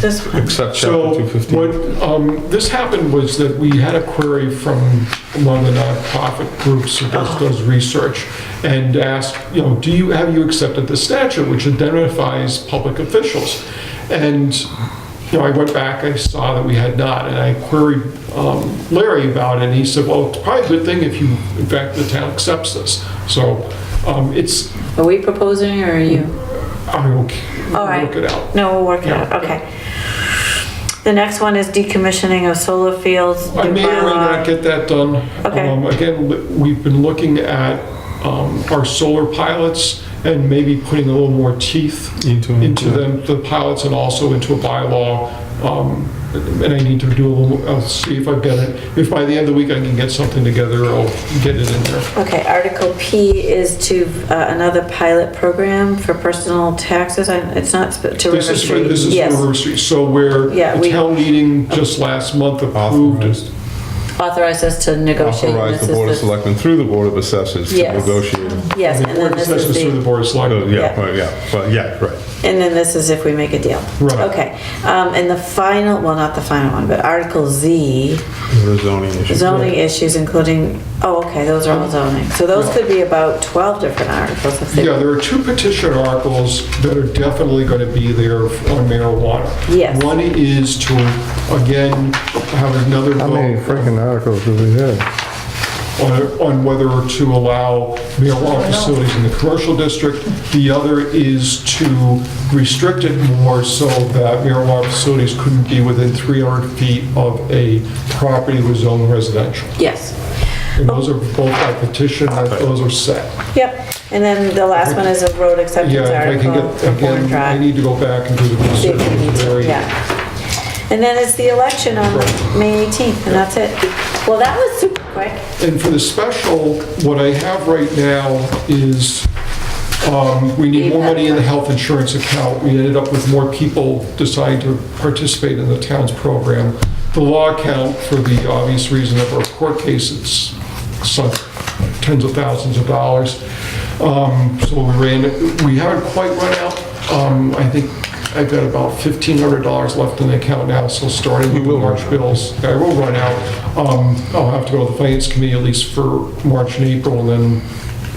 this one. Except So chapter 215. what this happened was that we had a query from one of the nonprofit groups who does research and asked, have you accepted the statute which identifies public officials? And I went back, I saw that we had not, and I queried Larry about it, and he said, well, it's probably a good thing if in fact, the town accepts this. So it's, Are we proposing or are you? I'll All right. work it out. No, we'll work it Yeah. out, okay. The next one is decommissioning of solar fields. I new may or may bylaw. not get that done. Okay. Again, we've been looking at our solar pilots and maybe putting a little more teeth Into them, the pilots, and also into a bylaw. And I need to do a little, I'll see if I've got it. If by the end of the week I can get something together, I'll get it in there. Okay, Article P is to another pilot program for personal taxes. It's not to River This is Street. for Yes. River Street. So where Yeah, the we- town meeting just last month approved Authorized. authorize us to negotiate. Authorize This the is Board of Selectmen through the Board of Assessors to Yes. negotiate. Yes, The and board then this assesses is through the the, board of selectmen. Right. and then this is if we make a deal. Right. Okay, and the final, well, not the final one, but Article Z, The zoning issue. zoning issues including, oh, okay, those are all zoning. So those could be about 12 different articles if they. Yeah, there are two petition articles that are definitely going to be there on marijuana. Yes. One is to, again, have another How many vote freaking articles do we have? on whether to allow marijuana facilities in the commercial district. The other is to restrict it more so that marijuana facilities couldn't be within 300 feet of a property that was zoned residential. Yes. And those are both by petition, those are set. Yep, and then the last one is a road acceptance Yeah, if I can article get, for Bourne again, I Drive. need to go back and do the See research. if we need It's to, very- yeah. And then it's the election on May 18th, and that's it. Well, that was super quick. And for the special, what I have right now is, we need more money in the health insurance account. We ended up with more people deciding to participate in the town's program. The law account, for the obvious reason of our court cases, sunk tens of thousands of dollars. So we haven't quite run out. I think I've got about $1,500 left in the account now, so starting with the March bills, I will run out. I'll have to go to the finance committee at least for March and April, and then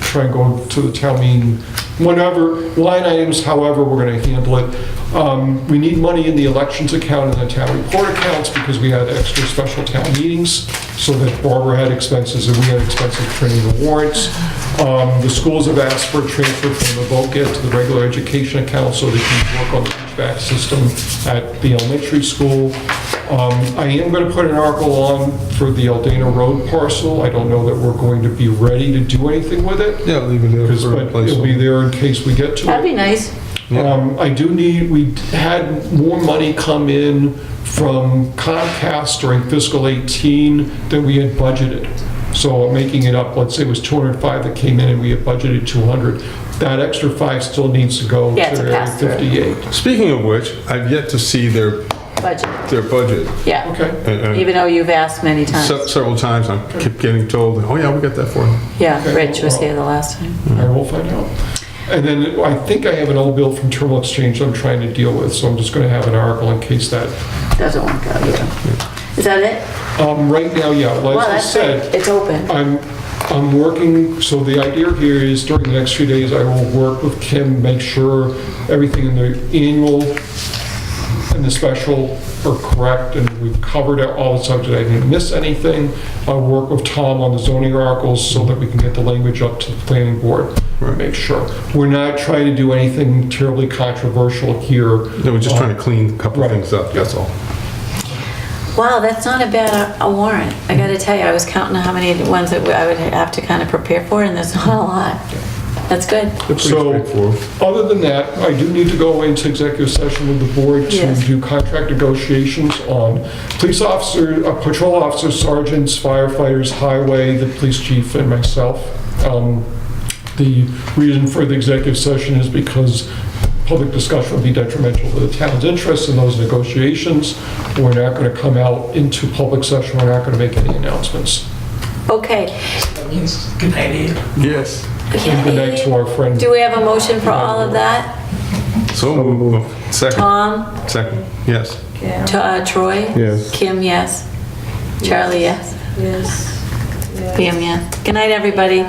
try and go to the town meeting. Whatever, line items, however, we're gonna handle it. We need money in the elections account and the town report accounts because we had extra special town meetings, so that Barbara had expenses and we had expenses printing the warrants. The schools have asked for a transfer from the vote get to the regular education account so they can work on the HVAC system at the elementary school. I am going to put an article on for the Aldana Road parcel. I don't know that we're going to be ready to do anything with it. Yeah, leave it there Because, for a but it'll be placeholder. there in case we get to it. That'd be nice. I do need, we had more money come in from Comcast during fiscal 18 than we had budgeted. So I'm making it up, let's say it was 205 that came in and we had budgeted 200. That extra 5 still needs to go Yeah, it's a to Area pass-through. 58. Speaking of which, I've yet to see their Budget, budget. yeah. Okay. And Even though you've asked many times. several times, I keep getting told, oh yeah, we got that for you. Yeah, Okay, Rich was well- here the last time. I will find out. And then I think I have an old bill from Terminal Exchange I'm trying to deal with, so I'm just going to have an article in case that. Doesn't work out, yeah. Is that it? Right now, yeah, Well, like I that's said, great. It's open. I'm working, so the idea here is during the next few days, I will work with Kim, make sure everything in the annual and the special are correct, and we've covered all the subject. I didn't miss anything. I'll work with Tom on the zoning articles so that we can get the language up to the planning board. Right. Make sure. We're not trying to do anything terribly controversial here. No, we're just trying to clean a couple Right. things up, that's all. Wow, that's not a bad a warrant. I gotta tell you, I was counting how many ones that I would have to kind of prepare for, and there's not a lot. That's good. They're pretty So, straightforward. other than that, I do need to go into executive session with the board to Yes. do contract negotiations on police officer, patrol officers, sergeants, firefighters, highway, the police chief, and myself. The reason for the executive session is because public discussion will be detrimental to the town's interests in those negotiations. We're not going to come out into public session, we're not going to make any announcements. Okay. That means good night, Ian. Yes. And good night to our friend. Do we have a motion for all of that? So moved. Second. Tom? Second, yes. Troy? Yes. Kim, yes. Charlie, yes. Yes. Pam, yes. Good night, everybody.